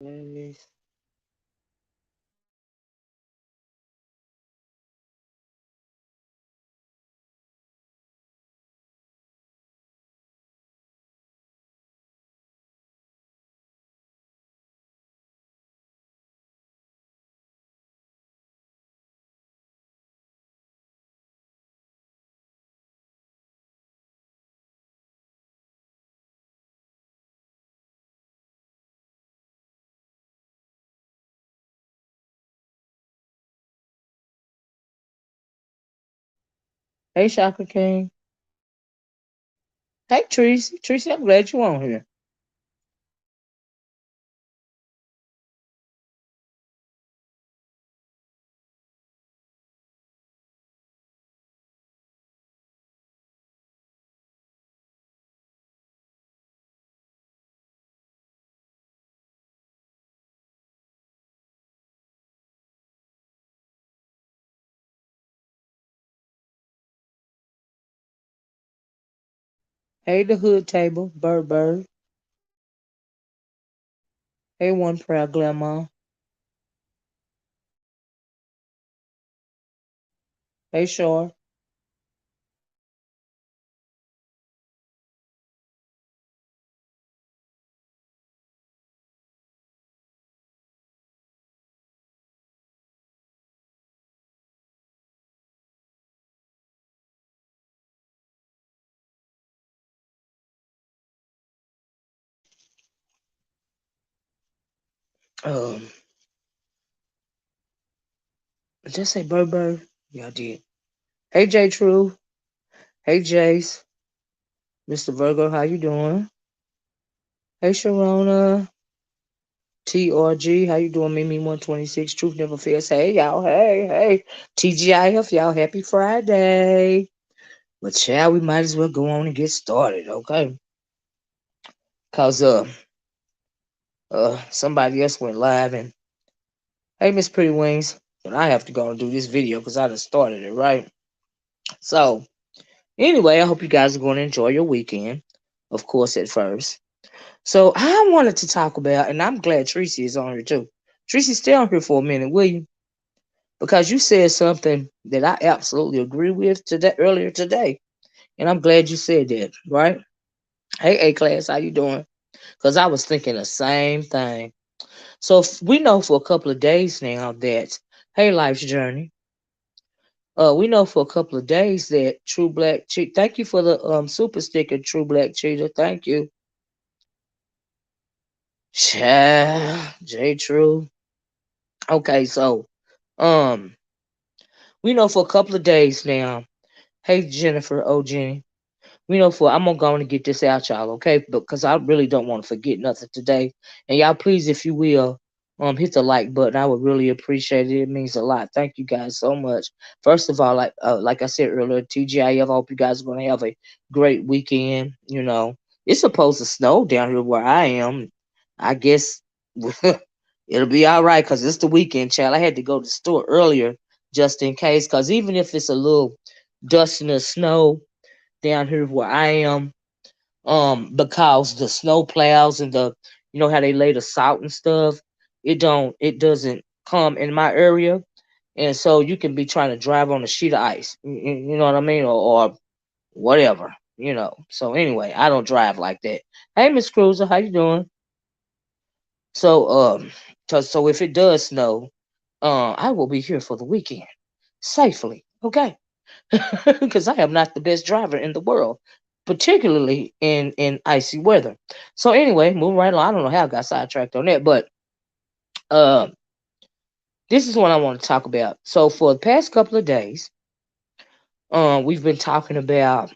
Yes. Hey, Shaka King. Hey, Tracy. Tracy, I'm glad you're on here. Hey, the hood table. Bird, bird. Hey, one proud grandma. Hey, Shar. Um, just say bird, bird. Yeah, I did. Hey, J True. Hey, Jace. Mr. Virgo, how you doing? Hey, Sharona. TRG, how you doing? Mimi 126. Truth never fails. Hey, y'all. Hey, hey. TGIF, y'all. Happy Friday. But, child, we might as well go on and get started, okay? Because somebody else went live and hey, Miss Pretty Wings, but I have to go and do this video because I just started it, right? So anyway, I hope you guys are going to enjoy your weekend, of course, at first. So I wanted to talk about, and I'm glad Tracy is on here too. Tracy, stay on here for a minute, will you? Because you said something that I absolutely agree with today earlier today, and I'm glad you said that, right? Hey, A class, how you doing? Because I was thinking the same thing. So we know for a couple of days now that hey, life's journey. We know for a couple of days that True Black Cheetah. Thank you for the super sticker, True Black Cheetah. Thank you, J True. Okay, so um, we know for a couple of days now. Hey, Jennifer, oh Jenny. We know for I'm gonna go on and get this out, y'all, okay? Because I really don't want to forget nothing today. And y'all, please, if you will, hit the like button. I would really appreciate it. It means a lot. Thank you guys so much. First of all, like I said earlier, TGIF. I hope you guys are gonna have a great weekend. You know, it's supposed to snow down here where I am. I guess it'll be all right because it's the weekend, child. I had to go to the store earlier just in case, because even if it's a little dusting of snow down here where I am, because the snow plows and the you know how they lay the salt and stuff, it doesn't come in my area, and so you can be trying to drive on a sheet of ice. You know what I mean, or whatever. You know. So anyway, I don't drive like that. Hey, Miss Cruiser, how you doing? So so if it does snow, I will be here for the weekend safely. Okay. Because I am not the best driver in the world, particularly in icy weather. So anyway, moving right along. I don't know how I got sidetracked on that, but uh, this is what I want to talk about. So for the past couple of days, we've been talking about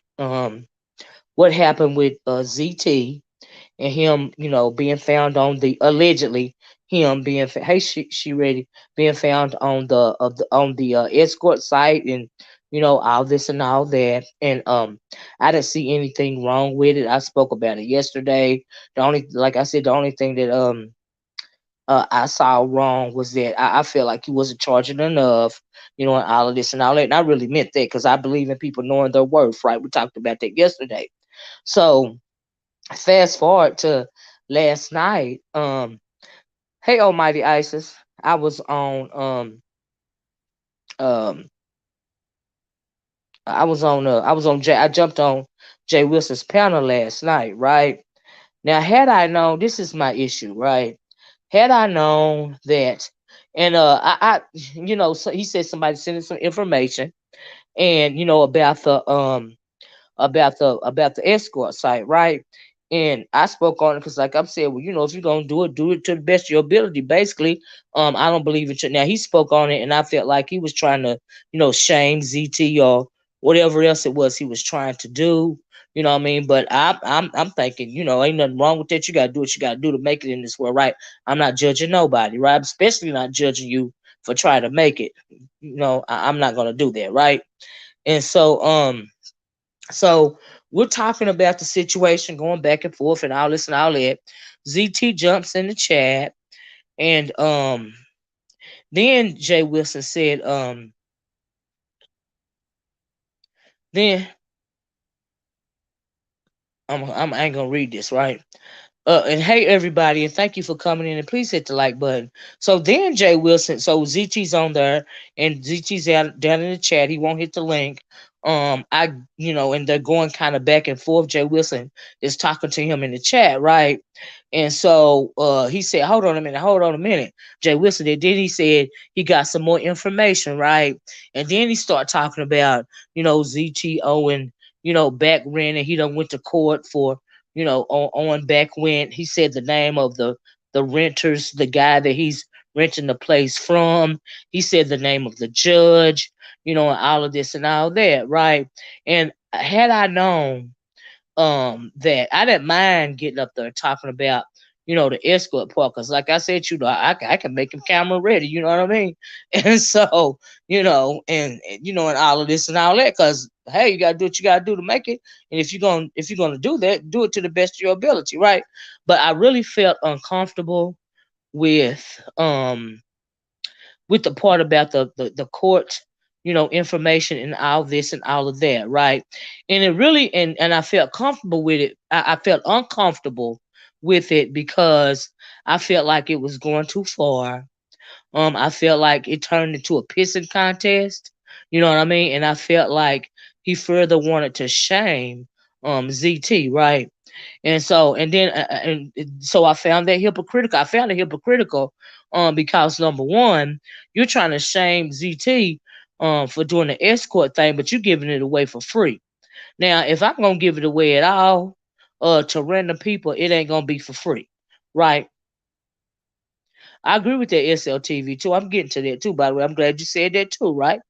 what happened with ZT and him, you know, being found on the allegedly him being hey she ready being found on the escort site and you know all this and all that and I didn't see anything wrong with it. I spoke about it yesterday. The only like I said the only thing that I saw wrong was that I feel like he wasn't charging enough, you know, and all of this and all that. And I really meant that because I believe in people knowing their worth, right? We talked about that yesterday. So fast forward to last night, Hey, Almighty Isis. I was on um I was on Jay I jumped on Jay Wilson's panel last night, right? Now had I known, this is my issue, right? Had I known that, and so he said somebody sent him some information, and about the escort site, right? And I spoke on it because, like I'm saying, well, if you're gonna do it to the best of your ability. Basically, I don't believe it. Now he spoke on it, and I felt like he was trying to, shame ZT or whatever else it was he was trying to do. You know what I mean? But I'm thinking, ain't nothing wrong with that. You gotta do what you gotta do to make it in this world, right? I'm not judging nobody, right? I'm especially not judging you for trying to make it. I'm not gonna do that, right? And so we're talking about the situation, going back and forth, and all this and all that. ZT jumps in the chat, and then Jay Wilson said, then I ain't gonna read this, right? And hey everybody, and thank you for coming in, and please hit the like button. So then Jay Wilson, so ZT's on there, and ZT's down in the chat. He won't hit the link. And they're going kind of back and forth. Jay Wilson is talking to him in the chat, right? And so he said, hold on a minute. Jay Wilson did. Then he said he got some more information, right? And then he started talking about, ZTO and, back rent, and he done went to court for, on back when he said the name of the renters, the guy that he's renting the place from. He said the name of the judge, and all of this and all that, right? And had I known that I didn't mind getting up there and talking about the escort part, because like I said, I can make him camera ready, you know what I mean? And so and all of this and all that, because hey, you gotta do what you gotta do to make it. And if you're gonna do that, do it to the best of your ability, right? But I really felt uncomfortable with the part about the court, information and all this and all of that, right? And it really, and I felt comfortable with it. I felt uncomfortable with it because I felt like it was going too far. I felt like it turned into a pissing contest. You know what I mean? And I felt like he further wanted to shame ZT, right? And so I found that hypocritical. I found it hypocritical, because number one, you're trying to shame ZT for doing the escort thing, but you're giving it away for free. Now, if I'm gonna give it away at all, to random people, it ain't gonna be for free, right? I agree with that SLTV too. I'm getting to that too. By the way, I'm glad you said that too, right?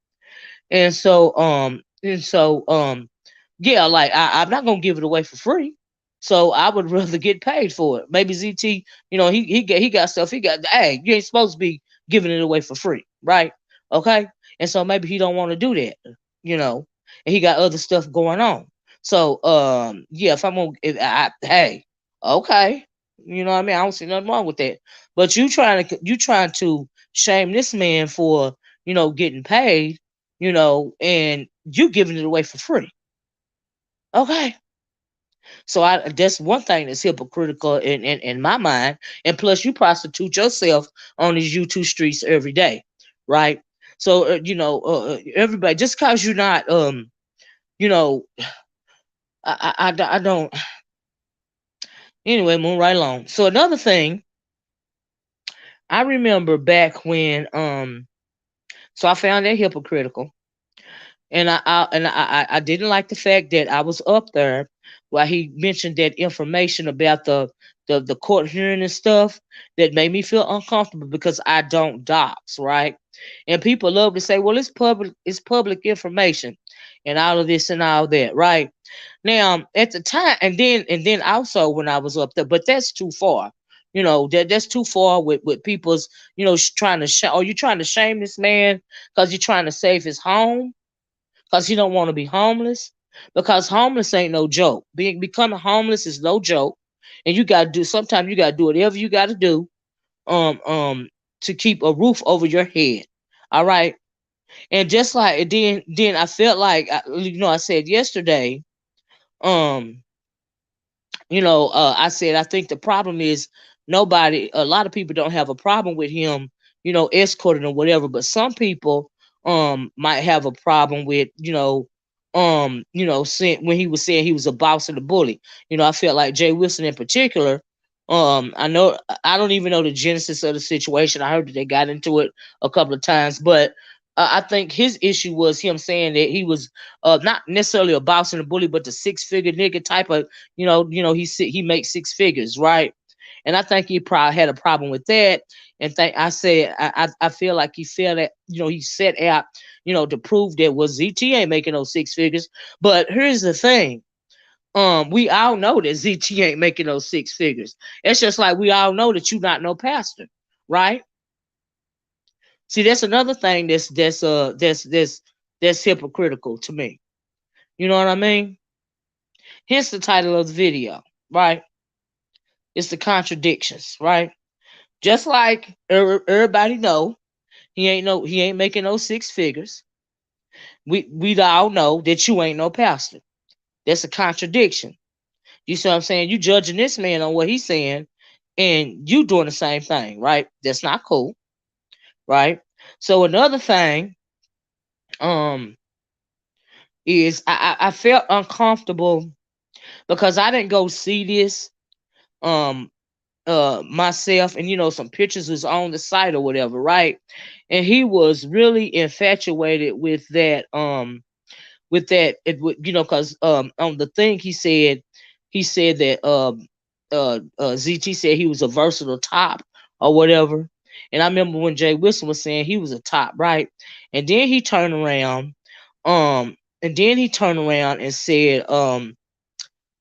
And so yeah, like I'm not gonna give it away for free. So I would rather get paid for it. Maybe ZT, he got stuff. He got, hey, you ain't supposed to be giving it away for free, right? Okay, and so maybe he don't want to do that, you know, and he got other stuff going on. So yeah, if I'm gonna, hey, okay, you know what I mean? I don't see nothing wrong with that. But you trying to shame this man for getting paid, and you giving it away for free. Okay. So that's one thing that's hypocritical in my mind. And plus, you prostitute yourself on these YouTube streets every day, right? So everybody, just cause you're not you know I don't. Anyway, move right along. So another thing, I remember back when so I found that hypocritical. And I didn't like the fact that I was up there while he mentioned that information about the court hearing and stuff that made me feel uncomfortable because I don't dox, right? And people love to say, well, it's public information and all of this and all that, right? Now at the time, and then also when I was up there, but that's too far. That's too far with people's, trying to are you trying to shame this man because you're trying to save his home? Because he don't want to be homeless. Because homeless ain't no joke. Becoming homeless is no joke, and you gotta do. Sometimes you gotta do whatever you gotta do, um, um, to keep a roof over your head. All right, and just like then I felt like I said yesterday, um, I said I think the problem is a lot of people don't have a problem with him, escorting or whatever, but some people might have a problem with, when he was saying he was a boss and a bully. I felt like Jay Wilson in particular. I don't even know the genesis of the situation. I heard that they got into it a couple of times, but I think his issue was him saying that he was not necessarily a boss and a bully, but the 6-figure nigga type of, he makes 6 figures, right? And I think he probably had a problem with that. And I feel like he felt that, he set out, to prove that ZT ain't making those 6 figures. But here's the thing. We all know that ZT ain't making those 6 figures. It's just like we all know that you not no pastor, right? See, that's another thing that's hypocritical to me. You know what I mean? Hence the title of the video, right? It's the contradictions, right? Just like everybody know, he ain't making no 6 figures. We all know that you ain't no pastor. That's a contradiction. You see what I'm saying? You judging this man on what he's saying, and you doing the same thing, right? That's not cool, right? So another thing, um, is I felt uncomfortable because I didn't go see this um myself, and some pictures was on the site or whatever, right? And he was really infatuated with that it would, because on the thing he said that ZT said he was a versatile top or whatever. And I remember when Jay Wilson was saying he was a top, right? And then he turned around, and said,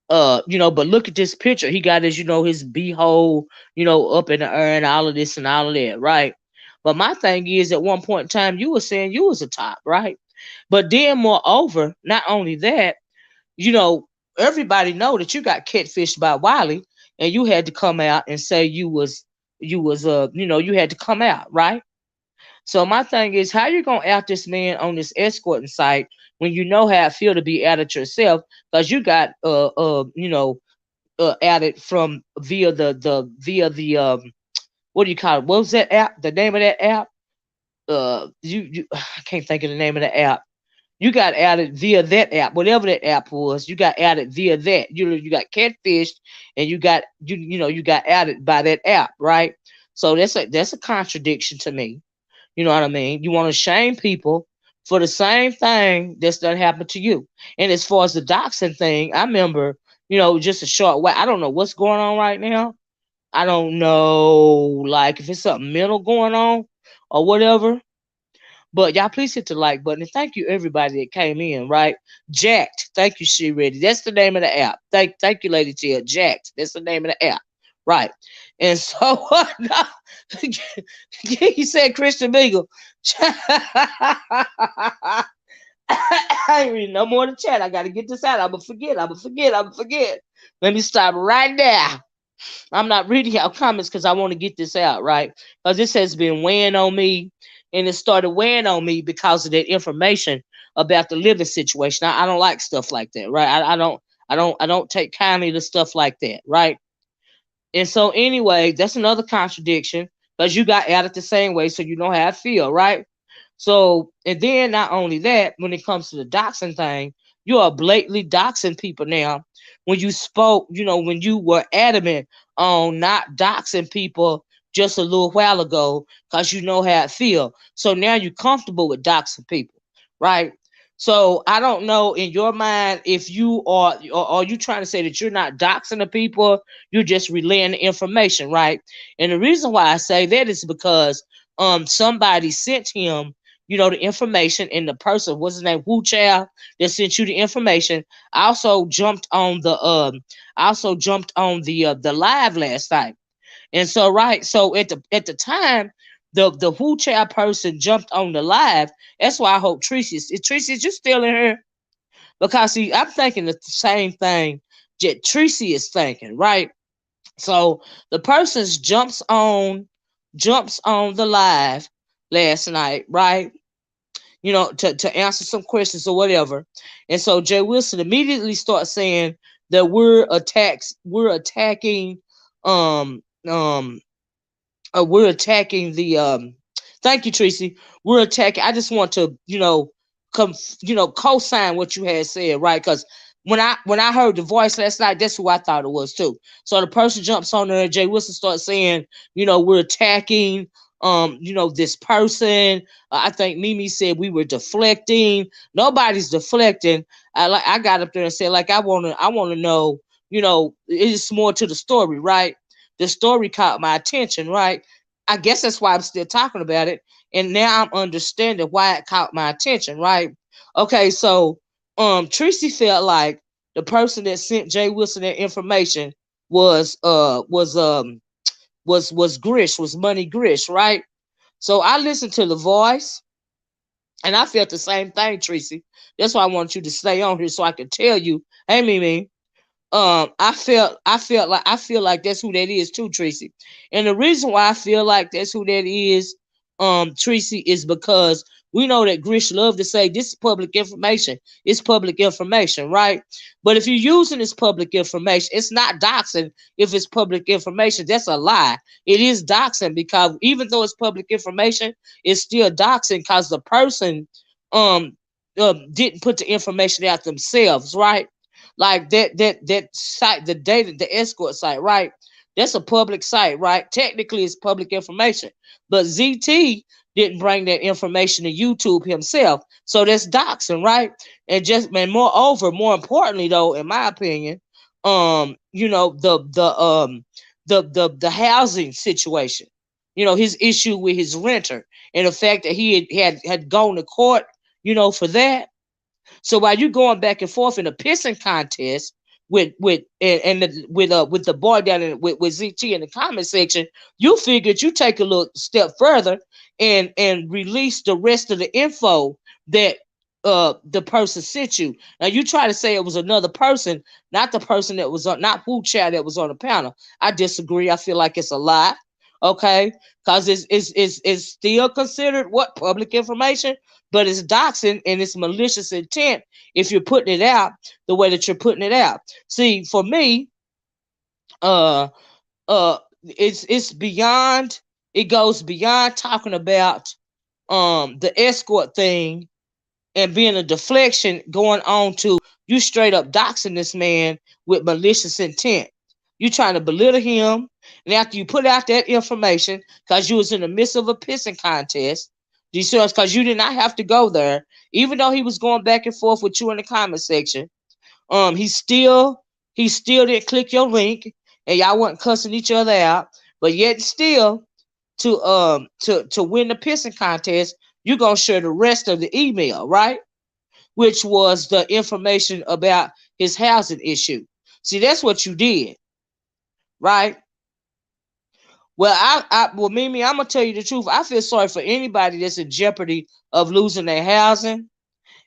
but look at this picture. He got his, his beehole, up in the air and all of this and all of that, right? But my thing is, at one point in time, you were saying you was a top, right? But then, moreover, not only that, you know, everybody know that you got catfished by Wiley, and you had to come out and say you had to come out, right? So my thing is, how you gonna out this man on this escorting site when you know how it feel to be outed yourself? Because you got outed from via the what do you call it? What was that app? The name of that app? You I can't think of the name of the app. You got added via that app, whatever that app was. You got added via that. You got catfished, and you got added by that app, right? So that's a contradiction to me. You know what I mean? You want to shame people for the same thing that's done happened to you. And as far as the doxing thing, I remember, just a short while. I don't know what's going on right now. I don't know, like if it's something mental going on or whatever. But y'all please hit the like button, and thank you everybody that came in, right? Jacked. Thank you, She Ready. That's the name of the app. Thank you, Lady Tia. Jacked. That's the name of the app. Right. And so no, he said Christian Beagle. I ain't reading no more in the chat. I gotta get this out. I'ma forget. Let me stop right now. I'm not reading y'all comments because I want to get this out, right? Because this has been weighing on me, and it started weighing on me because of that information about the living situation. I don't like stuff like that, right? I don't take kindly to stuff like that, right? And so anyway, that's another contradiction because you got added the same way, so you know how I feel, right? So, and then not only that, when it comes to the doxing thing, you are blatantly doxing people now. When you spoke, when you were adamant on not doxing people just a little while ago, because you know how it feel. So now you're comfortable with doxing people, right? So I don't know in your mind if you or are you trying to say that you're not doxing the people, you're just relaying the information, right? And the reason why I say that is because somebody sent him the information, and the person, what's his name, Wu Chow, that sent you the information, also jumped on the live last night. And so right, so at the time the Wu Chow person jumped on the live. That's why I hope Tracy is you still in here? Because see, I'm thinking the same thing that Tracy is thinking, right? So the person jumps on the live last night, right? To answer some questions or whatever. And so Jay Wilson immediately starts saying that we're attacking um we're attacking the thank you, Tracy. We're attacking. I just want to, come, co-sign what you had said, right? Because when I heard the voice last night, that's who I thought it was too. So the person jumps on there, Jay Wilson starts saying, we're attacking this person. I think Mimi said we were deflecting. Nobody's deflecting. I got up there and said, like, I wanna know, it's more to the story, right? The story caught my attention, right? I guess that's why I'm still talking about it. And now I'm understanding why it caught my attention, right? Okay, so Tracy felt like the person that sent Jay Wilson that information was Grish, was Money Grish, right? So I listened to the voice and I felt the same thing, Tracy. That's why I want you to stay on here so I can tell you, hey Mimi, I feel like that's who that is too, Tracy. And the reason why I feel like that's who that is, Tracy, is because we know that Grish love to say this is public information. It's public information, right? But if you're using this public information, it's not doxing. If it's public information, that's a lie. It is doxing because even though it's public information, it's still doxing because the person um didn't put the information out themselves, right? Like that site, the data, the escort site, right? That's a public site, right? Technically, it's public information, but ZT didn't bring that information to YouTube himself, so that's doxing, right? And moreover, more importantly, though, in my opinion, the housing situation, his issue with his renter, and the fact that he had gone to court, for that. So while you're going back and forth in a pissing contest with the boy down with ZT in the comment section, you figured you take a little step further and release the rest of the info that the person sent you. Now you try to say it was another person, not the person that was on, not who chat that was on the panel. I disagree. I feel like it's a lie. Okay, because it's still considered what public information, but it's doxing and it's malicious intent if you're putting it out the way that you're putting it out. See, for me, uh it's beyond, it goes beyond talking about the escort thing and being a deflection, going on to you straight up doxing this man with malicious intent. You trying to belittle him, and after you put out that information, because you was in the midst of a pissing contest, because you did not have to go there, even though he was going back and forth with you in the comment section. He still didn't click your link, and y'all wasn't cussing each other out, but yet still to win the pissing contest, you're gonna share the rest of the email, right? Which was the information about his housing issue. See, that's what you did, right? Well, Mimi, I'm gonna tell you the truth. I feel sorry for anybody that's in jeopardy of losing their housing,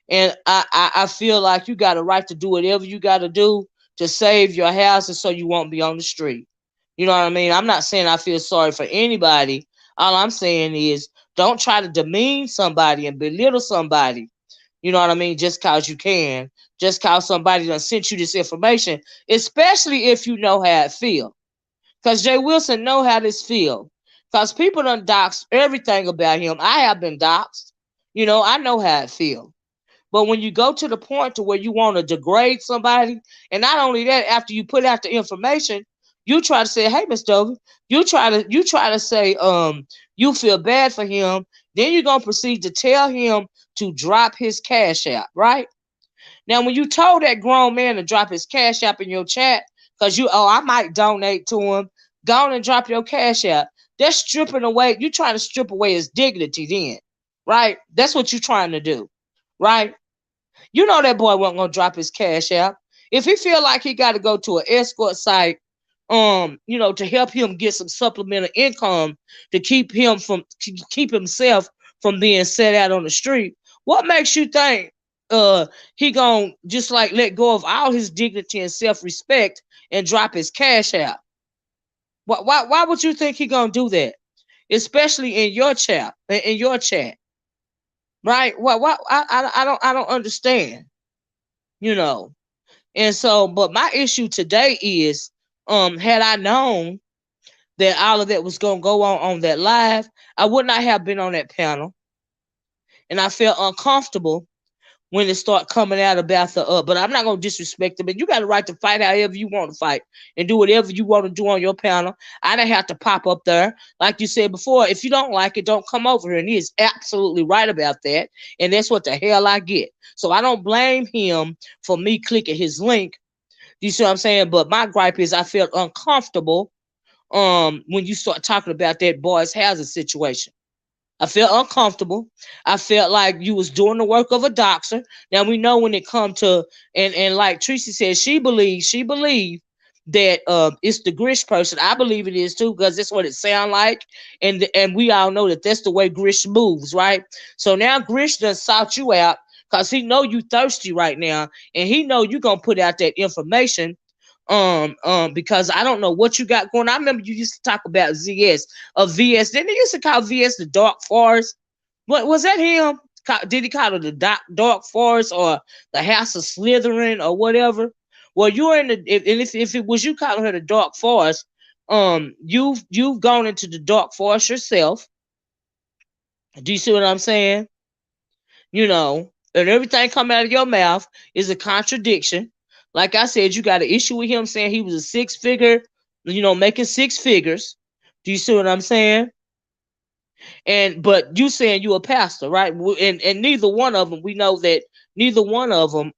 and I feel like you got a right to do whatever you got to do to save your housing so you won't be on the street. You know what I mean? I'm not saying I feel sorry for anybody. All I'm saying is don't try to demean somebody and belittle somebody. You know what I mean? Just cause you can, just cause somebody done sent you this information, especially if you know how it feel. Cause Jay Wilson know how this feel. Cause people done doxed everything about him. I have been doxed. I know how it feel. But when you go to the point to where you want to degrade somebody, and not only that, after you put out the information, you try to say, "Hey, Miss Dover," you try to say, you feel bad for him. Then you're gonna proceed to tell him to drop his cash app, right? Now, when you told that grown man to drop his cash app in your chat, because I might donate to him, go on and drop your cash app. That's stripping away. You trying to strip away his dignity, then, right? That's what you're trying to do, right? You know that boy wasn't gonna drop his cash out. If he feel like he got to go to an escort site, to help him get some supplemental income to keep himself from being set out on the street, what makes you think he gonna just like let go of all his dignity and self respect and drop his cash out? Why would you think he gonna do that? Especially in your chat, right? What I don't understand, you know. And so, but my issue today is, had I known that all of that was gonna go on that live, I would not have been on that panel. And I felt uncomfortable when it start coming out about the but I'm not gonna disrespect it, but you got a right to fight however you want to fight and do whatever you want to do on your panel. I didn't have to pop up there. Like you said before, if you don't like it, don't come over here. And he is absolutely right about that. And that's what the hell I get. So I don't blame him for me clicking his link. You see what I'm saying? But my gripe is I felt uncomfortable when you start talking about that boys housing situation. I felt uncomfortable. I felt like you was doing the work of a doxer. Now we know when it come to and like Tracy said, she believed that it's the Grish person. I believe it is too because that's what it sound like, and we all know that that's the way Grish moves, right? So now Grish done sought you out because he know you thirsty right now, and he know you gonna put out that information because I don't know what you got going on. I remember you used to talk about ZS of VS. Didn't they used to call VS the Dark Forest? What was that him? Did he call it the Dark Forest or the House of Slytherin or whatever? Well, you're in the if it was you calling her the Dark Forest, you've gone into the Dark Forest yourself. Do you see what I'm saying? You know, and everything coming out of your mouth is a contradiction. Like I said, you got an issue with him saying he was a six figure, making six figures. Do you see what I'm saying? And but you saying you a pastor, right? And neither one of them, we know that neither one of them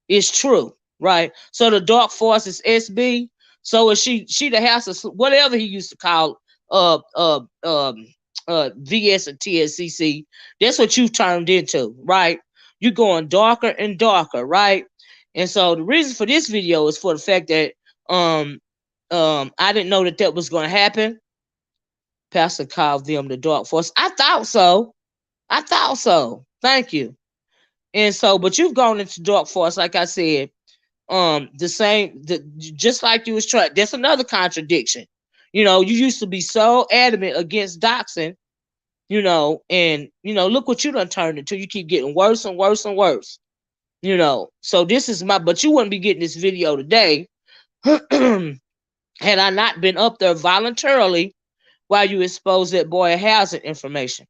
is true, right? So the dark force is SB. So is she the house of whatever he used to call uh uh um VS and TSCC. That's what you've turned into, right? You're going darker and darker, right? And so the reason for this video is for the fact that I didn't know that that was going to happen. Pastor called them the dark force. I thought so. I thought so. Thank you. And so, but you've gone into dark force, like I said. Just like you was trying. That's another contradiction. You used to be so adamant against doxing, and look what you done turned into. You keep getting worse and worse and worse. So this is but you wouldn't be getting this video today had I not been up there voluntarily while you expose that boy housing information.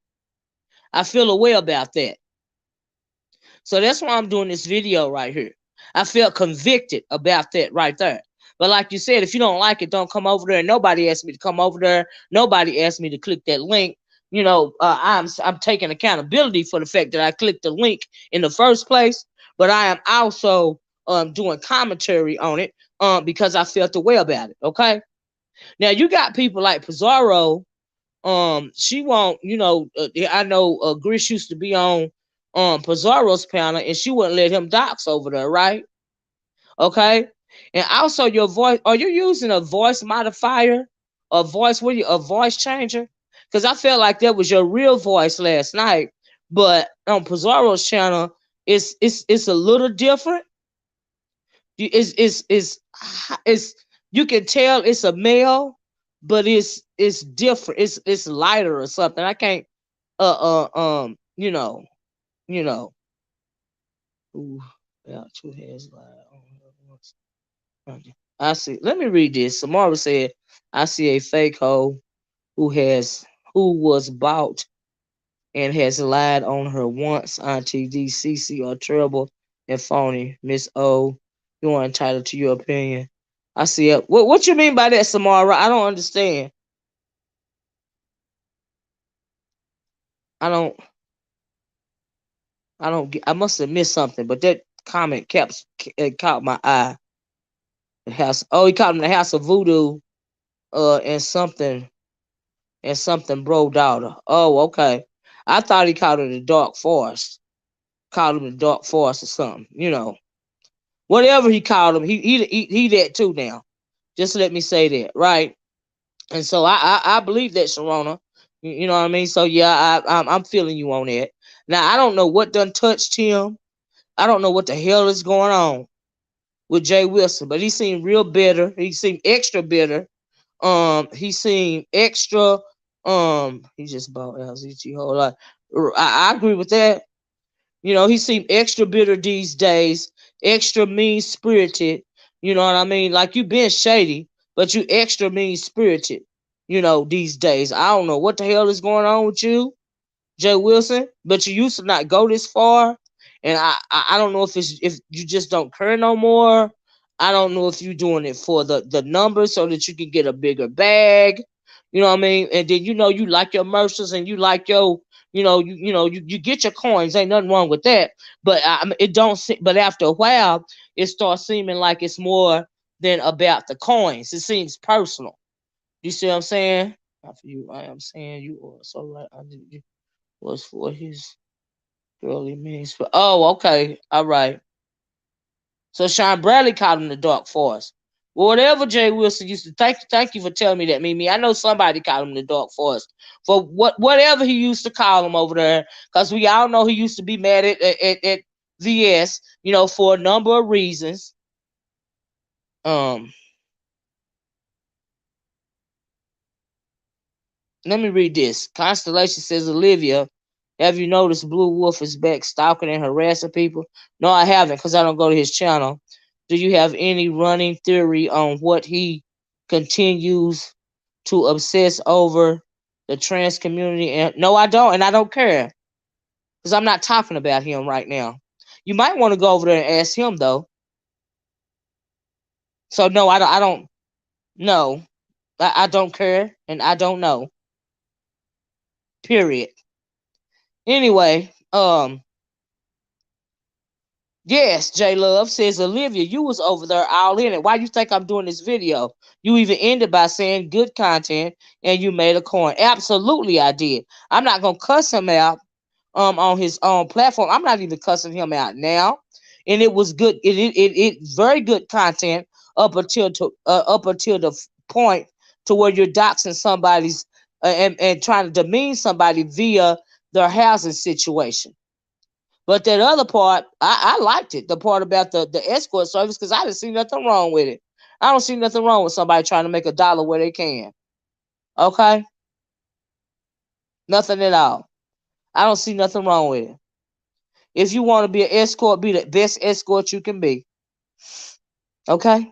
I feel a way about that. So that's why I'm doing this video right here. I felt convicted about that right there. But like you said, if you don't like it, don't come over there. And nobody asked me to come over there. Nobody asked me to click that link. I'm taking accountability for the fact that I clicked the link in the first place. But I am also doing commentary on it because I felt the way about it. Okay. Now you got people like Pizarro. She won't. I know Grish used to be on Pizarro's panel, and she wouldn't let him dox over there, right? Okay. And also your voice. Are you using a voice modifier? A voice changer? Because I felt like that was your real voice last night, but on Pizarro's channel, it's a little different. It's you can tell it's a male, but it's different. It's lighter or something. I can't you know. Ooh, yeah, two heads I see. Let me read this. Samara said, I see a fake hoe who was bought and has lied on her once. Auntie DCC are terrible and phony. Miss O, you are entitled to your opinion. I see it. What you mean by that, Samara? I don't understand. I don't get. I must have missed something, but that comment caught my eye. He called him the House of Voodoo, and something bro daughter. Oh, okay. I thought he called it the Dark Forest. Called him the Dark Forest or something. Whatever he called him, he that too now. Just let me say that, right? And so I believe that, Sharona. You know what I mean? So yeah, I'm feeling you on that. Now I don't know what done touched him. I don't know what the hell is going on with Jay Wilson, but he seemed real bitter. He seemed extra bitter. He seemed extra. He just bought LZG whole lot. I agree with that. He seemed extra bitter these days, extra mean spirited. You know what I mean? Like you been shady. but you extra mean spirited, these days. I don't know what the hell is going on with you, Jay Wilson, but you used to not go this far. And I don't know if you just don't care no more. I don't know if you're doing it for the numbers so that you can get a bigger bag. You know what I mean? And then you like your merchants and you like your you get your coins. Ain't nothing wrong with that. But it don't. But after a while, it starts seeming like it's more than about the coins. It seems personal. You see what I'm saying? After you, I am saying you are so right. I did you was for his girly means. Oh, okay, all right. So Sean Bradley called him the Dark Force. Well, whatever Jay Wilson used to thank you for telling me that, Mimi. I know somebody called him the Dark Force for whatever he used to call him over there, because we all know he used to be mad at VS, for a number of reasons. Let me read this. Constellation says, Olivia, have you noticed Blue Wolf is back stalking and harassing people? No, I haven't, because I don't go to his channel. Do you have any running theory on what he continues to obsess over the trans community? And no, I don't, and I don't care, because I'm not talking about him right now. You might want to go over there and ask him, though. So no, I don't. No, I don't care, and I don't know. Period. Anyway, yes, J Love says, Olivia, you was over there all in it. Why you think I'm doing this video? You even ended by saying good content and you made a coin. Absolutely, I did. I'm not gonna cuss him out on his own platform. I'm not even cussing him out now. And it was good. It very good content up until the point to where you're doxing somebody's and trying to demean somebody via their housing situation. But that other part, I liked it. The part about the escort service, because I didn't see nothing wrong with it. I don't see nothing wrong with somebody trying to make a dollar where they can. Okay? Nothing at all. I don't see nothing wrong with it. If you want to be an escort, be the best escort you can be. Okay?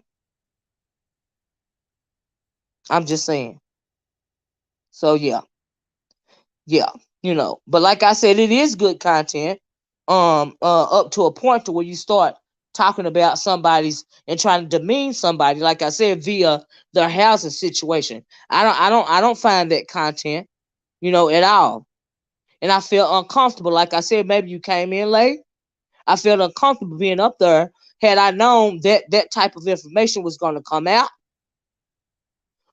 I'm just saying. So yeah. Yeah. But like I said, it is good content. Up to a point to where you start talking about somebody's and trying to demean somebody, like I said, via their housing situation. I don't find that content, at all. And I feel uncomfortable. Like I said, maybe you came in late. I felt uncomfortable being up there. Had I known that type of information was going to come out,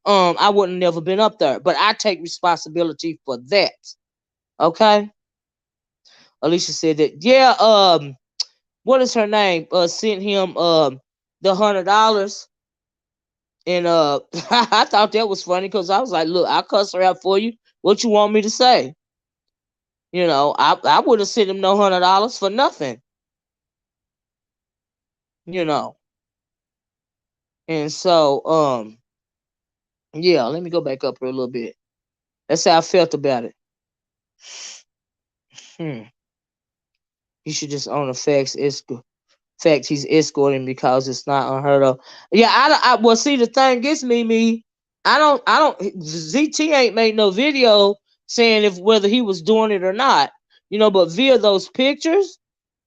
I wouldn't have never been up there. But I take responsibility for that. Okay. Alicia said that. Yeah. What is her name? Sent him the $100, and I thought that was funny because I was like, look, I'll cuss her out for you. What you want me to say? I would have sent him no $100 for nothing. You know, and so yeah. Let me go back up here a little bit. That's how I felt about it. You should just own the facts. It's fact he's escorting because it's not unheard of. Yeah, well, see, the thing is, me, I don't. ZT ain't made no video saying if whether he was doing it or not. But via those pictures,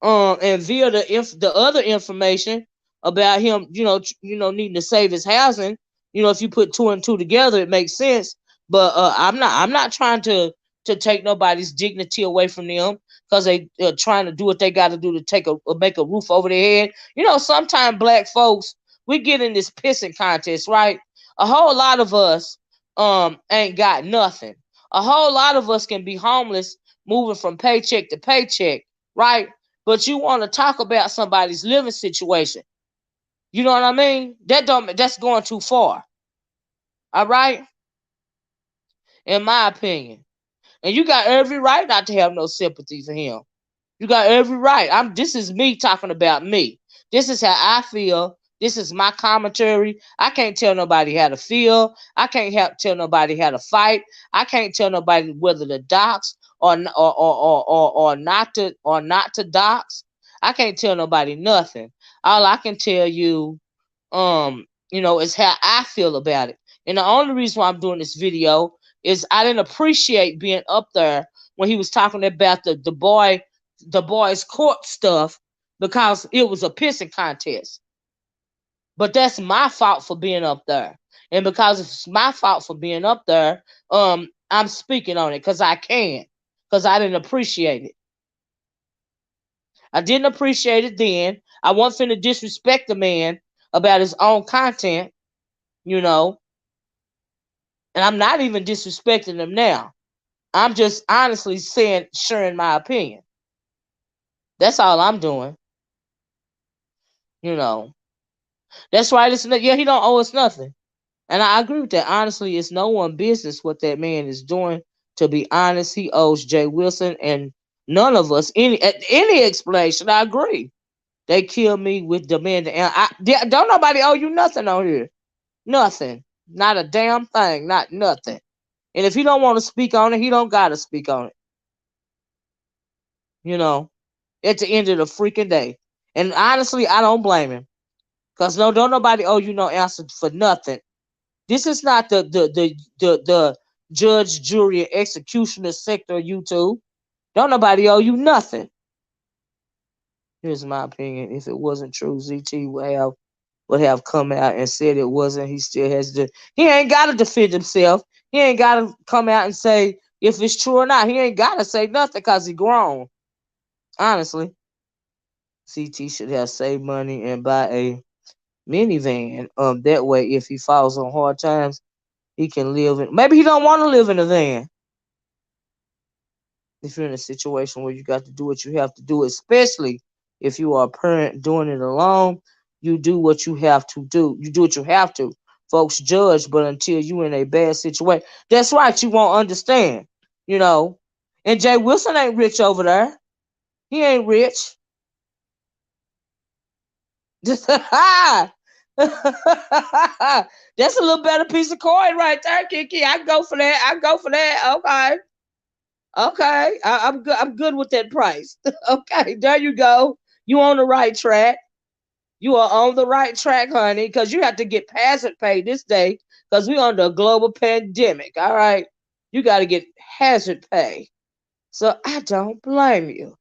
and via the other information about him, needing to save his housing. If you put two and two together, it makes sense. But I'm not trying to take nobody's dignity away from them because they are trying to do what they got to do to make a roof over their head. Sometimes black folks, we get in this pissing contest, right? A whole lot of us ain't got nothing. A whole lot of us can be homeless, moving from paycheck to paycheck, right? But you want to talk about somebody's living situation. You know what I mean? That's going too far. All right? In my opinion. And you got every right not to have no sympathy for him. You got every right. This is me talking about me. This is how I feel. This is my commentary. I can't tell nobody how to feel. I can't tell nobody how to fight. I can't tell nobody whether to dox or not to dox. I can't tell nobody nothing. All I can tell you It's how I feel about it. And the only reason why I'm doing this video is I didn't appreciate being up there when he was talking about the boys court stuff because it was a pissing contest. But that's my fault for being up there. And because it's my fault for being up there, I'm speaking on it because I can. Because I didn't appreciate it. I didn't appreciate it then. I wasn't finna disrespect the man about his own content, you know. And I'm not even disrespecting him now. I'm just honestly sharing my opinion. That's all I'm doing. You know. That's right. Yeah, he don't owe us nothing. And I agree with that. Honestly, it's no one business what that man is doing. To be honest, he owes Jay Wilson and none of us any explanation. I agree. They kill me with demanding. And don't nobody owe you nothing on here. Nothing. Not a damn thing. Not nothing. And if he don't want to speak on it, he don't got to speak on it. You know, at the end of the freaking day. And honestly, I don't blame him. Because don't nobody owe you no answer for nothing. This is not the judge, jury, and executioner sector of YouTube. Don't nobody owe you nothing. Here's my opinion. If it wasn't true, ZT would have come out and said it wasn't. He still has to. He ain't got to defend himself. He ain't got to come out and say if it's true or not. He ain't got to say nothing because he grown. Honestly, CT should have saved money and buy a minivan. That way, if he falls on hard times, he can live in. Maybe he don't want to live in a van. If you're in a situation where you got to do what you have to do, especially if you are a parent doing it alone, you do what you have to do. You do what you have to. Folks judge, but until you in a bad situation, that's right, you won't understand. And Jay Wilson ain't rich over there. He ain't rich. That's a little better piece of coin right there, Kiki. I go for that. Okay. Okay, I'm good. I'm good with that price. Okay, there you go. You on the right track. You are on the right track, honey, because you have to get hazard pay this day because we're under a global pandemic. All right, you got to get hazard pay. So I don't blame you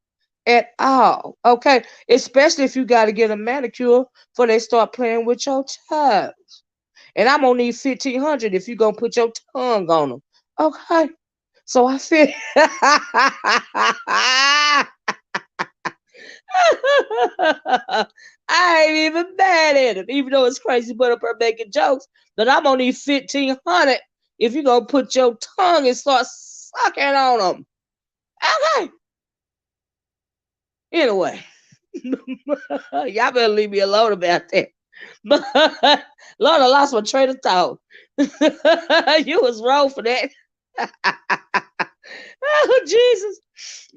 at all. Okay, especially if you got to get a manicure before they start playing with your toes. And I'm gonna need 1,500 if you gonna put your tongue on them. Okay. So I feel I ain't even mad at him, even though it's crazy but up her making jokes. But I'm gonna need 1,500 if you gonna put your tongue and start sucking on them. Okay. Anyway, y'all better leave me alone about that. But Lord, I lost my train of thought. You was wrong for that. Oh Jesus.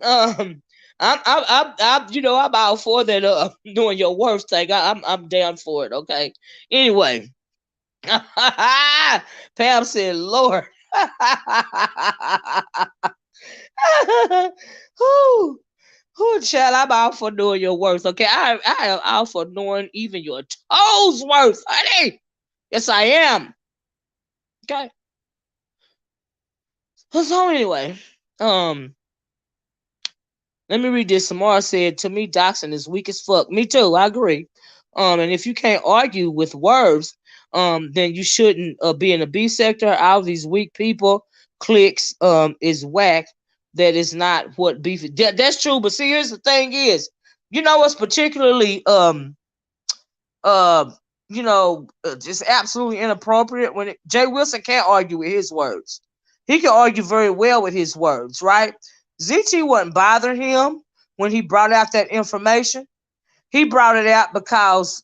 I'm out for that. Doing your worst thing. I'm down for it. Okay. Anyway, Pam said, "Lord." Who, child? I'm out for doing your worst. Okay, I am out for knowing even your toes worth, honey. Yes, I am. Okay. So anyway, let me read this. Samara said, to me, doxing is weak as fuck. Me too. I agree. And if you can't argue with words, then you shouldn't be in the B sector. All of these weak people, clicks, is whack. That is not what beef is. That's true. But see, here's the thing is, what's particularly, just absolutely inappropriate when Jay Wilson can't argue with his words. He can argue very well with his words, right? ZT wasn't bothering him when he brought out that information. He brought it out because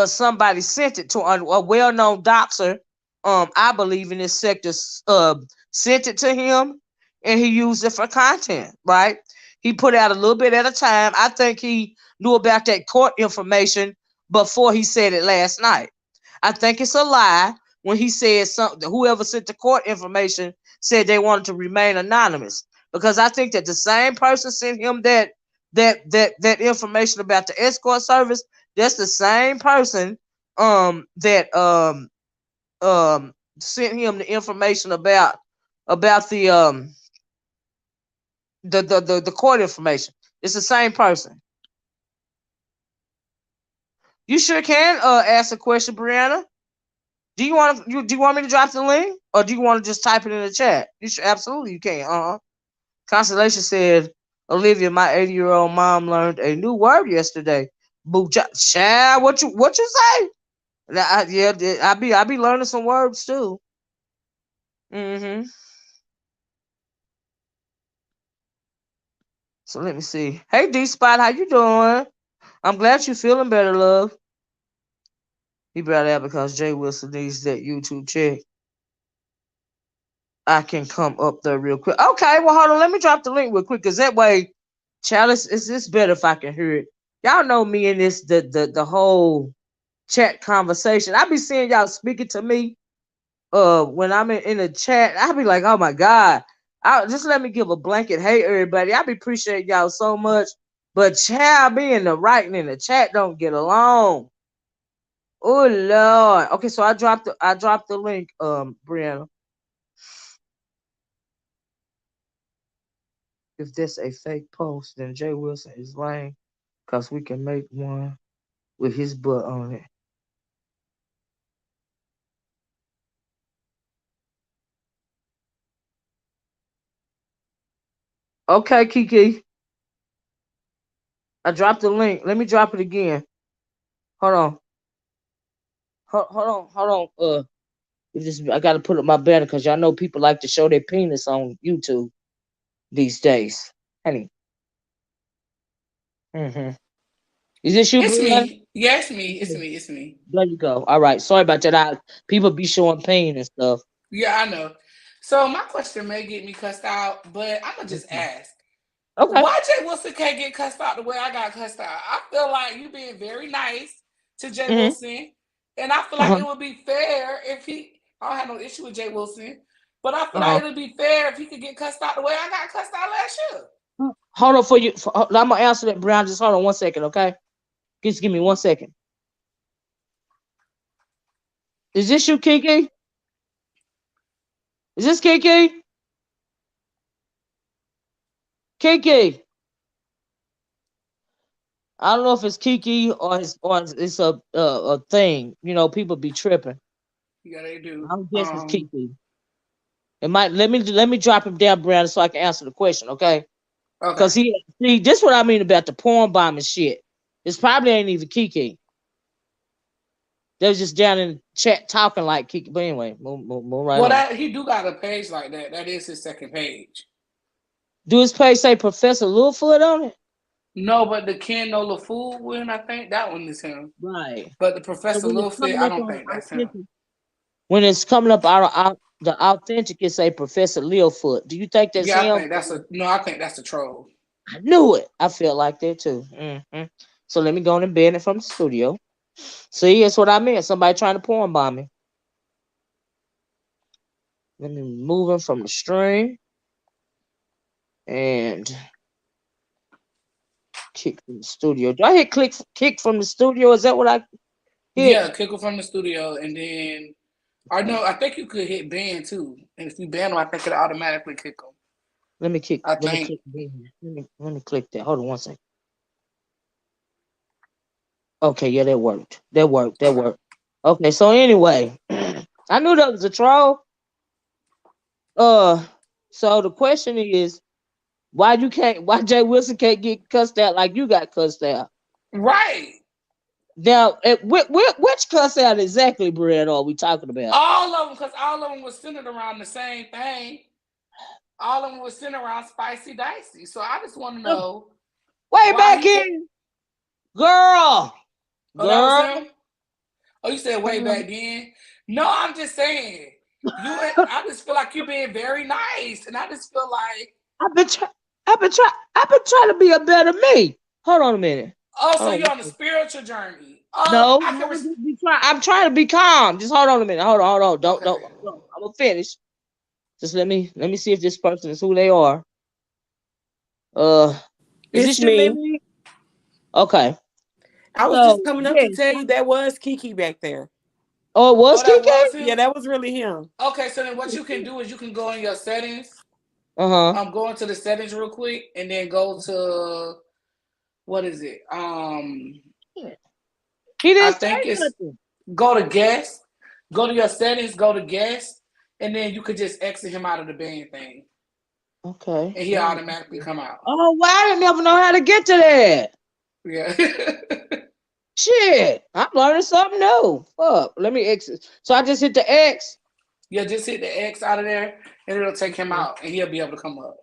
somebody sent it to a well-known doxer, I believe in this sector, sent it to him, and he used it for content, right? He put out a little bit at a time. I think he knew about that court information before he said it last night. I think it's a lie when he said something. Whoever sent the court information said they wanted to remain anonymous, because I think that the same person sent him that information about the escort service. That's the same person that sent him the information about the court information. It's the same person. You sure can ask a question, Brianna. Do you want me to drop the link, or do you want to just type it in the chat? You should absolutely you can. Constellation said, Olivia, my 80-year-old mom learned a new word yesterday. Boo child, what you say? Yeah, I be learning some words too. Mm-hmm. So let me see. Hey D Spot, how you doing? I'm glad you feeling better, love. He brought that because Jay Wilson needs that YouTube check. I can come up there real quick. Okay, well hold on. Let me drop the link real quick, cause that way, Chalice, it's better if I can hear it. Y'all know me and this the whole chat conversation. I be seeing y'all speaking to me. When I'm in the chat, I be like, oh my god. Just let me give a blanket hey everybody. I be appreciate y'all so much. But child, me and the writing in the chat don't get along. Oh Lord. Okay, so I dropped the link, Brianna. If this a fake post, then Jay Wilson is lying, cause we can make one with his butt on it. Okay, Kiki. I dropped the link. Let me drop it again. Hold on. Hold on. I gotta put up my banner because y'all know people like to show their penis on YouTube these days. Honey. Mm-hmm. Is this you, It's Brianna? me. Yeah, it's me. It's me. It's me. There you go. All right. Sorry about that. People be showing pain and stuff. Yeah, I know. So my question may get me cussed out, but I'm gonna just ask. Okay. Why Jay Wilson can't get cussed out the way I got cussed out? I feel like you being very nice to Jay Mm-hmm. Wilson, and I feel like Uh-huh. it would be fair if he. I don't have no issue with Jay Wilson, but I feel Uh-huh. like it would be fair if he could get cussed out the way I got cussed out last year. Hold on for you. I'm gonna answer that, Brown. Just hold on 1 second, okay? Just give me 1 second. Is this you, Kiki? Is this Kiki? Kiki. I don't know if it's Kiki or it's a thing. You know, people be tripping. Yeah, they do. I'm guessing it's Kiki. It might let me drop him down, Brown, so I can answer the question, okay? Okay. Cause he see this what I mean about the porn bombing shit. It's probably ain't even Kiki. They was just down in the chat talking like Kiki. But anyway, move right Well, on. that he do got a page like that. That is his second page. Do his page say Professor Littlefoot on it? No, but the Ken No LaFool one, I think that one is him. Right. But the So Professor when it's Littlefoot, coming I up don't on think that's him. authentic, when it's coming up out the authentic, it say Professor Littlefoot. Do you think that's Yeah, I him? think that's a no. I think that's a troll. I knew it. I felt like that too. So let me go and ban it from the studio. See, that's what I meant. Somebody trying to porn bomb me. Let me move him from the stream and kick from the studio. Do I hit kick from the studio? Is that what I hit? Yeah, kick him from the studio, and then I know. I think you could hit ban too, and if you ban him, I think it automatically kick him. Let me kick. I Let me think. click. Let me click that. Hold on 1 second. Okay, yeah, that worked. That worked. That Okay. worked. Okay, so anyway, I knew that was a troll. Uh, so the question is, why Jay Wilson can't get cussed out like you got cussed out? Right. Now, which cuss out exactly, Brad, are we talking about? All of them, because all of them was centered around the same thing. All of them was centered around spicy dicey. So I just want to know Way why back he can't. in, girl, Oh, that was girl. him. Oh, you said way back then. No, I'm just saying. I just feel like you're being very nice, and I just feel like. I've been trying. I've been trying to be a better me. Hold on a minute. Oh, so Hold you're on. on a spiritual journey. No, I can. no, just be trying. I'm trying to be calm. Just hold on a minute. Hold on. Don't. Okay. Hold on. I'm gonna finish. Just let me see if this person is who they are. Uh, is It's this you, me. Mimi? Okay. I was So just coming up to yes. tell you that was Kiki back there. Oh, it was Oh, that Kiki? was him? Yeah, that was really him. Okay, so then what you can do is you can go in your settings. Uh-huh. Go into the settings real quick and then go to what is it? He I didn't say think it's nothing. go to guest, go to your settings, go to guest, and then you could just exit him out of the band thing. Okay. And he'll automatically come out. Oh, well, I didn't ever know how to get to that. Yeah. Shit. I'm learning something new. Fuck. Let me exit. So I just hit the X. Yeah, just hit the X out of there and it'll take him out and he'll be able to come up.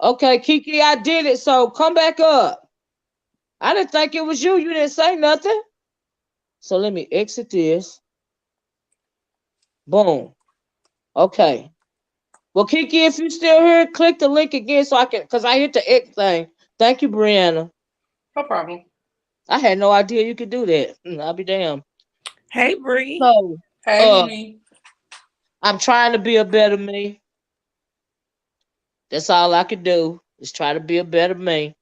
Okay, Kiki, I did it. So come back up. I didn't think it was you. You didn't say nothing. So let me exit this. Boom. Okay. Well, Kiki, if you still here, click the link again so I can, because I hit the X thing. Thank you, Brianna. No problem. I had no idea you could do that. I'll be damned. Hey, Bree. So, Hey, Mimi. I'm trying to be a better me. That's all I could do is try to be a better me.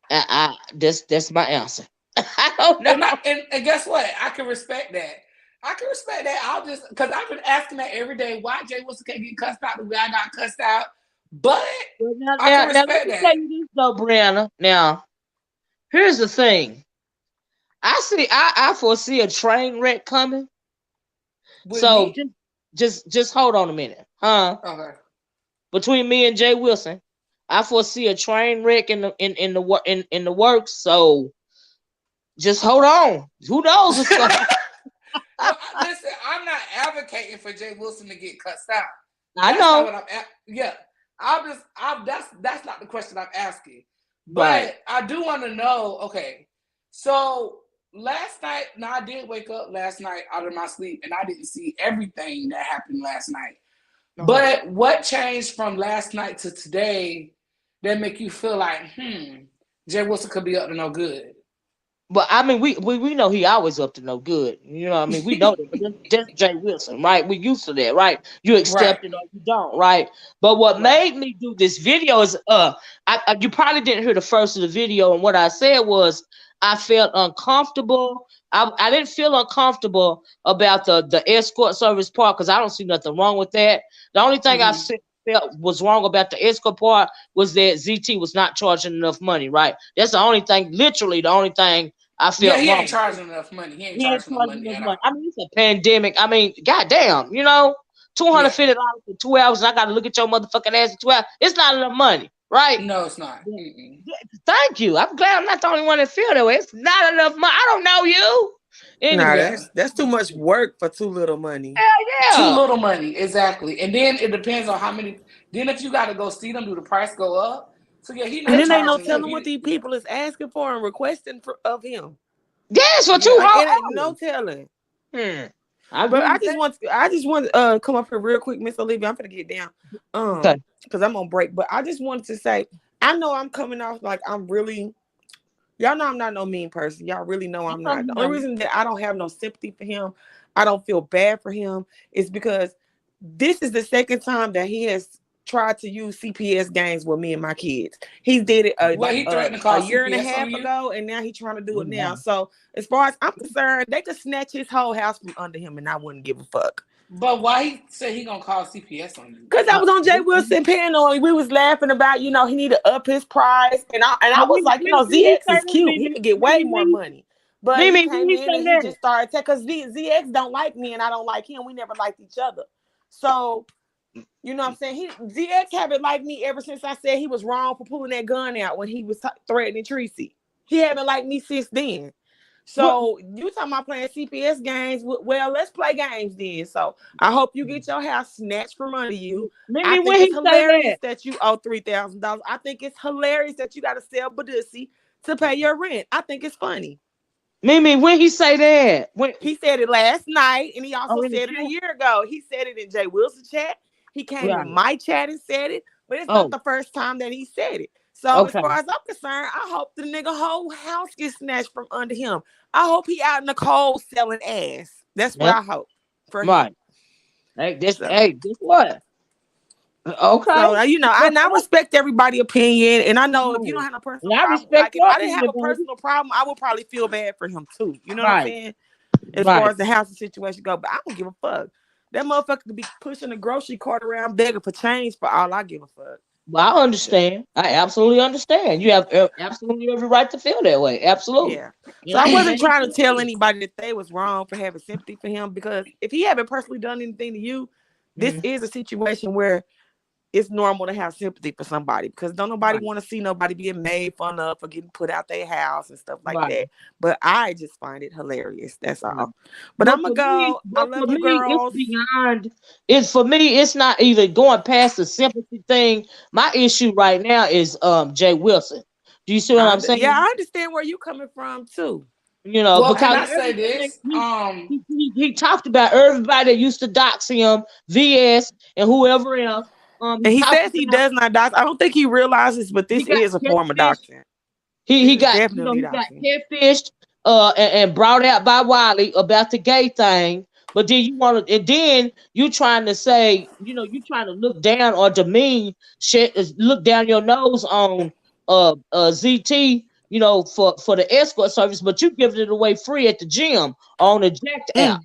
That's my answer. I don't know. And guess what? I can respect that. I can respect that. I'll just because I've been asking that every day. Why Jay Wilson can't get cussed out the way I got cussed out? But Well, I can let respect me that. tell you this though, Brianna. Now, here's the thing. I foresee a train wreck coming. With So me? just hold on a minute, huh? Okay. Between me and Jay Wilson, I foresee a train wreck in the works. So just hold on. Who knows what's going on? Well, listen, I'm not advocating for Jay Wilson to get cussed out. I That's not know. what yeah. That's not the question I'm asking. Right. But I do want to know, okay. So last night, now I did wake up last night out of my sleep and I didn't see everything that happened last night. But what changed from last night to today that make you feel like, Jay Wilson could be up to no good? But I mean, we know he always up to no good. You know, what I mean, we know that. But that's Jay Wilson, right? We used to that, right? You Right. accept it or you don't, right? But what Right. made me do this video is, you probably didn't hear the first of the video, and what I said was I felt uncomfortable. I didn't feel uncomfortable about the escort service part because I don't see nothing wrong with that. The only thing felt was wrong about the escort part was that ZT was not charging enough money, right? That's the only thing, literally the only thing I Yeah, felt he wrong. ain't charging enough money. He ain't He ain't charging no charging money enough at money. all. I mean, it's a pandemic. I mean, goddamn, you know, Yeah. $250 for 2 hours, and I got to look at your motherfucking ass in 2 hours. It's not enough money, right? No, it's not. Thank you. I'm glad I'm not the only one that feel that way. It's not enough money. I don't know you. Nah, Anyway, Yeah. that's too much work for too little money. Too hell little money, exactly. And then it depends on how many. Then if you got to go see them, do the price go up? So yeah, he And not then they no charging them. telling what these people is asking for and requesting of him. yeah. Yes, for two Yeah. Like whole it ain't no hours. telling. I But agree with that. I just want come up here real quick, Miss Olivia. I'm gonna get down. Okay. Because I'm on break. But I just wanted to say, I know I'm coming off like I'm really, y'all know I'm not no mean person. Y'all really know I'm not. The only reason that I don't have no sympathy for him, I don't feel bad for him, is because this is the second time that he has tried to use CPS games with me and my kids. He did it Well, he threatened to a call year and a CPS on half you. ago, and now he's trying to do it now. So as far as I'm concerned, they could snatch his whole house from under him, and I wouldn't give a fuck. But why he said he gonna call CPS on you? Because I was on Jay Wilson panel and we was laughing about, he need to up his price. And I was like, ZX is cute. He could get way more money. But he Mimi, came when he in say and he that, just started because ZX don't like me and I don't like him. We never liked each other. So, you know what I'm saying? ZX haven't liked me ever since I said he was wrong for pulling that gun out when he was threatening Tracy. He haven't liked me since then. So you talking about playing CPS games? Well, let's play games then. So I hope you get your house snatched from under you. I Mimi, think when he it's say hilarious that, that you owe $3,000. I think it's hilarious that you got to sell Badussi to pay your rent. I think it's funny. Mimi, when he say that, when He said it last night, and he also in the said it a chat, year ago. He said it in Jay Wilson chat. He came in right? my chat and said it, but it's not Oh, the first time that he said it. So as okay. far as I'm concerned, I hope the nigga whole house gets snatched from under him. I hope he out in the cold selling ass. That's what Yep. I hope for him. Right. Hey, So guess what? Okay. So you know, I respect everybody's opinion, and I know if you don't Right. have a personal And I problem, respect like if your I didn't have opinion, a baby. personal problem, I would probably feel bad for him too. You know what I'm Right. saying? As far Right. as the housing situation go, but I don't give a fuck. That motherfucker could be pushing the grocery cart around begging for change for all I give a fuck. Well, I understand. I absolutely understand. You have absolutely every right to feel that way. Absolutely. Yeah. And So I I'm the wasn't same trying to thing tell too. anybody that they was wrong for having sympathy for him because if he haven't personally done anything to you, this Mhm. is a situation where it's normal to have sympathy for somebody because don't nobody Right. want to see nobody being made fun of for getting put out their house and stuff like Right. that. But I just find it hilarious. That's Right. all. But I'm gonna go. I But for love you, me, it's girls. beyond. It's for me. It's not even going past the sympathy thing. My issue right now is Jay Wilson. Do you see what I'm Yeah, I saying? understand where you coming from too. Well, can Because I say everything this? he talked about everybody that used to dox him, VS and whoever else. He And he talked says he about does not dox. I don't think he realizes, but he this got is a form of catfished. doxing. This He is got definitely he got doxing. catfished and brought out by Wiley about the gay thing. But then you want to, and then you trying to say, you trying to look down or demean shit, look down your nose on ZT, for the escort service, but you giving it away free at the gym on the Jacked app. Mm.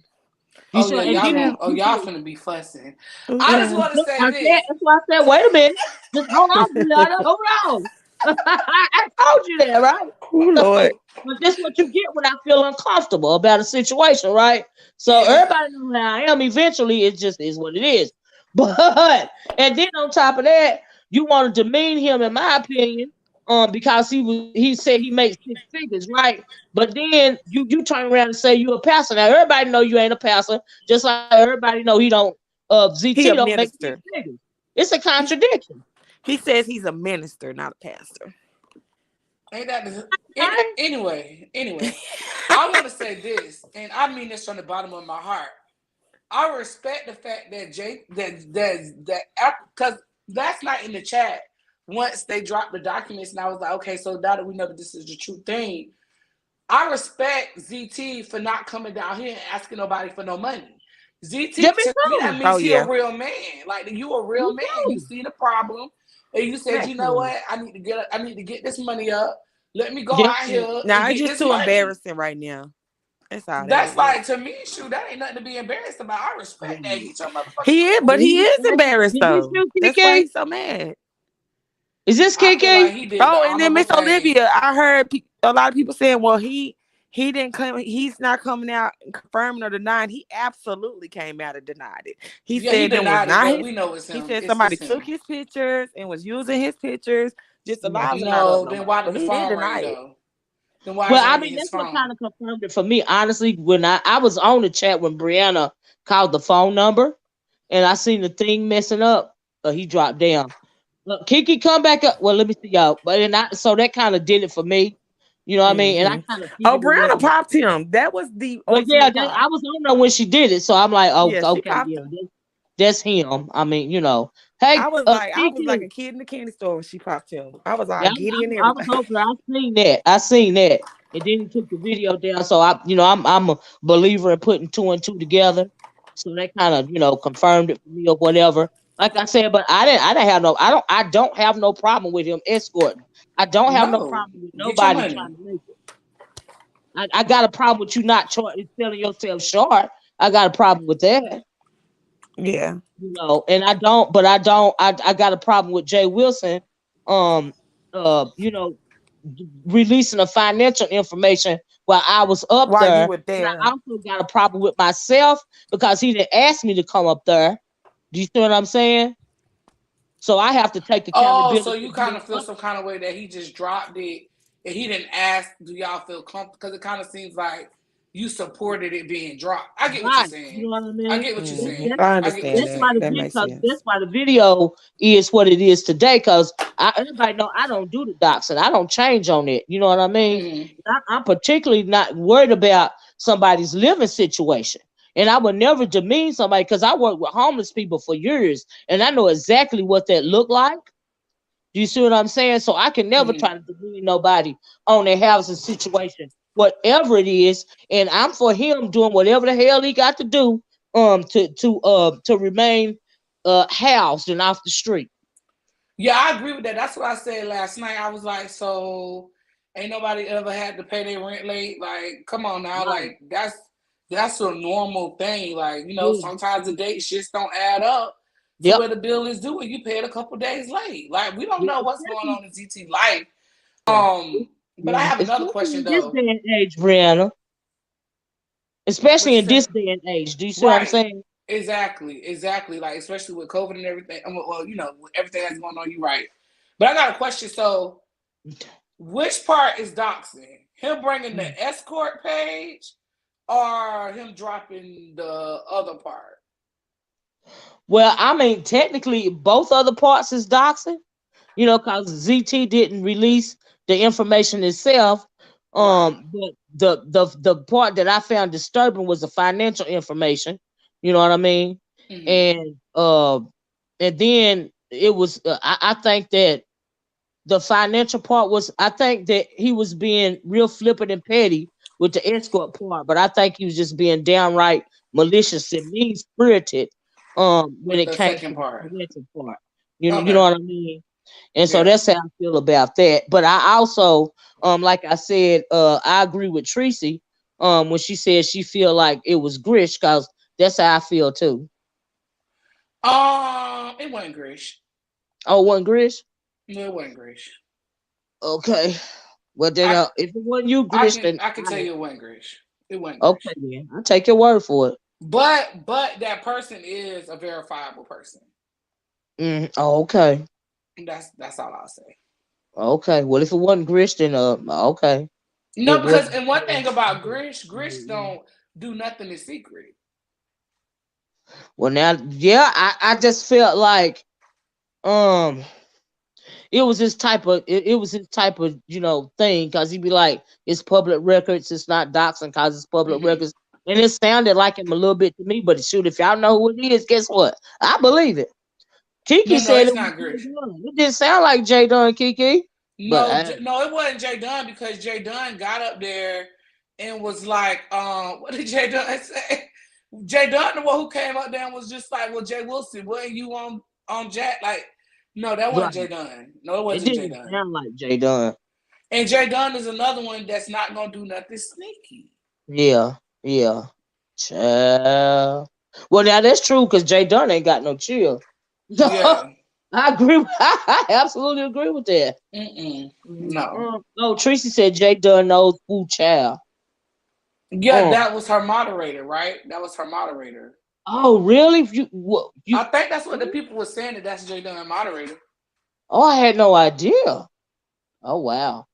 You Oh see, yeah, Who's y'all that? gonna y'all finna be fussing. Who's I just that? want to say this. That's why I said, wait a minute, just hold on, Juliana, hold on. I told you that, right? Oh Lord. But this what you get when I feel uncomfortable about a situation, right? So Yeah. everybody knows how I am. Eventually, it just is what it is. But and then on top of that, you want to demean him, in my opinion, because he said he makes 6 figures, right? But then you turn around and say you a pastor. Now everybody know you ain't a pastor, just like everybody know he don't. He ZT a don't make six minister. figures. It's a He contradiction. he says he's a minister, not a pastor. Ain't that Right? anyway? I want to say this, and I mean this from the bottom of my heart. I respect the fact that Jake that because last night in the chat, once they dropped the documents, and I was like, okay, so now that we know that this is the true thing, I respect ZT for not coming down here and asking nobody for no money. Yeah, ZT me to me that too. means Oh he a yeah. real man. Like you a real Me man. You too. see the problem, and you said, you know Exactly. what? I need to get this money up. Let me go Yeah. out here and Now it's get just this too money. embarrassing right now. That's all that That's is. like to me, shoot, that ain't nothing to be embarrassed about. I respect that Yeah. he your motherfucking He is, money. but he is embarrassed Is this though. you, That's why Kiki? he's so mad. Is this I feel like Kiki? he did the Oh, and then honorable Miss thing. Olivia, I heard a lot of people saying, well, he didn't come. He's not coming out and confirming or denying. He absolutely came out and denied it. He Yeah, he said them was denied it, not but his. we know it's He him. said It's somebody took him. his pictures and was using his pictures. Just the Yeah. lives are not up No, no then more. why did But the he did phone deny ring it. though? Then why is Well, I ringing mean, his that's what phone? kind of confirmed it for me. Honestly, when I was on the chat when Brianna called the phone number and I seen the thing messing up, he dropped down. Look, Kiki, come back up. Well, let me see y'all. But then so that kind of did it for me. You know what I mean? And I Hmm. kind of Oh, figured it Brianna was. popped him. That was the But yeah, ultimate pop. I was on there when she did it, so I'm like, oh, Yeah, she okay, popped yeah, him. that's him. I mean, Hey, I was like Kiki. a kid in the candy store when she popped him. I was all Yeah, giddy and I was everything. over there. I seen that. I seen that. And then he took the video down. So I'm a believer in putting two and two together. So that kind of, confirmed it for me or whatever. Like I said, but I don't have no problem with him escorting. I don't have no No, problem with get your nobody money. trying to make it. I got a problem with you not selling yourself short. I got a problem with that. Yeah. And I got a problem with Jay Wilson, um, you know, releasing the financial information while I was up While you there. were And I there. also got a problem with myself because he didn't ask me to come up there. Do you see what I'm saying? So I have to take Oh, accountability so for you kind being of feel up. some kind of way that he just dropped it and he didn't ask, do y'all feel comfortable? Because it kind of seems like you supported it being dropped. I get what you're Right. You saying. know what I I mean? get what you're Mm, saying. I I get what you're understand That's that. why the That video, makes cause sense. that's why the video is what it is today. Cause everybody know I don't do the doxing. I don't change on it. You know what I mean? Mm-hmm. I'm particularly not worried about somebody's living situation. And I would never demean somebody because I worked with homeless people for years and I know exactly what that looked like. Do you see what I'm saying? So I can never Mm-hmm. try to demean nobody on their housing situation, whatever it is. And I'm for him doing whatever the hell he got to do to remain housed and off the street. Yeah, I agree with that. That's what I said last night. I was like, so ain't nobody ever had to pay their rent late. Like, come on now, Right. like that's a normal thing. Like, Yeah. sometimes the date shits don't add up to Yep. where the bill is due, and you pay it a couple days late. Like, we don't Yeah. know what's going on in ZT life. Yeah. But I have another Especially question in this though. day and age, Brianna. What Especially you in this say? day and age. Do you see what I'm Right. saying? Exactly. Like, especially with COVID and everything. Well, with everything that's going on, you're right. But I got a question. So, which part is doxing? Him bringing the escort page, or him dropping the other part? Well, I mean, technically, both other parts is doxing. Because ZT didn't release the information itself. Right. But the part that I found disturbing was the financial information. You know what I mean? Mm-hmm. And then it was. I think that the financial part was. I think that he was being real flippant and petty with the escort part, but I think he was just being downright malicious and mean spirited. When With it the came second to the part. financial part, you know Okay. what I mean. And so Yeah. that's how I feel about that. But I also, like I said, I agree with Tracy, when she said she feel like it was Grish, because that's how I feel too. It wasn't Grish. Oh, it wasn't Grish? No, it wasn't Grish. Okay. Well, then, I if it wasn't you, I Grish, can then I can tell you it wasn't Grish. It wasn't Grish. okay, then I'll take your word for it. But that person is a verifiable person. Oh, okay. That's all I'll say. Okay. Well, if it wasn't Grish, then okay. No, It because wasn't. and one thing about Grish don't do nothing in secret. Well, now, yeah, I just felt like um it was this type of it was his type of thing, because he'd be like, it's public records, it's not doxing because it's public Mm-hmm. records. And it sounded like him a little bit to me, but shoot, if y'all know who it is, guess what, I believe it. Kiki No, said it's it was not Jay Grish. Dunn. It didn't sound like Jay Dunn, Kiki, but No, it wasn't Jay Dunn, because Jay Dunn got up there and was like, what did Jay Dunn say? Jay Dunn, the one who came up there and was just like, well, Jay Wilson, wasn't you on Jack? Like, no, that wasn't right, Jay Dunn. No, it it wasn't Jay didn't Dunn. sound like Jay Dunn. And Jay Dunn is another one that's not gonna do nothing sneaky. Yeah, yeah. Child. Well, now that's true, because Jay Dunn ain't got no chill. Yeah. I agree. I absolutely agree with that. No. Oh, Tracy said Jay Dunn knows who child. Yeah, that was her moderator, right? That was her moderator. Oh, really? I think that's what the people were saying, that's Jay Dunn moderator. Oh, I had no idea. Oh, wow.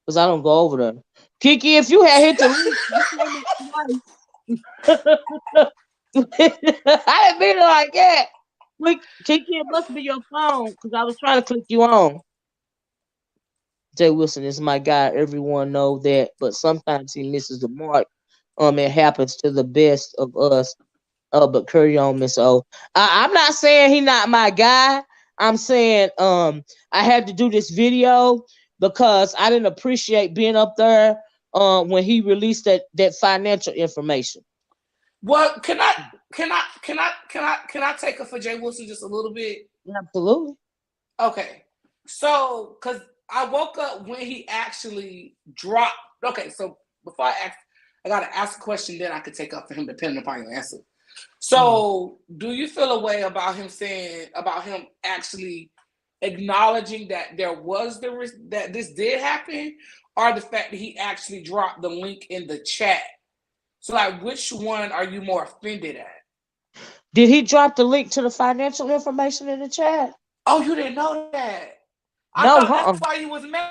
Because I don't go over there. Kiki, if you had hit the link, you told me twice. I didn't mean it like that. Kiki, it must be your phone, because I was trying to click you on. Jay Wilson is my guy. Everyone know that, but sometimes he misses the mark. It happens to the best of us. But carry on, Miss O. I'm not saying he not my guy. I'm saying I had to do this video because I didn't appreciate being up there when he released that financial information. Well, can I take it for Jay Wilson just a little bit? Absolutely. Okay. So, because I woke up when he actually dropped. Okay, so before I gotta ask a question, then I could take up for him depending upon your answer. So, do you feel a way about him actually acknowledging that there was the risk that this did happen, or the fact that he actually dropped the link in the chat? So, like, which one are you more offended at? Did he drop the link to the financial information in the chat? Oh, you didn't know that? I No, thought that's why you was mad.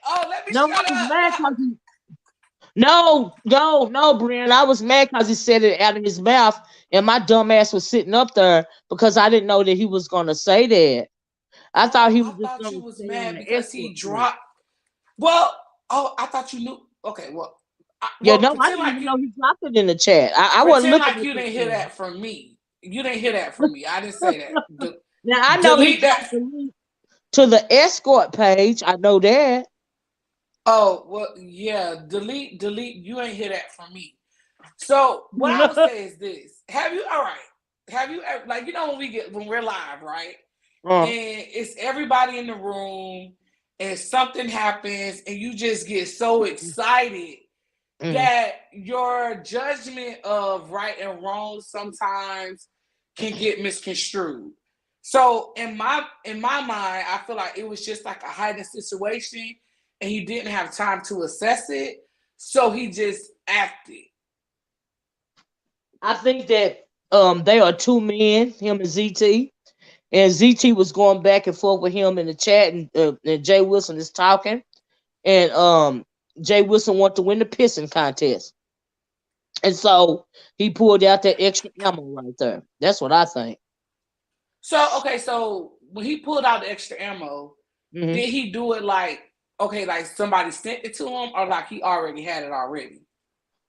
Oh, let me no, shut I was up. mad because no, Brian. I was mad because he said it out of his mouth, and my dumb ass was sitting up there because I didn't know that he was gonna say that. I thought he I was just thought you gonna was stay on mad the because he escort part. dropped. Well, I thought you knew. Okay, Yeah, no, I pretend didn't like even know he dropped it in the chat. I wasn't pretend looking like at you the didn't hear thing. that from me. You didn't hear that from me. I didn't say that. Now I know he Delete dropped that. the link to the escort page. I know that. Oh well, yeah. Delete. You ain't hear that from me. So what I would say is this: Have you? All right. have you ever, like, when we're live, right? Uh, And it's everybody in the room and something happens and you just get so excited that your judgment of right and wrong sometimes can get misconstrued. So in my mind, I feel like it was just like a heightened situation and he didn't have time to assess it. So he just acted. I think that they are two men, him and ZT. And ZT was going back and forth with him in the chat, and Jay Wilson is talking. And Jay Wilson wanted to win the pissing contest. And so he pulled out that extra ammo right there. That's what I think. So when he pulled out the extra ammo, did he do it like somebody sent it to him, or like he already had it already?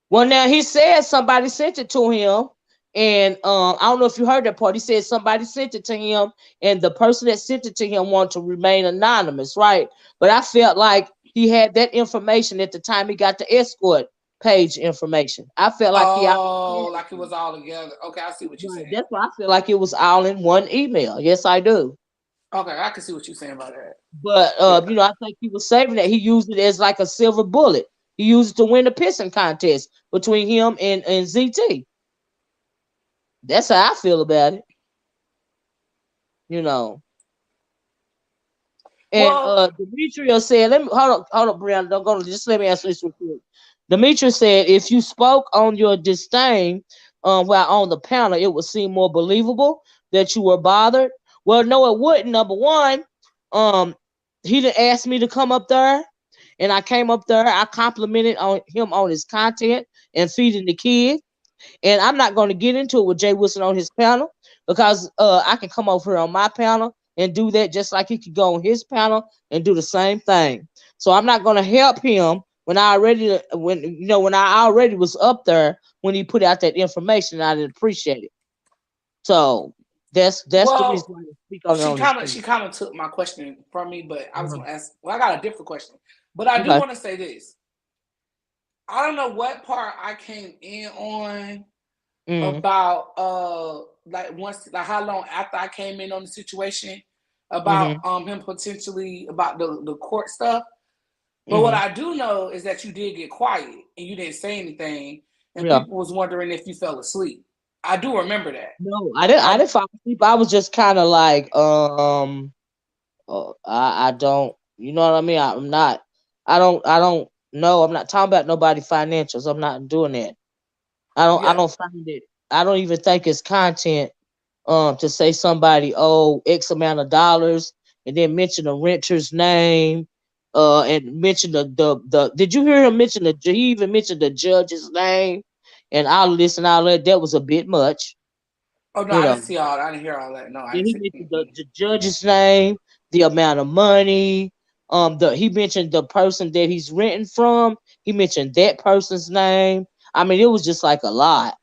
Well, now he said somebody sent it to him, and I don't know if you heard that part. He said somebody sent it to him, and the person that sent it to him wanted to remain anonymous, right? But I felt like he had that information at the time he got the escort page information. I felt like like it was all together. Okay, I see what you're saying. That's why I feel like it was all in one email. Yes, I do. Okay, I can see what you're saying about that. But I think he was saving that. He used it as like a silver bullet. He used it to win the pissing contest between him and ZT. That's how I feel about it. And Demetria said, "Let me hold up, Brianna. Don't go. Just let me answer this real quick." Demetria said, "If you spoke on your disdain while on the panel, it would seem more believable that you were bothered." Well, no, it wouldn't. Number one, he didn't ask me to come up there, and I came up there. I complimented on him on his content and feeding the kids. And I'm not going to get into it with Jay Wilson on his panel because I can come over here on my panel and do that just like he could go on his panel and do the same thing. So I'm not going to help him when I already was up there when he put out that information. I didn't appreciate it. So that's the reason why I speak on it. She kind of took my question from me, but I was going to ask. Well, I got a different question, but I do want to say this. I don't know what part I came in on about how long after I came in on the situation about him potentially about the court stuff. But what I do know is that you did get quiet and you didn't say anything, and people was wondering if you fell asleep. I do remember that. No, I didn't fall asleep. I was just kind of like, I don't, you know what I mean? I'm not, I don't know. I'm not talking about nobody financials. I'm not doing that. I don't find it. I don't even think it's content to say somebody X amount of dollars and then mention a renter's name and mention the did you hear him mention he even mentioned the judge's name and all of this and all that. That was a bit much. Oh no, I didn't see all. I didn't hear all that. No, I didn't he mentioned the judge's name, the amount of money. He mentioned the person that he's renting from. He mentioned that person's name. I mean, it was just like a lot.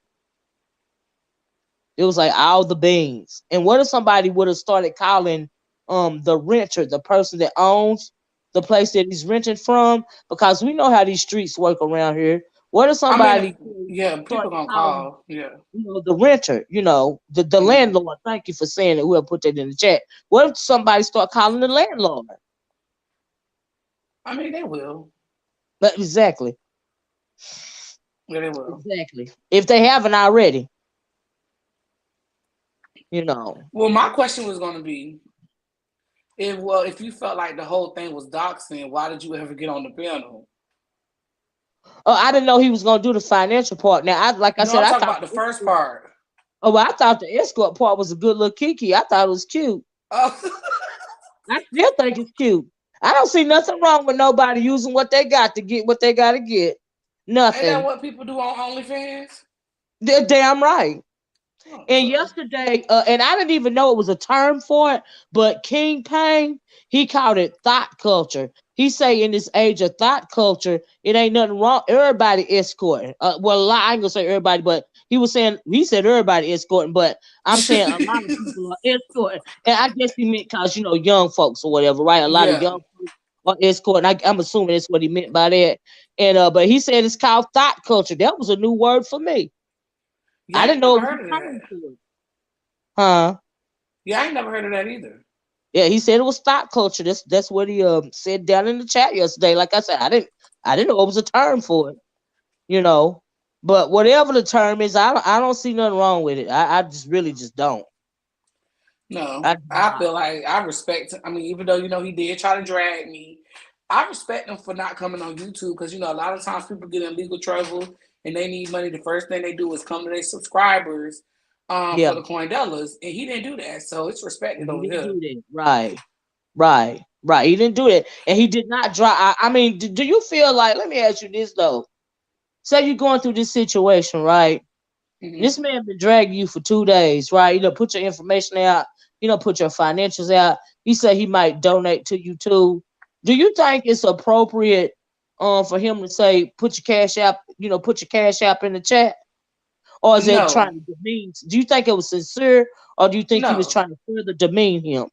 It was like all the beans. And what if somebody would have started calling the renter, the person that owns the place that he's renting from? Because we know how these streets work around here. What if somebody people gonna call the renter, the landlord. Thank you for saying it. We'll put that in the chat. What if somebody start calling the landlord? I mean, they will. But exactly. Yeah, they will. Exactly. If they haven't already. Well, my question was going to be, if you felt like the whole thing was doxing, why did you ever get on the panel? Oh, I didn't know he was going to do the financial part. Now, I said, I thought about the first part. Oh, well, I thought the escort part was a good little kiki. I thought it was cute. Oh. I still think it's cute. I don't see nothing wrong with nobody using what they got to get what they got to get. Nothing. Ain't that what people do on OnlyFans? They're damn right. And yesterday, and I didn't even know it was a term for it, but King Payne, he called it thought culture. He say in this age of thought culture, it ain't nothing wrong. Everybody escorting. Well, I ain't gonna say everybody, but he said everybody escorting, but I'm saying a lot of people are escorting. And I guess he meant because, young folks or whatever, right? A lot of young folks are escorting. I'm assuming that's what he meant by that. And but he said it's called thought culture. That was a new word for me. Yeah, I didn't know it was heard of that. Huh? Yeah, I ain't never heard of that either. Yeah, he said it was stock culture. That's what he said down in the chat yesterday. Like I said, I didn't know it was a term for it. You know, but whatever the term is, I don't see nothing wrong with it. I just really just don't. No, I do I not. feel like I respect. I mean, even though he did try to drag me, I respect him for not coming on YouTube because a lot of times people get in legal trouble and they need money. The first thing they do is come to their subscribers, Yeah, for the coin dollars, and he didn't do that, so it's respected he over didn't here. do that. Right, right, right. He didn't do that, and he did not drop. I mean, do you feel like? Let me ask you this though. Say you're going through this situation, right? Hmm. This man been dragging you for 2 days, right? Put your information out. Put your financials out. He said he might donate to you too. Do you think it's appropriate, for him to say put your cash app, put your cash app in the chat, or is it No, trying to demean? Do you think it was sincere, or do you think he was no, trying to further demean him?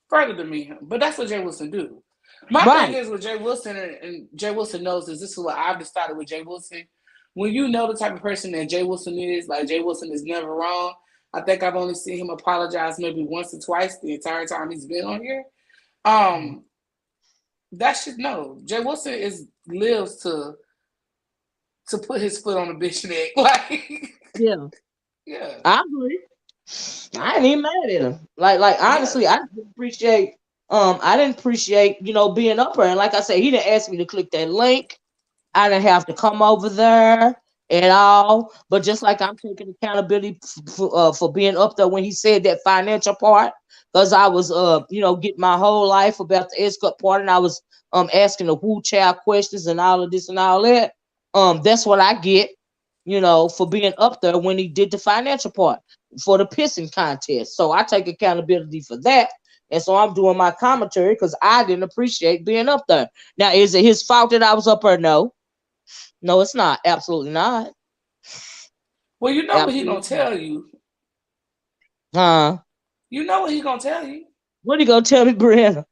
further than me, but that's what Jay Wilson do. My thing Right. is with Jay Wilson, and Jay Wilson knows this is what I've decided with Jay Wilson. When you know the type of person that Jay Wilson is, like Jay Wilson is never wrong. I think I've only seen him apologize maybe once or twice the entire time he's been on here. Um, that should know. Jay Wilson lives to put his foot on a bitch neck. Like, Yeah, yeah, I agree. I yeah, ain't even mad at him. Like yeah. honestly, I didn't appreciate, being up there. And like I said, he didn't ask me to click that link. I didn't have to come over there at all. But just like I'm taking accountability for being up there when he said that financial part, because I was getting my whole life about the escort part, and I was asking the who child questions and all of this and all that. That's what I get, for being up there when he did the financial part for the pissing contest. So I take accountability for that. And so I'm doing my commentary because I didn't appreciate being up there. Now, is it his fault that I was up there? No. No, it's not. Absolutely not. Well, you know what he gonna Absolutely not. tell you. Huh? You know what he gonna tell you. What are you gonna tell me, Brianna?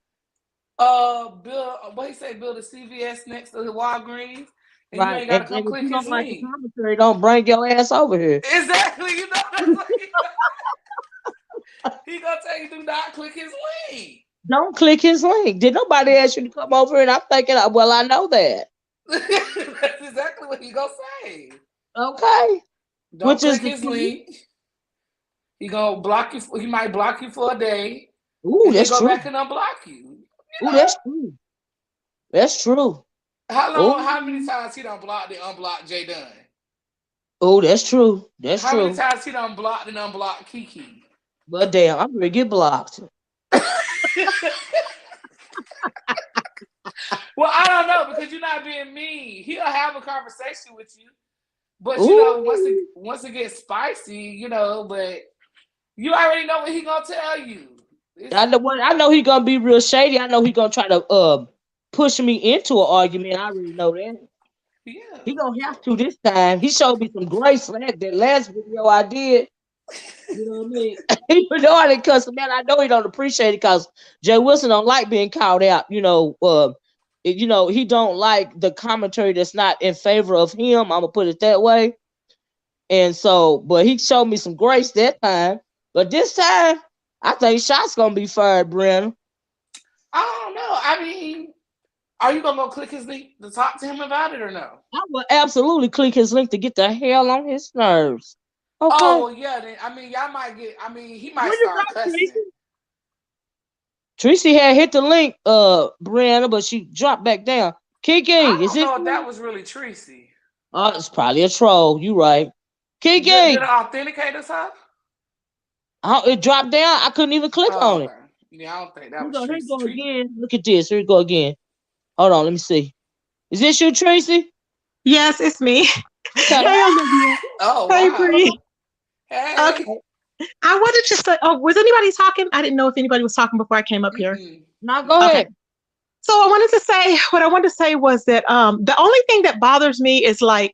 Build what he say? Build a CVS next to the Walgreens, and you Right. ain't gotta And come if click you don't his like the link. commentary, don't bring your ass over here. Exactly. That's what he gonna tell you. Do not click his link. Don't click his link. Did nobody ask you to come over? And I'm thinking, well, I know that. That's exactly what he gonna say. Okay. Don't Which is click the his truth. link. He gonna block you. He might block you for a day, Ooh, and then that's go true. back and unblock you. Ooh, that's true. That's true. How long? How many Ooh. times he done blocked and unblocked Jay Dunn? Oh, that's true. That's How many true. times he done blocked and unblocked Kiki? But damn, I'm gonna get blocked. Well, I don't know because you're not being mean. He'll have a conversation with you, but Ooh. once it gets spicy, but you already know what he gonna tell you. It's I know he gonna be real shady. I know he gonna try to push me into an argument. I already know that. He yeah, gonna have to this time. He showed me some grace that last video I did. You know what I mean? Even though I didn't cuss him out, I know he don't appreciate it because Jay Wilson don't like being called out. He don't like the commentary that's not in favor of him. I'm gonna put it that way. And so, but he showed me some grace that time. But this time, I think shots gonna be fired, Brennan. I don't know. I mean, are you gonna go click his link to talk to him about it or no? I will absolutely click his link to get the hell on his nerves. Oh Okay. well, yeah. Then I mean, y'all might get. I mean, he might Where you start go, cussing. Tracy? Tracy had hit the link, Brianna, but she dropped back down. Kiki, I is don't it know if that you? was really Tracy. Oh, it's probably a troll. You right. Did it Kiki, authenticate us, huh? oh, it dropped down. I couldn't even click Oh, on it. okay. Yeah, I don't think that Here we was go. Here we Tracy. go again. Look at this. Here we go again. Hold on. Let me see. Is this you, Tracy? Yes, it's me. Okay. Hey, Olivia. Oh Hey, wow. Bree. Hey. Okay. I wanted to say, oh, was anybody talking? I didn't know if anybody was talking before I came up here. Mm-mm. Now go Okay. ahead. So what I wanted to say was that the only thing that bothers me is like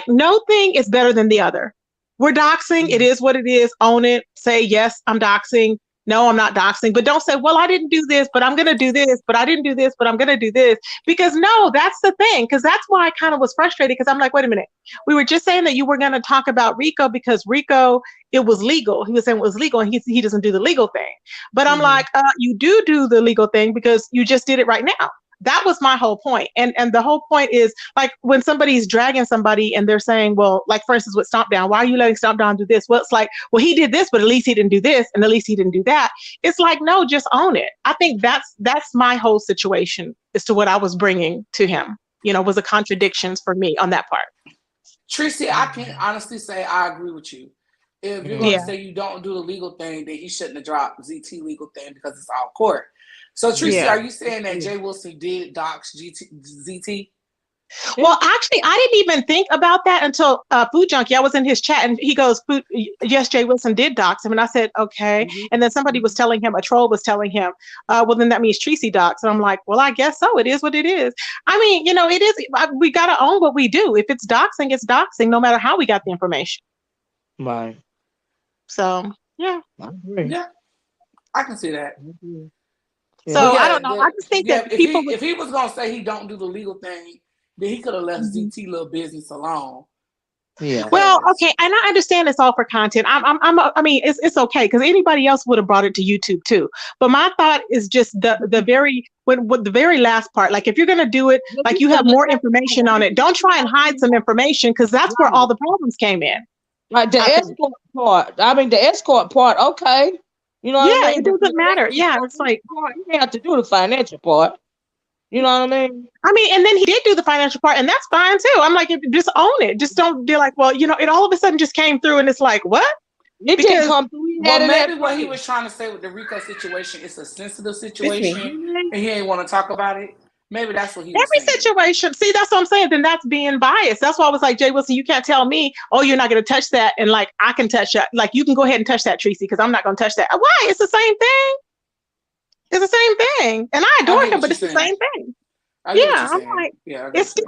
no thing is better than the other. We're doxing. It is what it is. Own it. Say yes, I'm doxing. No, I'm not doxing, but don't say, well, I didn't do this, but I'm going to do this, but I didn't do this, but I'm going to do this. Because no, that's the thing. Because that's why I kind of was frustrated because I'm like, wait a minute. We were just saying that you were going to talk about Rico because Rico, it was legal. He was saying it was legal and he doesn't do the legal thing. But I'm like, you do the legal thing because you just did it right now. That was my whole point. And the whole point is like when somebody's dragging somebody and they're saying, well, like for instance, with Stomp Down, why are you letting Stomp Down do this? Well, it's like, well, he did this, but at least he didn't do this. And at least he didn't do that. It's like, no, just own it. I think that's my whole situation as to what I was bringing to him, was a contradictions for me on that part. Tracy, I can honestly say I agree with you. If you're going to say you don't do the legal thing, then he shouldn't have dropped ZT legal thing because it's all court. So, Tracy, are you saying that Jay Wilson did dox ZT? Well, actually, I didn't even think about that until Food Junkie. I was in his chat and he goes, yes, Jay Wilson did dox him. And I said, okay. And then somebody was telling him, a troll was telling him, well, then that means Tracy dox. And I'm like, well, I guess so. It is what it is. I mean, it is. We got to own what we do. If it's doxing, it's doxing, no matter how we got the information. Right. So, yeah. I agree. Yeah, I can see that. So I don't know. I just think that if he was gonna say he don't do the legal thing, then he could have left ZT little business alone. Yeah. Well, okay, and I understand it's all for content. I mean, it's okay because anybody else would have brought it to YouTube too. But my thought is just the very last part. Like if you're gonna do it, like you have more information on it. Don't try and hide some information because that's where all the problems came in. Like the escort part. I mean, the escort part. Okay. You know what I mean? It doesn't matter. Yeah, it's like you have to do the financial part. You know what I mean? I mean, and then he did do the financial part, and that's fine too. I'm like, just own it. Just don't be like, well, it all of a sudden just came through, and it's like, what? It didn't come through. Well, maybe what he was trying to say with the Rico situation is a sensitive situation, and he ain't want to talk about it. Maybe that's what he was saying. Every situation. See, that's what I'm saying. Then that's being biased. That's why I was like, Jay Wilson, you can't tell me, oh, you're not going to touch that. And like, I can touch that. Like, you can go ahead and touch that, Tracy, because I'm not going to touch that. Why? It's the same thing. It's the same thing. And I adore him, but it's the same thing. Yeah, I'm like, it's still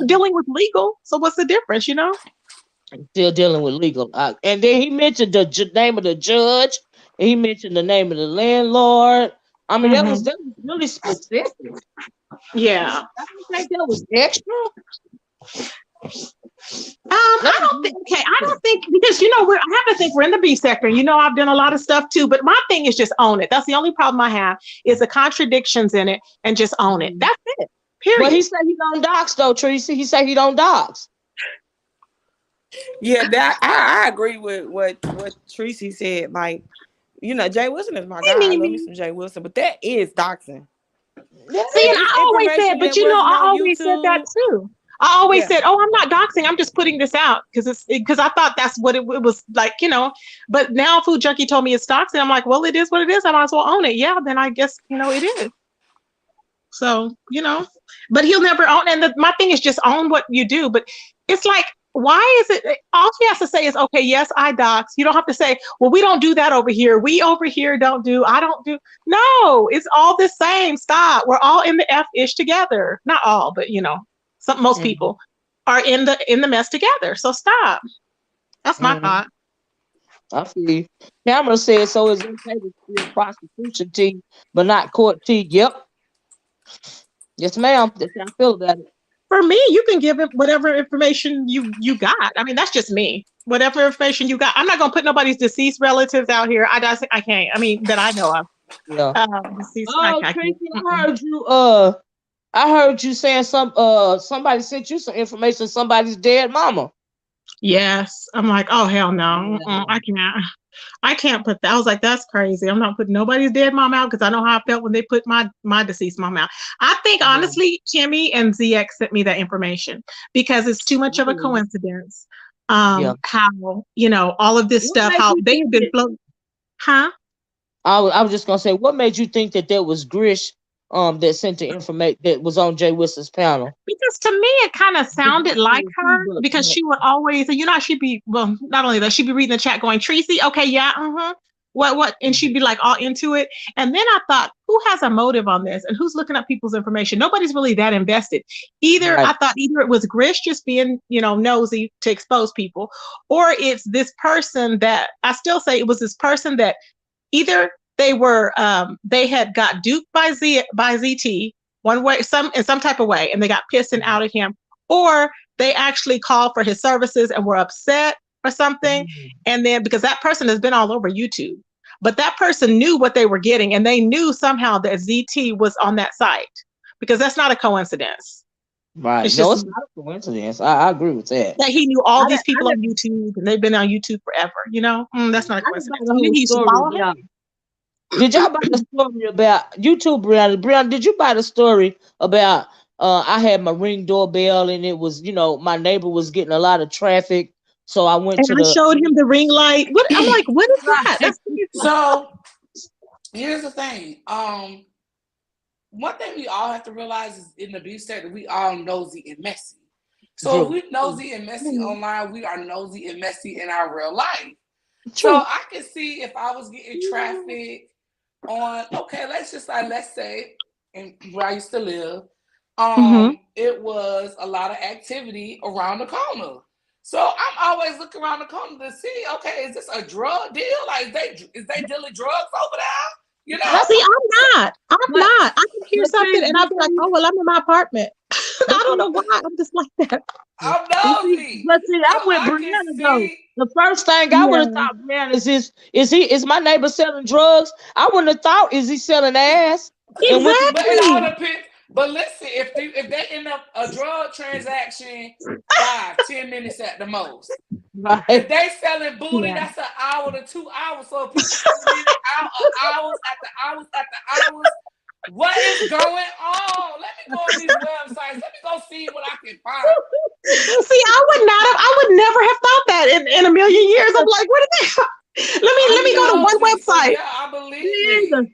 dealing with legal. So what's the difference, Still dealing with legal. And then he mentioned the name of the judge. And he mentioned the name of the landlord. I mean, that was really specific. Yeah. I don't think that was extra. I don't think because I have to think we're in the B sector. I've done a lot of stuff too, but my thing is just own it. That's the only problem I have is the contradictions in it and just own it. That's it. Period. But he said he don't dox though, Tracy. He said he don't dox. Yeah, that I agree with what Tracy said. Like, Jay Wilson is my guy. I love me some Jay Wilson, but that is doxing. See, and I always said, but I always said that too. I always said, "Oh, I'm not doxing. I'm just putting this out because I thought that's what it was like, But now Food Junkie told me it's doxing. I'm like, well, it is what it is. I might as well own it. Yeah, then I guess it is. So but he'll never own. And my thing is just own what you do. But it's like, why is it? All she has to say is, okay, yes, I dox. You don't have to say, well, we don't do that over here. We over here don't do. I don't do. No, it's all the same. Stop. We're all in the F-ish together. Not all, but most people are in the mess together. So stop. That's my thought. I feel you. Cameron said, so it's okay to be a prostitution team, but not court team. Yep. Yes, ma'am. That's how I feel about it. For me, you can give it whatever information you got. I mean, that's just me. Whatever information you got. I'm not gonna put nobody's deceased relatives out here. I can't. I mean, that I know of. Yeah. Tracy, I heard you saying somebody sent you some information. Somebody's dead mama. Yes. I'm like, oh hell no. I can't put that. I was like, that's crazy. I'm not putting nobody's dead mom out because I know how I felt when they put my deceased mom out. I think honestly, Kimmy and ZX sent me that information because it's too much of a coincidence. How all of this stuff, how they've been floating. Huh? I was just gonna say, what made you think that was Grish that sent the information that was on Jay Wilson's panel? Because to me it kind of sounded like her because she would always, she'd be, well, not only that, she'd be reading the chat going, Tracy, okay, yeah, what, and she'd be like all into it. And then I thought, who has a motive on this and who's looking up people's information? Nobody's really that invested. Either I thought either it was Grish just being, nosy to expose people, or it's this person that I still say it was this person that either they had got duped by ZT one way, in some type of way, and they got pissed and outed him, or they actually called for his services and were upset or something. And then because that person has been all over YouTube, but that person knew what they were getting, and they knew somehow that ZT was on that site, because that's not a coincidence. Right. It's not a coincidence. I agree with that. That he knew all these people on YouTube, and they've been on YouTube forever. That's not a coincidence. Did y'all buy the story about YouTube, Brianna? Brianna, did you buy the story about I had my Ring doorbell, and it was, my neighbor was getting a lot of traffic, so I went and I showed him the ring light. What I'm like, what is that? So here's the thing. One thing we all have to realize is in the beef state that we all nosy and messy. So if we're nosy and messy online, we are nosy and messy in our real life. So I can see if I was getting traffic on, let's say, where I used to live, it was a lot of activity around the corner. So I'm always looking around the corner to see, is this a drug deal? Like, is they dealing drugs over there? See, I'm not. I can hear something and I'll be like, oh, well, I'm in my apartment. I don't know why. I'm just like that. I'm nosy. But see, I went Brianna though. The first thing I would have thought, Brianna, is my neighbor selling drugs? I wouldn't have thought, is he selling ass? Exactly. But listen, if they end up a drug transaction, 5-10 minutes at the most. Right. If they selling booty, that's an hour to 2 hours. So people selling hours after hours. What is going on? Let me go on these websites. Let me go see what I can find. See, I would never have thought that in a million years. I'm like, what is that? Let me go to one website. Yeah, I believe it.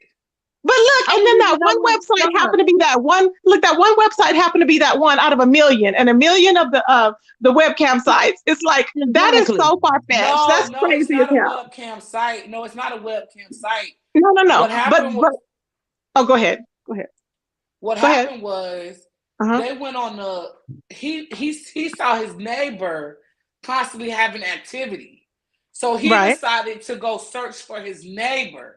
But look, and then that one website happened to be that one. Look, that one website happened to be that one out of a million, and a million of the webcam sites. It's like that is so far fetched. That's crazy as hell. Webcam site. No, it's not a webcam site. No. What happened was, go ahead. What happened was they went on the. He saw his neighbor constantly having activity, so he decided to go search for his neighbor.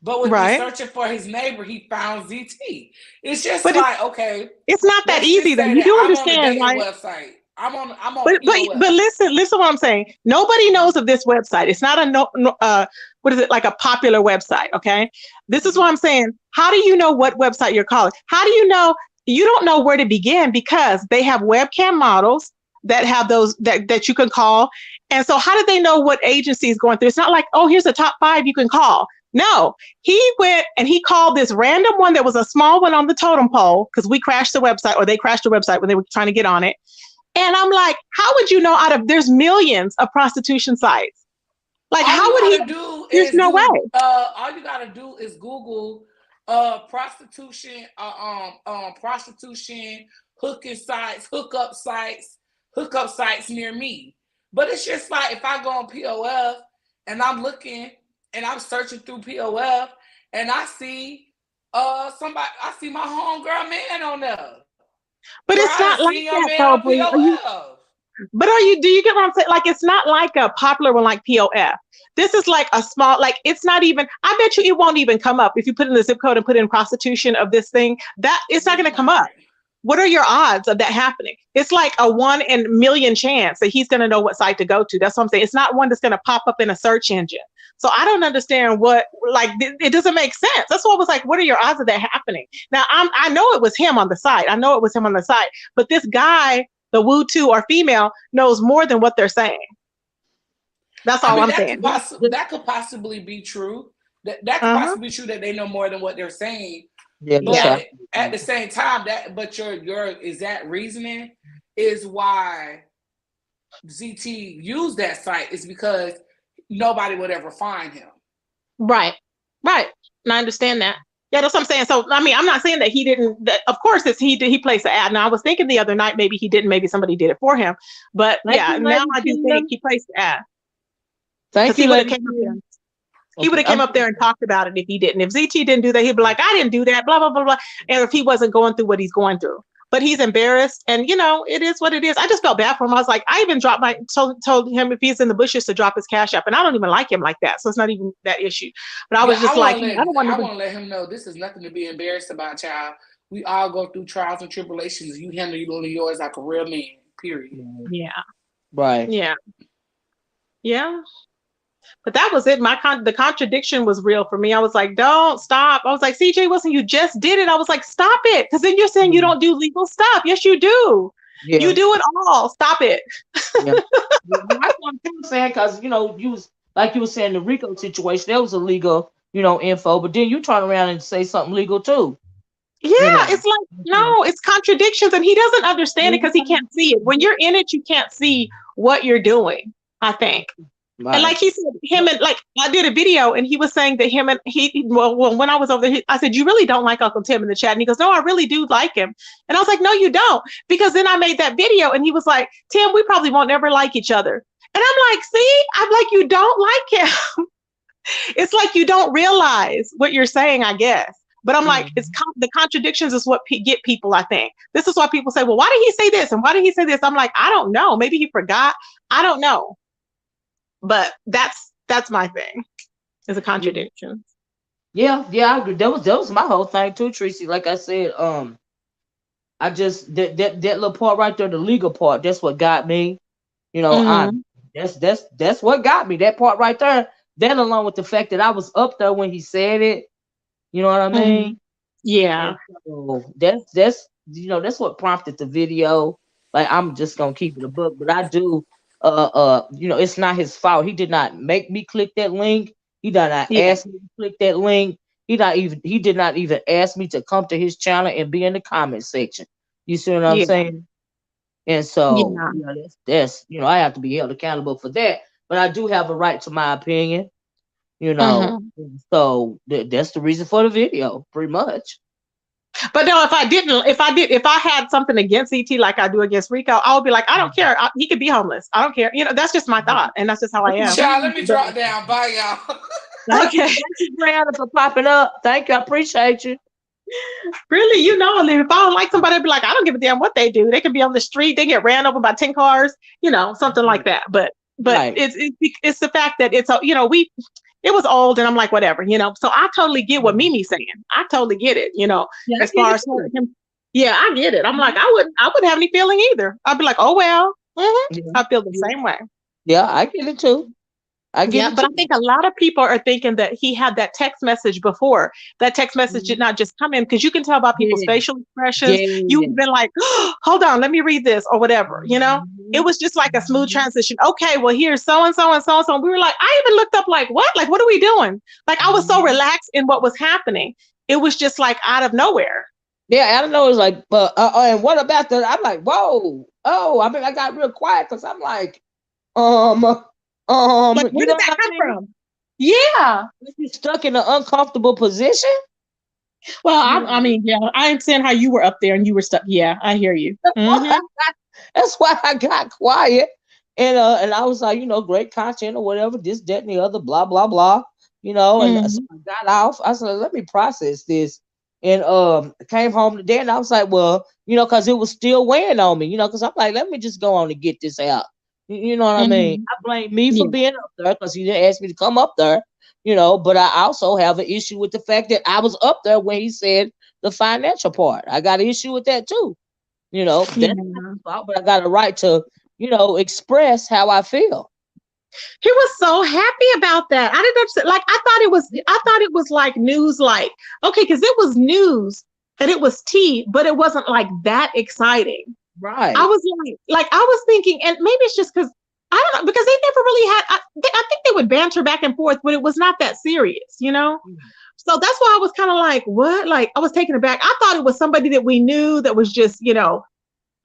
But when he's searching for his neighbor, he found ZT. It's just it's not that easy though. You do understand, right? Website. I'm on. But listen what I'm saying. Nobody knows of this website. It's not what is it, like a popular website? Okay. This is what I'm saying. How do you know what website you're calling? How do you know? You don't know where to begin, because they have webcam models that have those that you can call. And so how did they know what agency is going through? It's not like, oh, here's the top 5 you can call. No, he went and he called this random one that was a small one on the totem pole, because we crashed the website, or they crashed the website when they were trying to get on it. And I'm like, how would you know there's millions of prostitution sites? Like, how would he? There's no way. All you gotta do is Google prostitution, prostitution hookup sites near me. But it's just like if I go on POF and I'm looking and I'm searching through POF and I see somebody, I see my homegirl man on there. But it's not like that though. But do you get what I'm saying? Like, it's not like a popular one like POF. This is like a small, like, it's not even, I bet you it won't even come up if you put in the zip code and put in prostitution of this thing. That it's not going to come up. What are your odds of that happening? It's like a 1 in a million chance that he's going to know what site to go to. That's what I'm saying. It's not one that's going to pop up in a search engine. So I don't understand it doesn't make sense. That's what I was like, what are your odds of that happening? Now, I know it was him on the site. But this guy, the Woo 2 or female, knows more than what they're saying. That's all I'm saying. That could possibly be true. That could possibly be true that they know more than what they're saying. Yeah, but at the same time, your exact reasoning is why ZT used that site, is because nobody would ever find him. Right. And I understand that. Yeah, that's what I'm saying. So, I mean, I'm not saying that he didn't. Of course, he placed the ad. Now, I was thinking the other night maybe he didn't. Maybe somebody did it for him. But now I do think he placed the ad. Thank you. He would have came up there and talked about it if he didn't. If ZT didn't do that, he'd be like, I didn't do that, blah, blah, blah, blah. And if he wasn't going through what he's going through. but he's embarrassed. And, you know, it is what it is. I just felt bad for him. I was like, I even dropped told him if he's in the bushes to drop his Cash App. And I don't even like him like that. So it's not even that issue. But I was just like, I want to let him know this is nothing to be embarrassed about, child. We all go through trials and tribulations. You handle yours like a real man, period. Yeah. Right. Yeah. Yeah. But that was it. The contradiction was real for me. I was like, don't stop. I was like, CJ Wilson, you just did it. I was like, stop it. Because then you're saying you don't do legal stuff. Yes, you do. Yeah. You do it all. Stop it. Yeah. That's what I'm saying. Because, you know, you were saying the Rico situation, that was illegal, you know, info. But then you turn around and say something legal too. Yeah, you know? It's like, no, it's contradictions. And he doesn't understand it because he can't see it. When you're in it, you can't see what you're doing, I think. Right. And like he said, I did a video and he was saying that when I was over there, I said, you really don't like Uncle Tim in the chat. And he goes, no, I really do like him. And I was like, no, you don't. Because then I made that video and he was like, Tim, we probably won't ever like each other. And I'm like, see, I'm like, you don't like him. It's like you don't realize what you're saying, I guess. But I'm like, the contradictions is what get people, I think. This is why people say, well, why did he say this? And why did he say this? I'm like, I don't know. Maybe he forgot. I don't know. But that's my thing. It's a contradiction. Yeah, I agree. That was my whole thing too, Tracy. Like I said, I just that little part right there, the legal part, that's what got me. You know, that's what got me. That part right there. That along with the fact that I was up there when he said it. You know what I mean? Yeah. So that's you know, that's what prompted the video. Like, I'm just gonna keep it a book, but I do. You know, it's not his fault. He did not make me click that link. He did not ask me to click that link. He did not even ask me to come to his channel and be in the comment section. You see what I'm saying? And so, you know, that's you know, I have to be held accountable for that. But I do have a right to my opinion. You know, so that's the reason for the video, pretty much. But no, if I had something against ET like I do against Rico, I would be like, I don't care. He could be homeless. I don't care. You know, that's just my thought, and that's just how I am. Child, let me drop down. Bye, y'all. Okay. Thank you, Brianna, for popping up. Thank you. I appreciate you. Really, you know, Olivia, if I don't like somebody, I'd be like, I don't give a damn what they do. They could be on the street. They get ran over by 10 cars. You know, something like that. But right. it's the fact that it's, you know, it was old and I'm like, whatever, you know. So I totally get what Mimi's saying. I totally get it, you know, as far as him. Yeah, I get it. I'm like, I wouldn't have any feeling either. I'd be like, oh, well, I feel the same way. Yeah, I get it too. But I think a lot of people are thinking that he had that text message before. That text message did not just come in, because you can tell by people's facial expressions. You've been like, oh, hold on, let me read this or whatever, you know? It was just like a smooth transition. Okay, well, here's so-and-so and so-and-so. And we were like, I even looked up like, what? Like, what are we doing? Like, I was so relaxed in what was happening. It was just like out of nowhere. Yeah, I don't know. It's like, and what about that? I'm like, whoa. Oh, I mean, I got real quiet because I'm like, like, where did that come from? Yeah. You stuck in an uncomfortable position? Well, I mean, yeah, I understand how you were up there and you were stuck. Yeah, I hear you. That's why I got quiet. And I was like, you know, great content or whatever, this, that, and the other, blah, blah, blah. You know, and so I got off. I said, let me process this. And came home today and I was like, well, you know, because it was still weighing on me, you know, because I'm like, let me just go on and get this out. You know what I mean? I blame me for being up there because he didn't ask me to come up there, you know, but I also have an issue with the fact that I was up there when he said the financial part. I got an issue with that too. You know, that's my fault, but I got a right to, you know, express how I feel. He was so happy about that. I didn't understand. Like, I thought it was like news, like, okay, because it was news and it was tea, but it wasn't like that exciting. Right. I was like I was thinking, and maybe it's just because I don't know, because they never really had. I think they would banter back and forth, but it was not that serious, you know. So that's why I was kind of like, what? Like, I was taken aback. I thought it was somebody that we knew that was just, you know,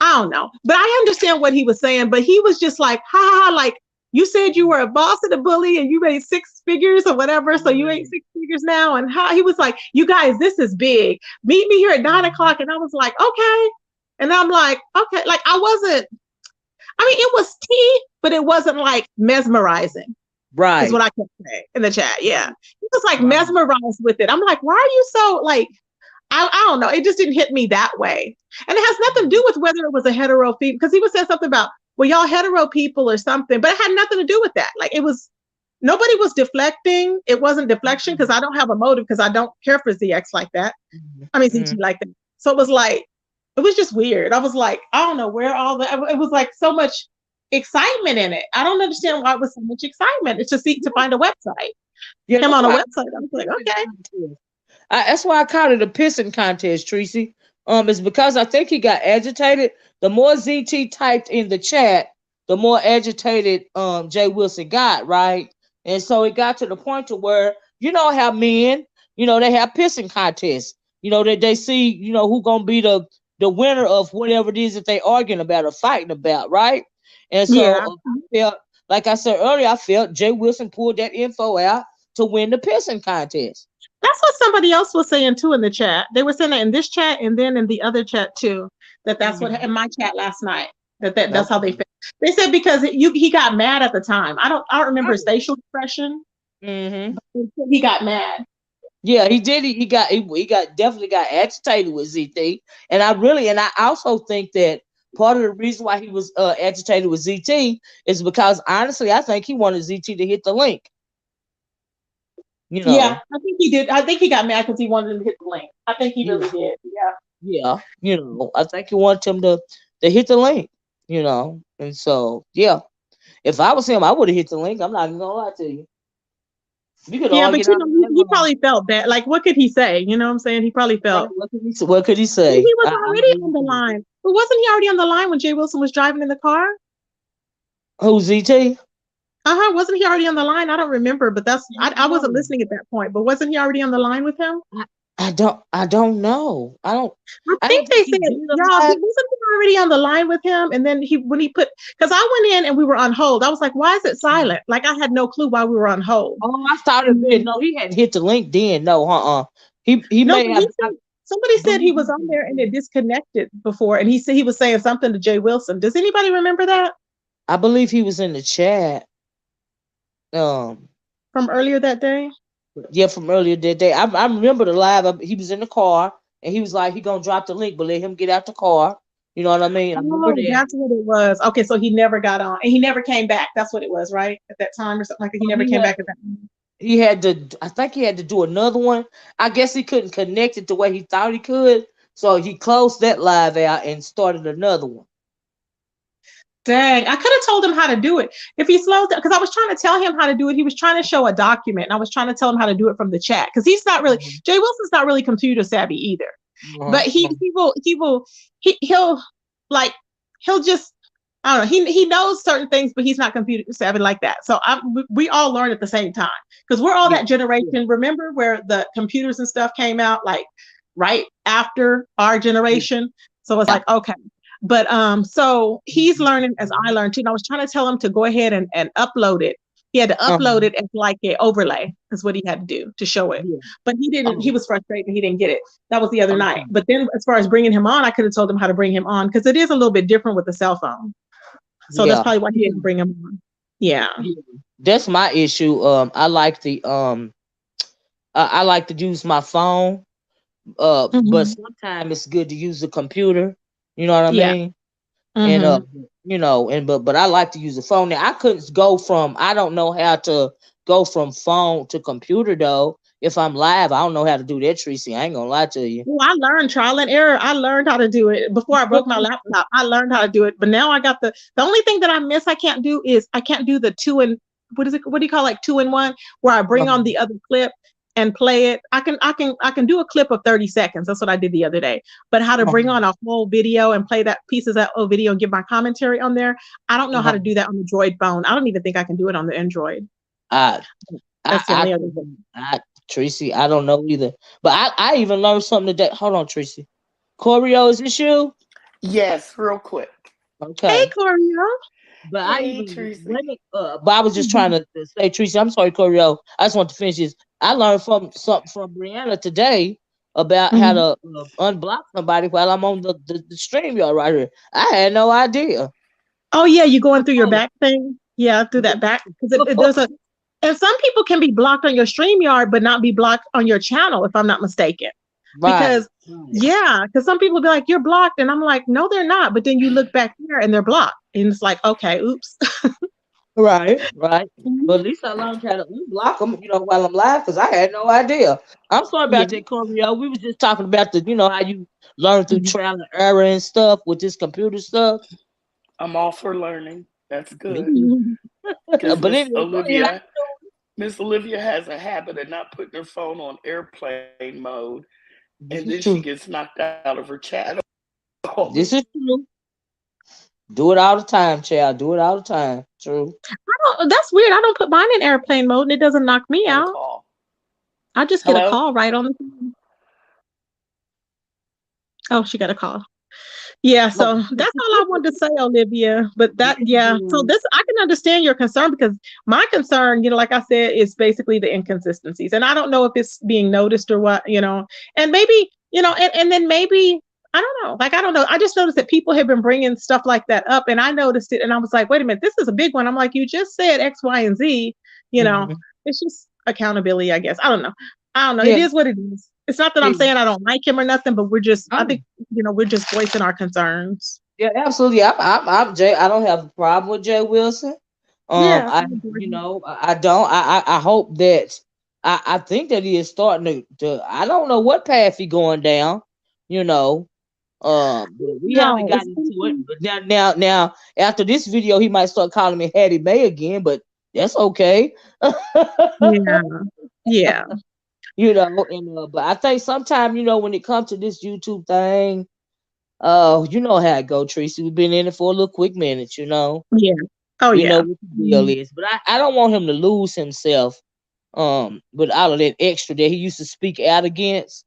I don't know. But I understand what he was saying. But he was just like, ha ha, like, you said you were a boss and a bully and you made 6 figures or whatever. So you ain't 6 figures now. And how he was like, you guys, this is big. Meet me here at 9 o'clock. And I was like, okay. And I'm like, okay, like I mean, it was tea, but it wasn't like mesmerizing. Right. Is what I kept saying in the chat. Yeah. He was like mesmerized with it. I'm like, why are you so like, I don't know. It just didn't hit me that way. And it has nothing to do with whether it was a hetero female, because he was saying something about, well, y'all hetero people or something, but it had nothing to do with that. Like, it was, nobody was deflecting. It wasn't deflection because I don't have a motive, because I don't care for ZX like that. I mean, ZT like that. So it was like, it was just weird. I was like, I don't know where all the, it was like so much excitement in it. I don't understand why it was so much excitement. It's to find a website. Him on a website. I was like, okay. That's why I called it a pissing contest, Tracy. It's because I think he got agitated. The more ZT typed in the chat, the more agitated Jay Wilson got, right? And so it got to the point to where, you know how men, you know, they have pissing contests. You know, that they see, you know, who gonna be the winner of whatever it is that they arguing about or fighting about, right? And so I felt, like I said earlier, I felt Jay Wilson pulled that info out to win the pissing contest. That's what somebody else was saying too in the chat. They were saying that in this chat and then in the other chat too. That's what in my chat last night. That's how they felt. They said because he got mad at the time. I don't remember his facial expression. He got mad. Yeah, he did. He definitely got agitated with ZT. And I also think that part of the reason why he was agitated with ZT is because honestly, I think he wanted ZT to hit the link. You know. Yeah, I think he did. I think he got mad because he wanted him to hit the link. I think he really did. Yeah. Yeah, you know, I think he wanted him to hit the link, you know. And so, yeah, if I was him, I would have hit the link. I'm not even gonna lie to you. Yeah, but you know, he probably felt bad. Like, what could he say? You know what I'm saying? He probably felt. What could he say? He was already on the line. But wasn't he already on the line when Jay Wilson was driving in the car? Who's ZT? Wasn't he already on the line? I don't remember, but I wasn't listening at that point. But wasn't he already on the line with him? I don't know. I think they said, y'all, he wasn't already on the line with him. And then because I went in and we were on hold. I was like, why is it silent? Like, I had no clue why we were on hold. Oh, I thought no, he hadn't hit the link then. No, Somebody said he was on there and it disconnected before. And he said he was saying something to Jay Wilson. Does anybody remember that? I believe he was in the chat. From earlier that day? Yeah, from earlier that day. I remember the live. He was in the car and he was like, he gonna drop the link, but let him get out the car. You know what I mean? That's what it was. Okay, so he never got on and he never came back. That's what it was, right? At that time or something like that. He never came back at that time. I think he had to do another one. I guess he couldn't connect it the way he thought he could. So he closed that live out and started another one. Dang, I could have told him how to do it. If he slows down, because I was trying to tell him how to do it. He was trying to show a document and I was trying to tell him how to do it from the chat. Because he's not really, Jay Wilson's not really computer savvy either. But he'll just, I don't know, he knows certain things, but he's not computer savvy like that. So we all learn at the same time. Because we're all that generation, remember, where the computers and stuff came out like right after our generation. So it's like, okay. But so he's learning as I learned too. And I was trying to tell him to go ahead and upload it. He had to upload it as like an overlay, is what he had to do to show it. But he didn't, he was frustrated and he didn't get it. That was the other night. But then as far as bringing him on, I could have told him how to bring him on because it is a little bit different with the cell phone. So that's probably why he didn't bring him on. Yeah. That's my issue. I like to use my phone. But sometimes it's good to use the computer. You know what I mean? And you know, but I like to use the phone. Now I couldn't I don't know how to go from phone to computer though. If I'm live, I don't know how to do that, Tracy. I ain't gonna lie to you. Well, I learned trial and error. I learned how to do it before I broke my laptop. I learned how to do it, but now I got the only thing that I miss. I can't do the 2 and what do you call, like 2 in 1, where I bring on the other clip and play it. I can do a clip of 30 seconds. That's what I did the other day. But how to bring on a whole video and play that pieces of that video and give my commentary on there, I don't know how to do that on the Droid phone. I don't even think I can do it on the Android. That's the only other thing. Tracy, I don't know either. But I even learned something today. Hold on, Tracy. Choreo, is this you? Yes, real quick. Okay. Hey, Choreo. But I was just trying to say, Tracy, I'm sorry, Choreo. I just want to finish this. I learned something from Brianna today about how to unblock somebody while I'm on the StreamYard right here. I had no idea. Oh yeah, you going through your back thing? Yeah, through that back, because and some people can be blocked on your StreamYard, but not be blocked on your channel, if I'm not mistaken. Right. Because Yeah, because some people be like, "You're blocked," and I'm like, "No, they're not." But then you look back there and they're blocked, and it's like, okay, oops. Right, right. But at least I learned how to unblock them, while I'm live, because I had no idea. I'm sorry Yeah. about that, Corio. We was just talking about how you learn through Mhm. trial and error and stuff with this computer stuff. I'm all for learning. That's Me good. too. Because But anyway, go ahead. Miss Olivia has a habit of not putting her phone on airplane mode, and This then is she true. gets knocked out of her chat. This is true. Do it all the time, child. Do it all the time. True. That's weird. I don't put mine in airplane mode, and it doesn't knock me Got a out. call. I just get a Hello? call right on the phone. Oh, she got a call. Yeah, No. so that's all I wanted to say, Olivia. But that, yeah, so this I can understand your concern because my concern, like I said, is basically the inconsistencies, and I don't know if it's being noticed or what, and maybe, and then maybe I don't know, like I don't know. I just noticed that people have been bringing stuff like that up, and I noticed it, and I was like, wait a minute, this is a big one. I'm like, you just said X, Y, and Z, you know, Mhm. it's just accountability, I guess. I don't know. I don't know. It Yeah. is what it is. It's not that I'm Yeah. saying I don't like him or nothing, but I Oh, think, we're just voicing our concerns. yeah, absolutely. I'm Jay. I don't have a problem with Jay Wilson. Yeah. I don't. I hope that I think that he is starting to. I don't know what path he going down. You know. But we haven't No, got into it. But now, after this video, he might start calling me Hattie May again. But that's okay. yeah, yeah, But I think sometimes, when it comes to this YouTube thing, you know how it go, Tracy. We've been in it for a little quick minute, you know. yeah. Oh, We know yeah. what the deal is. But I don't want him to lose himself with all of that extra that he used to speak out against.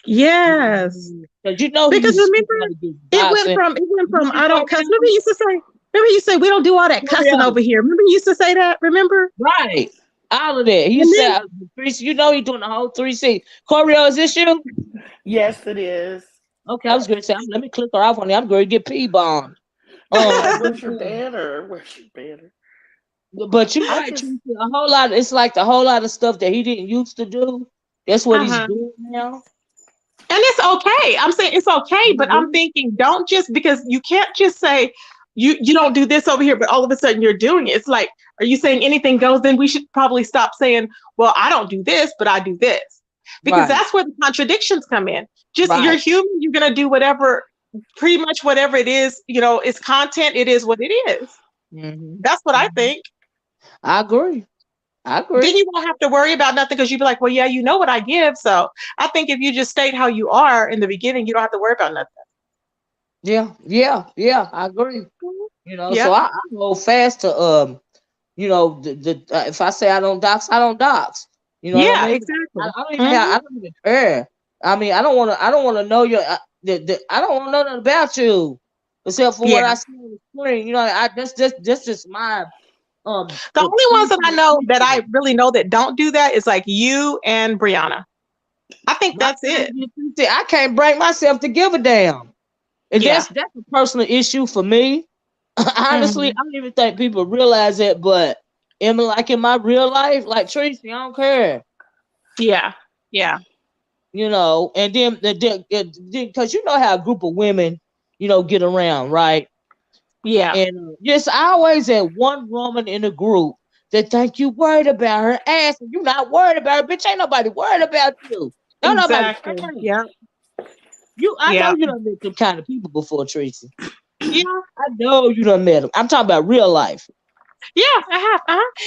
Yes. Because he Because used to speak remember, out against it went boxing. from it went You from see I what don't cuss. Remember, you used to say we don't do all that cussing over here. Remember, you used to say that. Remember? Right. All of that. He And then said, he's doing the whole 360. Choreo, is this you? Yes, it is. Okay, I was going to say, let me click her off on there. I'm going to get P-bombed. Where's your banner? Where's your banner? But you're I right, just, Tracy. A whole lot. It's like a whole lot of stuff that he didn't used to do. That's what he's uh-huh. doing now. And it's okay. I'm saying it's okay, but I'm Mhm. thinking don't just because you can't just say you don't do this over here, but all of a sudden you're doing it. It's like, are you saying anything goes? Then we should probably stop saying, well, I don't do this, but I do this. Because Right, that's where the contradictions come in. Just you're right. human, you're gonna do whatever, pretty much whatever it is, it's content, it is what it is. Hmm. That's what I think. I agree. I Then agree. you won't have to worry about nothing because you'd be like, well, yeah, you know what I give. So I think if you just state how you are in the beginning, you don't have to worry about nothing. Yeah, yeah, yeah. I agree. So Yep. I hold fast to if I say I don't dox, I don't dox. You know what I Yeah, mean? exactly. I don't even care. I mean, I don't want to know your. I don't want to know nothing about you, except for Yeah. what I see on the screen. That's just my The only ones that I personal know that issue. I really know that don't do that is like you and Brianna. I think My that's it. thing is, see, I can't bring myself to give a damn, and Yeah. that's a personal issue for me. Honestly, I Mhm. don't even think people realize it, but in my real life, like Tracy, I don't care. Yeah. Yeah. And then because you know how a group of women, get around, right? Yeah. And just always that one woman in the group that think you worried about her ass, and you not worried about her, bitch. Ain't nobody worried about you. Don't nobody care. Exactly. Yeah. I know Yeah. you done met them kind of people before, Tracy. Yeah. I know you done met them. I'm talking about real life. Yeah, I have.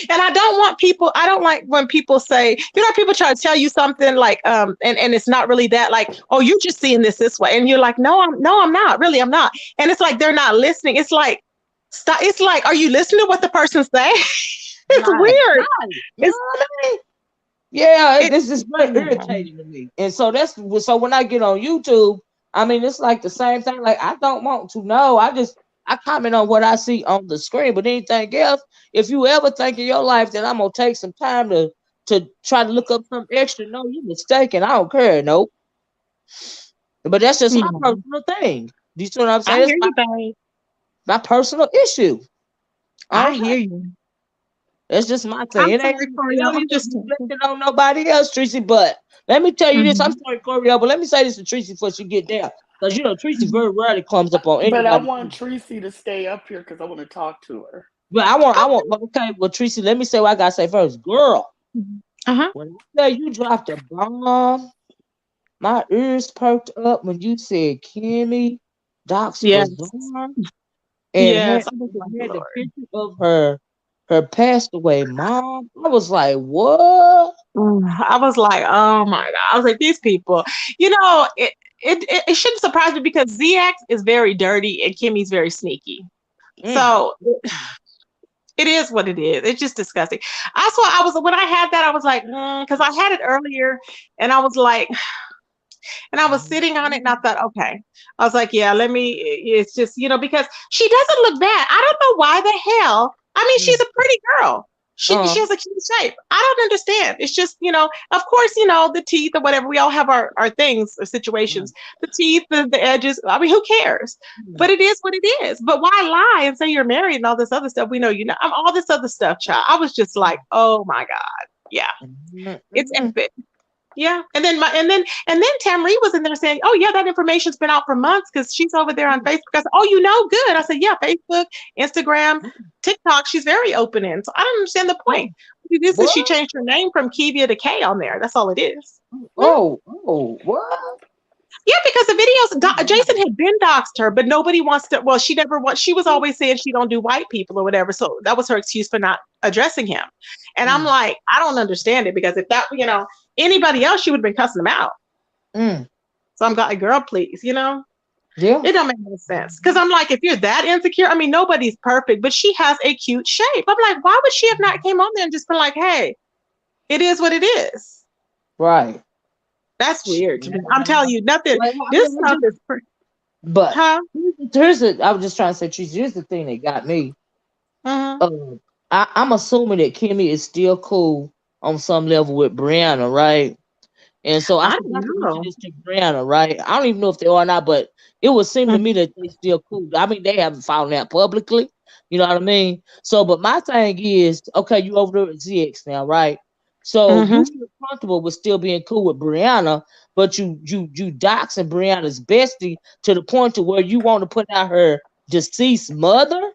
And I don't want people, I don't like when people say, people try to tell you something like, and it's not really that, like, oh, you're just seeing this way. And you're like, no, I'm not. Really, I'm not. And it's like they're not listening. It's like, stop. It's like, are you listening to what the person's saying? It's Right, weird. right. You know It's what I mean? Yeah, it this is very irritating to me. And so when I get on YouTube, I mean it's like the same thing. Like I don't want to know. I comment on what I see on the screen. But anything else, if you ever think in your life that I'm gonna take some time to try to look up something extra, no, you're mistaken. I don't care, nope. But that's just my yeah. personal thing. Do you see what I'm I saying? It's hear you, babe. my personal issue. I Okay. hear you. That's just my I'm thing. It sorry, Corio. I'm ain't just. reflecting on nobody else, Tracy. But let me tell you this. I'm Mhm. sorry, Corio, but let me say this to Tracy before she get there. Because, Tracy very rarely comes up on But I anybody. want Tracy to stay up here because I want to talk to her. But okay, well, Tracy, let me say what I got to say first. Girl, Uh-huh. when I say you dropped a bomb, my ears perked up when you said Kimmy Docs Yes. Bazaar and Yes. had, I was like, had the Lord. picture of her passed away mom. I was like, what? I was like, oh my God. I was like, these people, it shouldn't surprise me because ZX is very dirty and Kimmy's very sneaky. Mm, So it is what it is. It's just disgusting. When I had that, I was like, because I had it earlier and I was like, and I was sitting on it and I thought, okay. I was like, yeah, it's just, because she doesn't look bad. I don't know why the hell. I mean, she's mm, a pretty girl. She has a cute shape. I don't understand. It's just, of course, the teeth or whatever. We all have our things or situations. The teeth, the edges. I mean, who cares? mm, But it is what it is. But why lie and say you're married and all this other stuff? We know all this other stuff, child. I was just like, oh my God. Yeah. mm, It's mm, epic. Yeah, and then Tamri was in there saying, "Oh yeah, that information's been out for months because she's over there on mm, Facebook." I said, "Oh, good." I said, "Yeah, Facebook, Instagram, TikTok. She's very open in." So I don't understand the point. mm. This is she What? changed her name from Kivia to K on there. That's all it is. Hmm? What? Yeah, because the videos, Jason had been doxed her, but nobody wants to. Well, she never wants. She was always saying she don't do white people or whatever. So that was her excuse for not addressing him. And I'm Mm, like, I don't understand it because if that, anybody else, she would have been cussing them out. mm. So I'm like, girl, please, Yeah. it don't make no sense. Because I'm like, if you're that insecure, I mean, nobody's perfect, but she has a cute shape. I'm like, why would she have not came on there and just been like, hey, it is what it is? Right. That's weird to me. I'm telling Well, you, nothing. I This mean, stuff is, but huh? I was just trying to say, Tracy, here's the thing that got me. Uh-huh. Um, I'm assuming that Kimmy is still cool on some level with Brianna, right? And so I I don't forgot to mention know. this to Brianna, right? I don't even know if they are or not, but it would seem to me Mhm. that they still cool. I mean, they haven't found out publicly. You know what I mean? So, but my thing is, okay, you over there at ZX now, right? So you Mhm. feel comfortable with still being cool with Brianna, but you doxing Brianna's bestie to the point to where you want to put out her deceased mother,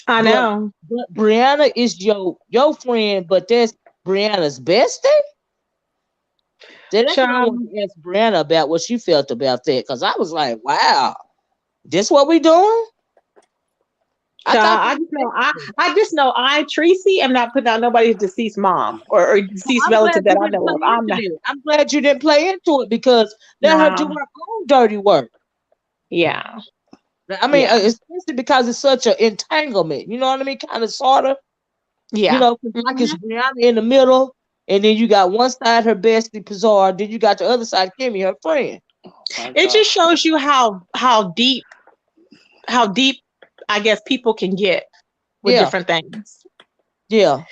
I but know. Brianna is your friend, but that's Brianna's bestie. So that's what I Child, want to ask Brianna about what she felt about that. Because I was like, wow, this what we doing? I thought child. I Tracy am not putting out nobody's deceased mom or deceased I'm glad relative that you I didn't know play of. I'm into not. it. I'm glad you didn't play into it because let her do No. her own dirty work. Yeah. I mean, Yeah. especially because it's such an entanglement. You know what I mean? Kind of, sort of. Yeah. 'Cause like Mhm. it's Brianna in the middle, and then you got one side her bestie Pizarro, then you got the other side Kimmy, her friend. Oh my It God. just shows you how deep I guess people can get with Yeah, different things. yeah.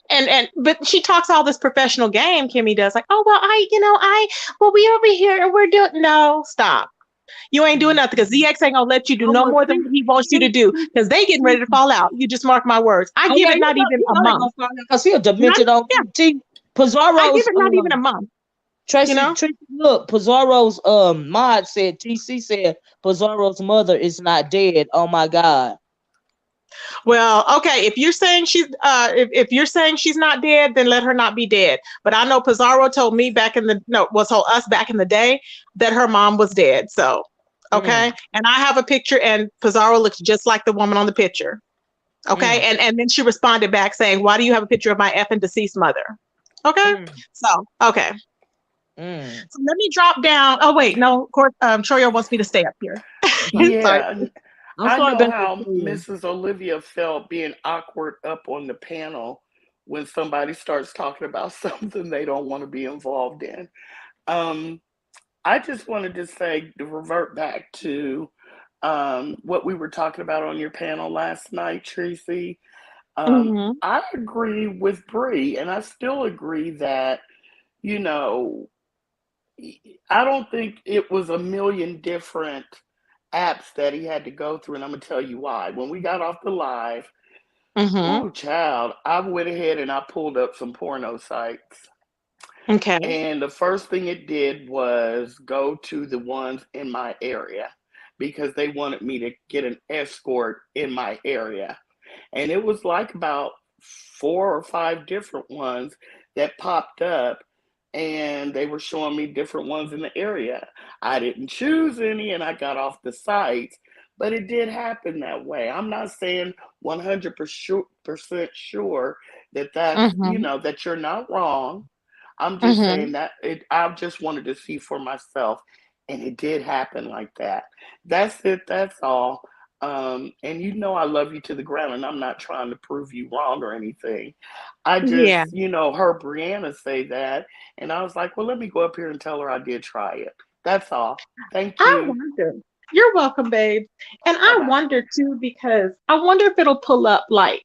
And but she talks all this professional game, Kimmy does, like, oh well, we over here and we're doing no, stop. You ain't doing nothing because ZX ain't gonna let you do Oh, no well, more than what he wants you to do because they getting ready to fall out. You just mark my words. I oh give yeah, it not even a they gonna month. find out because he a Not demented old yeah, T. I give Pizarro's it not even a month, you know? Tracy, look, Pizarro's mod said TC said Pizarro's mother is not dead. Oh my God. Well, okay, if you're saying she's not dead, then let her not be dead. But I know Pizarro told me back in the no, well told us back in the day that her mom was dead. So Mm, okay. And I have a picture and Pizarro looks just like the woman on the picture. Okay. mm, And then she responded back saying, why do you have a picture of my effing deceased mother? Okay. mm, So okay. mm. So let me drop down. Oh wait, no, of course, Troyo wants me to stay up here. Sorry. Yeah, I'm I sorry know about that how for you. Mrs. Olivia felt being awkward up on the panel when somebody starts talking about something they don't want to be involved in. Um, I just wanted to say to revert back to what we were talking about on your panel last night, Tracy. Mm-hmm. I agree with Bree, and I still agree that you know I don't think it was a million different apps that he had to go through, and I'm gonna tell you why. When we got off the live, Mm-hmm. Oh, child. I went ahead and I pulled up some porno sites. Okay. And the first thing it did was go to the ones in my area because they wanted me to get an escort in my area. And it was like about 4 or 5 different ones that popped up, and they were showing me different ones in the area. I didn't choose any and I got off the site, but it did happen that way. I'm not saying 100% sure that that's, Mm-hmm. that you're not wrong. I'm just Mm-hmm. saying that I just wanted to see for myself, and it did happen like that. That's it. That's all. And I love you to the ground, and I'm not trying to prove you wrong or anything. I Yeah. just, heard Brianna say that, and I was like, well, let me go up here and tell her I did try it. That's all. Thank I you. wonder. You're welcome, babe. And Bye I bye. wonder too, because I wonder if it'll pull up like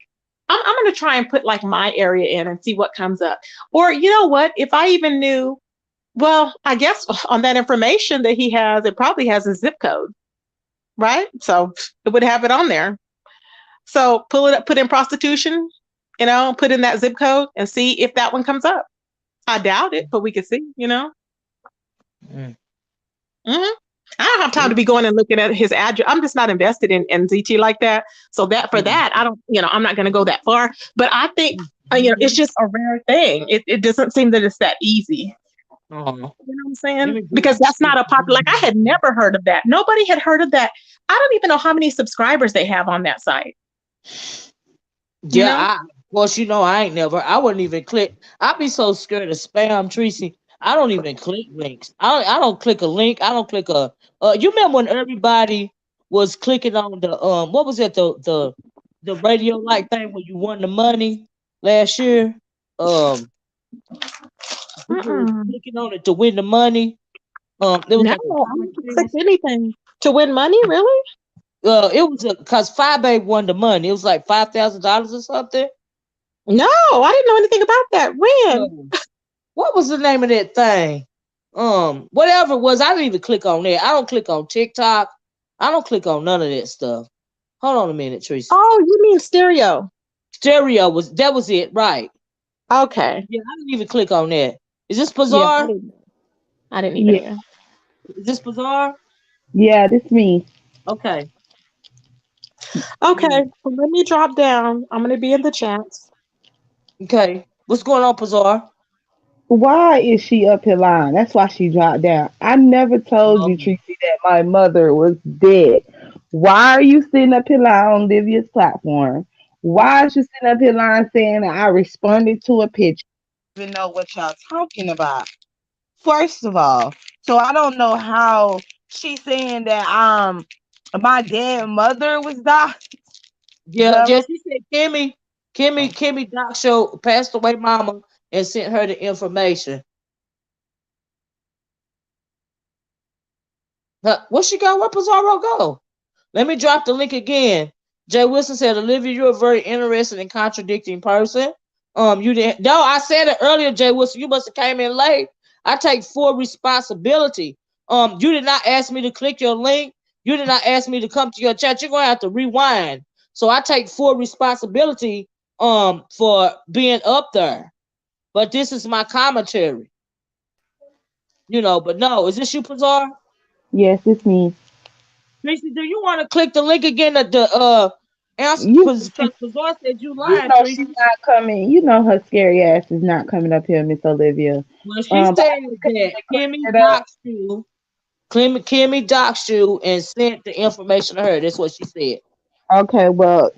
I'm gonna try and put like my area in and see what comes up. Or you know what? If I even knew, well, I guess on that information that he has, it probably has a zip code, right? So it would have it on there. So pull it up, put in prostitution, put in that zip code and see if that one comes up. I doubt it, but we could see. Mm. Hmm. I don't have time to Yeah. be going and looking at his address. I'm just not invested in ZT like that. So that for Mm. that, I don't, I'm not going to go that far. But I think, it's Mhm. just a rare thing. It doesn't seem that it's that easy. Oh, You know what I'm let saying? me Because that's not a popular, like I get. had never heard of that. Nobody had heard of that. I don't even know how many subscribers they have on that site, you Yeah, know? of course, I wouldn't even click. I'd be so scared of spam, Tracy. I don't even click links. I don't click a link. I don't click you remember when everybody was clicking on the, what was it, the radio light thing where you won the money last year? Um, people was Mm-mm. clicking on it to win the money. There was No, like a I haven't clicked contest. anything to win money, really? It was cause Five Babe won the money. It was like $5,000 or something. No, I didn't know anything about that. When? What was the name of that thing? Whatever it was, I didn't even click on that. I don't click on TikTok. I don't click on none of that stuff. Hold on a minute, Teresa. Oh, you mean stereo? Stereo was it, right? Okay. Yeah, I didn't even click on that. Is this Yeah, bizarre? I didn't Yeah, either. Is this bizarre? yeah, this me. Okay. Okay, Mm, well, let me drop down. I'm gonna be in the chats. okay. What's going on, bizarre? Why is she up here lying? That's why she dropped down. I never told you, Um, Tracy, that my mother was dead. Why are you sitting up here lying on Olivia's platform? Why is you sitting up here lying saying that I responded to a picture? I don't even know what y'all talking about. First of all, so I don't know how she's saying that my dead mother was died. Is yeah, that right? Jesse said Kimmy Doc Show passed away mama and sent her the information. What she got? Where Pizarro go? Let me drop the link again. Jay Wilson said, Olivia, you're a very interesting and contradicting person. You didn't. No, I said it earlier, Jay Wilson. You must have came in late. I take full responsibility. You did not ask me to click your link. You did not ask me to come to your chat. You're gonna have to rewind. So I take full responsibility for being up there. But this is my commentary. But no, is this you, Pizarro? Yes, it's me. Tracy, do you want to click the link again at the answer? You Because Pizarro said you You lying, know she's Tracy. not coming. You know her scary ass is not coming up here, Miss Olivia. Well, she But said I just came that to clear it up. Kimmy doxed you and sent the information to her. That's what she said. Okay, well,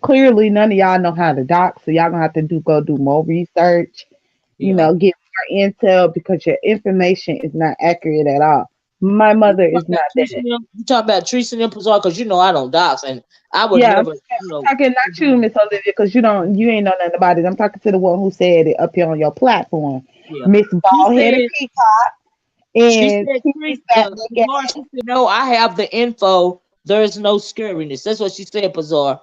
clearly none of y'all know how to doc, so y'all gonna have to go do more research. Yeah. Get more intel because your information is not accurate at all. My mother is not dead. You talking about Teresa and Pizarro because I don't dox and I would Yeah, never, I'm talking not you, Miss Olivia, because you ain't know nothing about it. I'm talking to the one who said it up here on your platform, yeah. Miss She Bald Headed said Peacock she and said Kimmy Teresa Fat Neck Pizarro, she said no, I have the info. There is no scariness. That's what she said, Pizarro.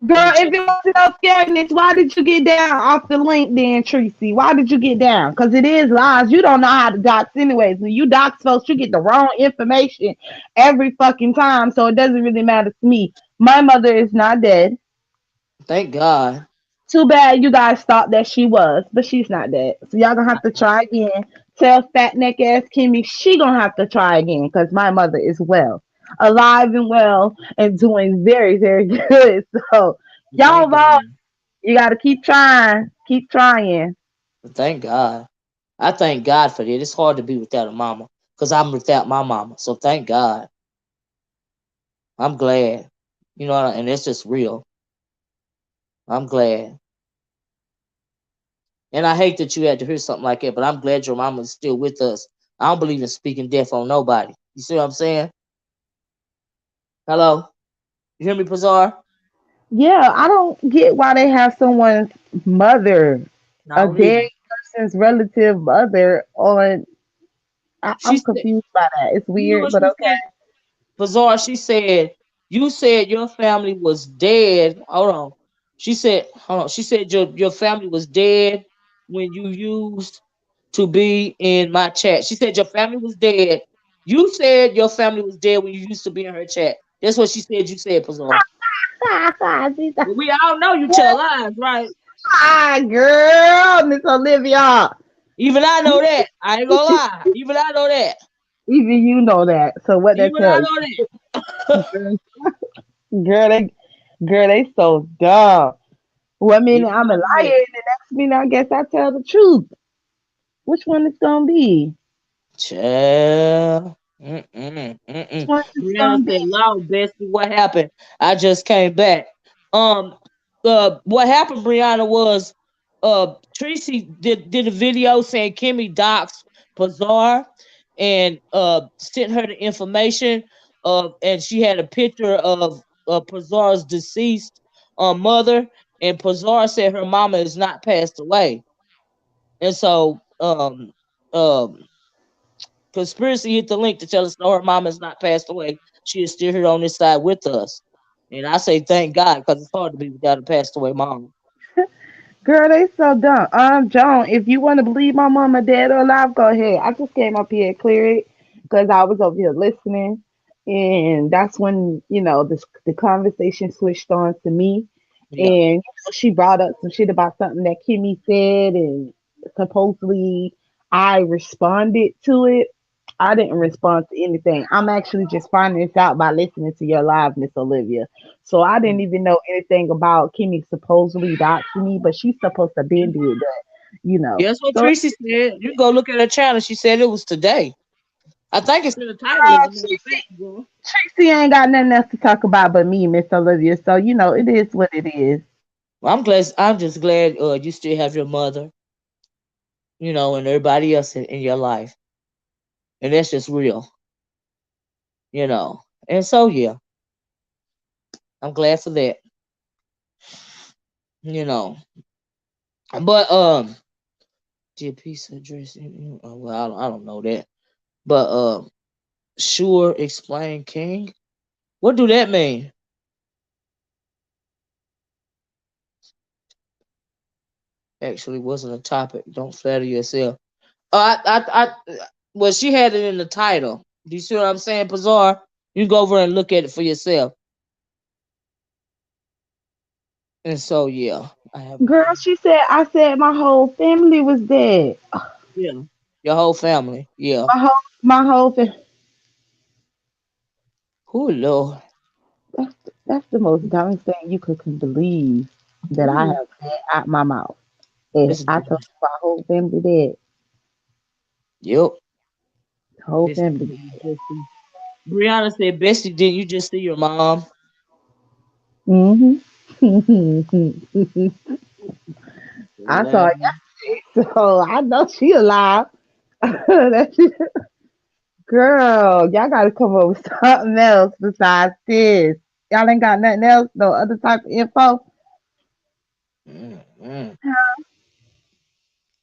Girl, In the if chat. it wasn't no scariness, why did you get down off the link then, Tracy? Why did you get down? Because it is lies. You don't know how to dox anyways. When you dox folks, you get the wrong information every fucking time. So it doesn't really matter to me. My mother is not dead. Thank God. Too bad you guys thought that she was, but she's not that. So y'all gonna have to try again. Tell fat neck ass Kimmy she gonna have to try again because my mother is well, alive and well, and doing very very good. So y'all, Thank God. you gotta keep trying, keep trying. Thank God. I thank God for that. It's hard to be without a mama because I'm without my mama. So thank God. I'm glad. You know, and it's just real. I'm glad. And I hate that you had to hear something like that, but I'm glad your mama is still with us. I don't believe in speaking death on nobody. You see what I'm saying? Hello? You hear me, Pazar? Yeah, I don't get why they have someone's mother, I a don't either. dead person's relative mother on. She I'm said, confused by that. It's you know weird, what but she okay. said? Bizarre, she said, you said your family was dead. Hold on. She said, hold on. She said your family was dead when you used to be in my chat. She said your family was dead. You said your family was dead when you used to be in her chat. That's what she said you said, Bizarre. She's like, But we all know you tell lies, right? ah, girl, Miss Olivia. Even I know that. I ain't gonna lie. Even I know that. Even you know that. So what that Even I tell know you? that. Girl, they so dumb. One minute Even I'm a I liar, know that. and the next minute I guess I tell the truth. Which one is gonna be? Child. Which Mm-mm. one is Brianna gonna be? said, "Lord, Bessie, what happened? I just came back." Um, what happened, Brianna, was Tracy did a video saying Kimmy doxed Pazar and sent her the information. And she had a picture of Pazar's deceased mother, and Pazar said her mama is not passed away, and so um Conspiracy hit the link to tell us no, her mom has not passed away. She is still here on this side with us. And I say thank God because it's hard to be without a passed away mom. Girl, they so dumb. Joan, if you want to believe my mama dead or alive, go ahead. I just came up here and clear it because I was over here listening, and that's when the conversation switched on to me, Yeah. and she brought up some shit about something that Kimmy said, and supposedly I responded to it. I didn't respond to anything. I'm actually just finding this out by listening to your live, Miss Olivia. So I didn't Mm. even know anything about Kimmy supposedly doxing me, but she's supposed to be did that. Yeah, that's what So Tracy said. You go look at her channel. She said it was today. I think it's in the title, as a matter of fact, girl. Tracy ain't got nothing else to talk about but me, Miss Olivia. So it is what it is. Well, I'm glad. I'm just glad you still have your mother, and everybody else in your life, and that's just real, you know. And so yeah, I'm glad for that, you know. But did pizza address? Well, I don't know that. But sure, explain King. What do that mean? Actually, wasn't a topic. Don't flatter yourself. Well, she had it in the title. Do you see what I'm saying, Pazar? You go over and look at it for yourself. And so, yeah, I have Girl, she said I said my whole family was dead. yeah, your whole family. Yeah. My whole Oh Lord. that's the most dumbest thing you could believe that I Ooh, have said out my mouth. If it's I told my whole family dead, yep. whole This family dead. Brianna said, Bessie, didn't you just see your mom? Mm-hmm. I saw it Lamb. yesterday, so I know she alive. Girl, y'all gotta come up with something else besides this. Y'all ain't got nothing else, no other type of info. Mm,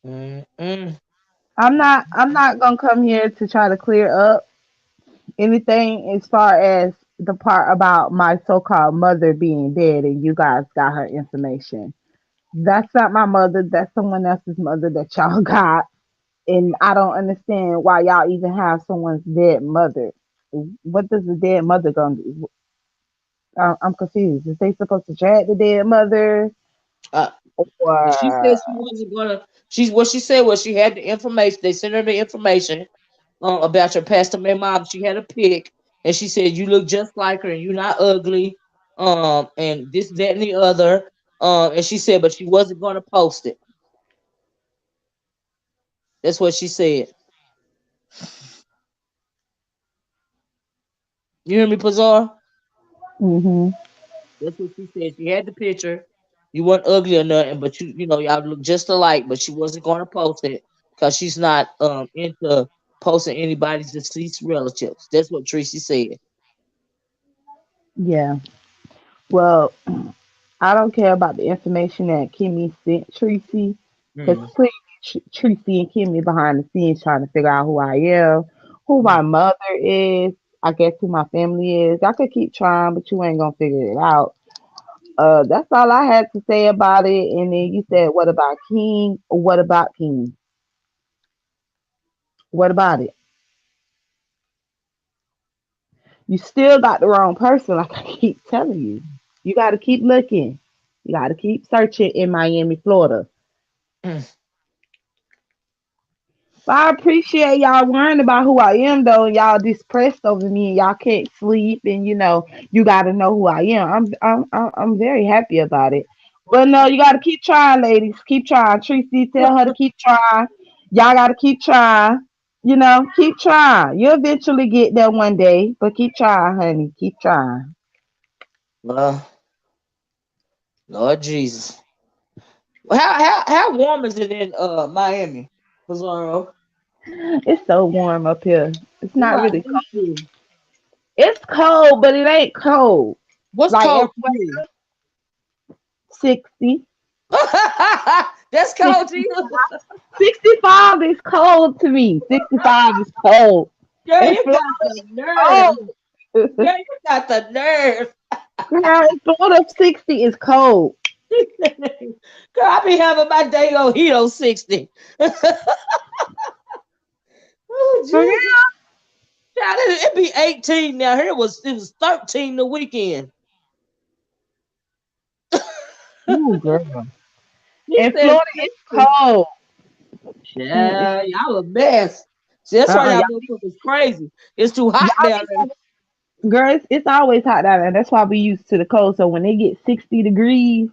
mm, mm. I'm not gonna come here to try to clear up anything as far as the part about my so-called mother being dead and you guys got her information. That's not my mother. That's someone else's mother that y'all got. And I don't understand why y'all even have someone's dead mother. What does the dead mother gonna do? I'm confused. Is they supposed to drag the dead mother Uh, she or said she wasn't gonna. She's what she said was she had the information. They sent her the information about your pastor May mom. She had a pic, and she said you look just like her, and you're not ugly. And this, that, and the other. And she said, but she wasn't gonna post it. That's what she said. You hear me, Pazar? mhm. That's what she said. She had the picture. You weren't ugly or nothing, but you know, y'all look just alike. But she wasn't going to post it because she's not into posting anybody's deceased relatives. That's what Tracy said. Yeah. Well, I don't care about the information that Kimmy sent Tracy, because Hmm. clearly Tracy and Kimmy behind the scenes trying to figure out who I am, who my mother is, I guess who my family is. I could keep trying, but you ain't gonna figure it out. That's all I had to say about it. And then you said, what about King? What about King? What about it? You still got the wrong person, like I keep telling you. You got to keep looking. You got to keep searching in Miami, Florida. Hmm. But I appreciate y'all worrying about who I am, though, and y'all depressed over me, and y'all can't sleep, and you got to know who I am. I'm very happy about it. But no, you got to keep trying, ladies. Keep trying. Tracy, tell her to keep trying. Y'all got to keep trying. Keep trying. You'll eventually get there one day, but keep trying, honey. Keep trying. Well, Lord Jesus. Well, how warm is it in Miami, Pizarro? It's so warm up here. It's What not about really cold. you? It's cold, but it ain't cold. What's Like cold to you? 60. That's cold to you. 65 is cold to me. 65 is cold. Girl, In you Florida, got the nerve. cold. Girl, you got the nerve. Girl, in Florida, 60 is cold. Girl, I be having my day on heat on 60. Oh, For real? Jesus. Child, it be 18 now. Here it was 13 the weekend. Ooh, girl. He In said Florida, it's 60. cold. Mm-mm. Yeah, y'all a mess. See, that's why y'all Y'all, motherfuckers crazy. It's too hot y'all down be there. girl, it's always hot down there. That's why we used to the cold. So when they get 60 degrees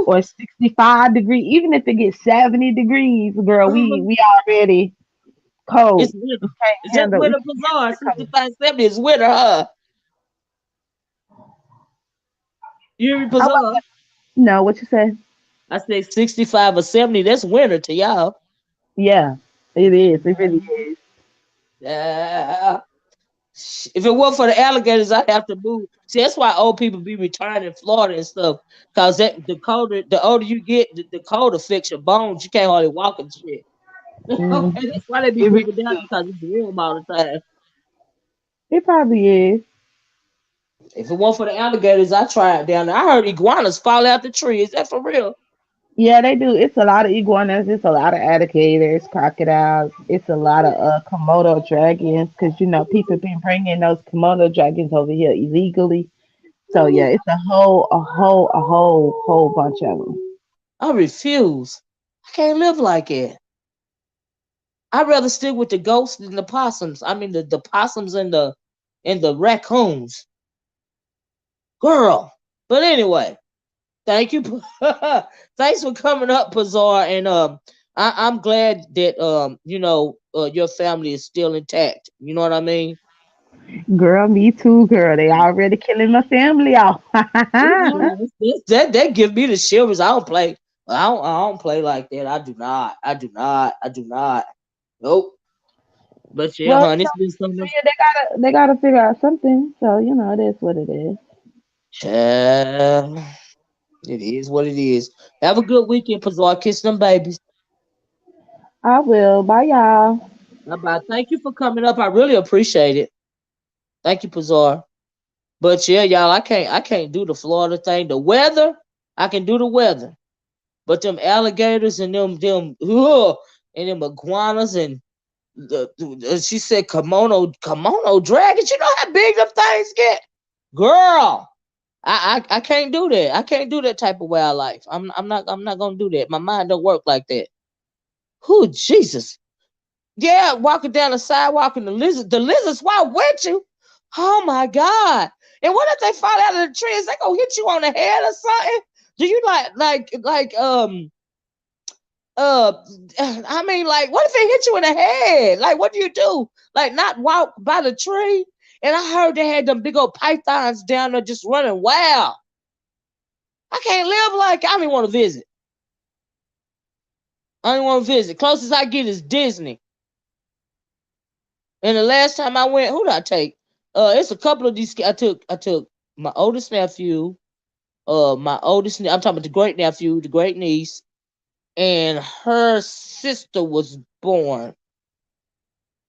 or 65 degrees, even if it gets 70 degrees, girl, we already It's cold. winter. We can't It's just handle winter it's bazaar. really cold. 65, 70 is winter, huh? You hear me, I bazaar? wasn't no, what you say? I say 65 or 70. That's winter to y'all. Yeah, it is. It really is. Yeah. If it weren't for the alligators, I'd have to move. See, that's why old people be retiring in Florida and stuff. Cause the older you get, the colder affects your bones. You can't hardly walk and shit. Mm, Okay, that's why they be it really moving down do. because it's warm all the time. It probably is. If it weren't for the alligators, I tried down there. I heard iguanas fall out the tree. Is that for real? Yeah, they do. It's a lot of iguanas. It's a lot of alligators, crocodiles. It's a lot of Komodo dragons because people been bringing those Komodo dragons over here illegally. So yeah, it's a whole bunch of them. I refuse. I can't live like it. I'd rather stick with the ghosts than the possums. I mean the possums and the raccoons. Girl. But anyway, thank you. Thanks for coming up, Pazar. And I'm glad that your family is still intact. You know what I mean? Girl, me too, girl. They already killing my family off. That give me the shivers. I don't play. I don't play like that. I do not. I do not. I do not. Nope. But yeah, Well, honey, it's been so much. yeah, they gotta figure out something. So it is what it is. Child, it is what it is. Have a good weekend, Pazar. Kiss them babies. I will. Bye, y'all. Bye bye. Thank you for coming up. I really appreciate it. Thank you, Pazar. But yeah, y'all, I can't do the Florida thing. The weather, I can do the weather. But them alligators and and them iguanas and she said kimono dragons. You know how big them things get, girl. I can't do that. I can't do that type of wildlife. I'm not gonna do that. My mind don't work like that. Who Jesus? Yeah, walking down the sidewalk and the lizards walk with you. Oh my God. And what if they fall out of the tree? Is they gonna hit you on the head or something? Do you uh I mean, like, what if they hit you in the head? Like, what do you do? Like, not walk by the tree? And I heard they had them big old pythons down there just running wild. I can't live like I don't even want to visit. I don't want to visit. Closest I get is Disney. And the last time I went, who did I take? It's a couple of these. I took my oldest nephew, I'm talking about the great nephew, the great niece, and her sister was born.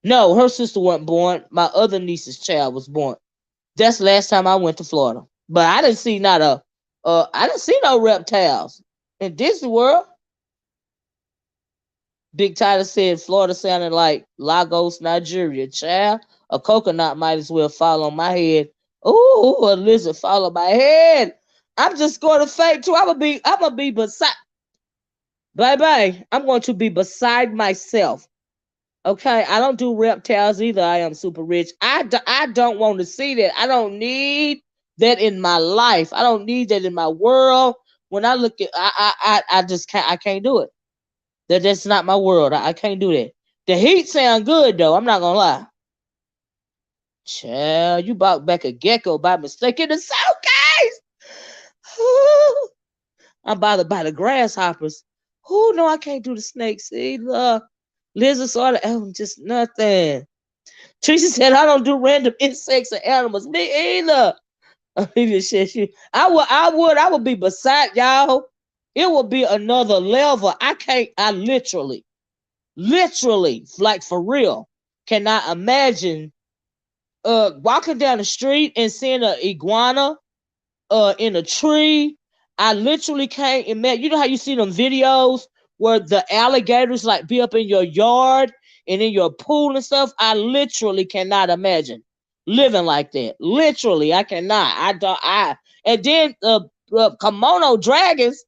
No, her sister wasn't born. My other niece's child was born. That's the last time I went to Florida. But I didn't see I didn't see no reptiles in Disney World. Big Tyler said Florida sounded like Lagos, Nigeria. Child, a coconut might as well fall on my head. Ooh, a lizard fall on my head. I'm just going to faint too. I'm gonna be beside. Bye bye. I'm going to be beside myself. Okay, I don't do reptiles either. I am super rich. I don't want to see that. I don't need that in my life. I don't need that in my world. When I look at, I just can't. I can't do it. That's not my world. I can't do that. The heat sound good though. I'm not gonna lie. Child, you bought back a gecko by mistake in the suitcase. I'm bothered by the grasshoppers. Oh no, I can't do the snakes either. Lizards or just nothing. Teresa said I don't do random insects or animals. Me either. Olivia said I would be beside y'all. It will be another level. I literally, like for real, cannot imagine walking down the street and seeing an iguana in a tree. I literally can't imagine. You know how you see them videos where the alligators like be up in your yard and in your pool and stuff? I literally cannot imagine living like that. Literally, I cannot. I don't. And then kimono dragons.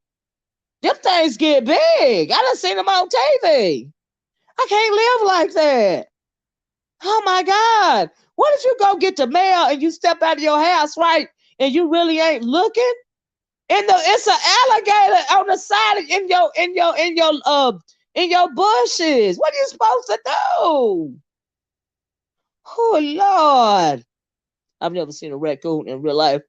Them things get big. I done seen them on TV. I can't live like that. Oh my God. What if you go get the mail and you step out of your house, right? And you really ain't looking? And it's an alligator on the side of, in your bushes. What are you supposed to do? Oh Lord. I've never seen a raccoon in real life.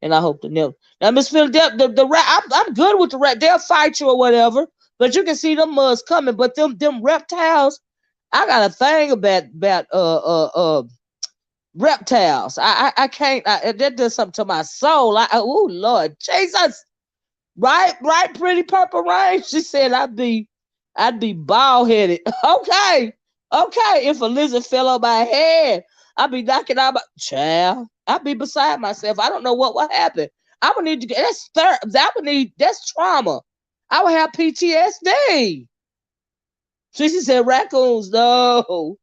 And I hope to never. Now, Miss Philadelphia, the rat, I'm good with the rat. They'll fight you or whatever, but you can see them muds coming. But them reptiles, I got a thing about reptiles. I can't. That does something to my soul. Oh Lord Jesus, right, pretty purple rain. She said I'd be bald headed. Okay. If a lizard fell on my head, I'd be knocking out my child. I'd be beside myself. I don't know what would happen. I would need to get that's trauma. I would have PTSD. She said raccoons, no.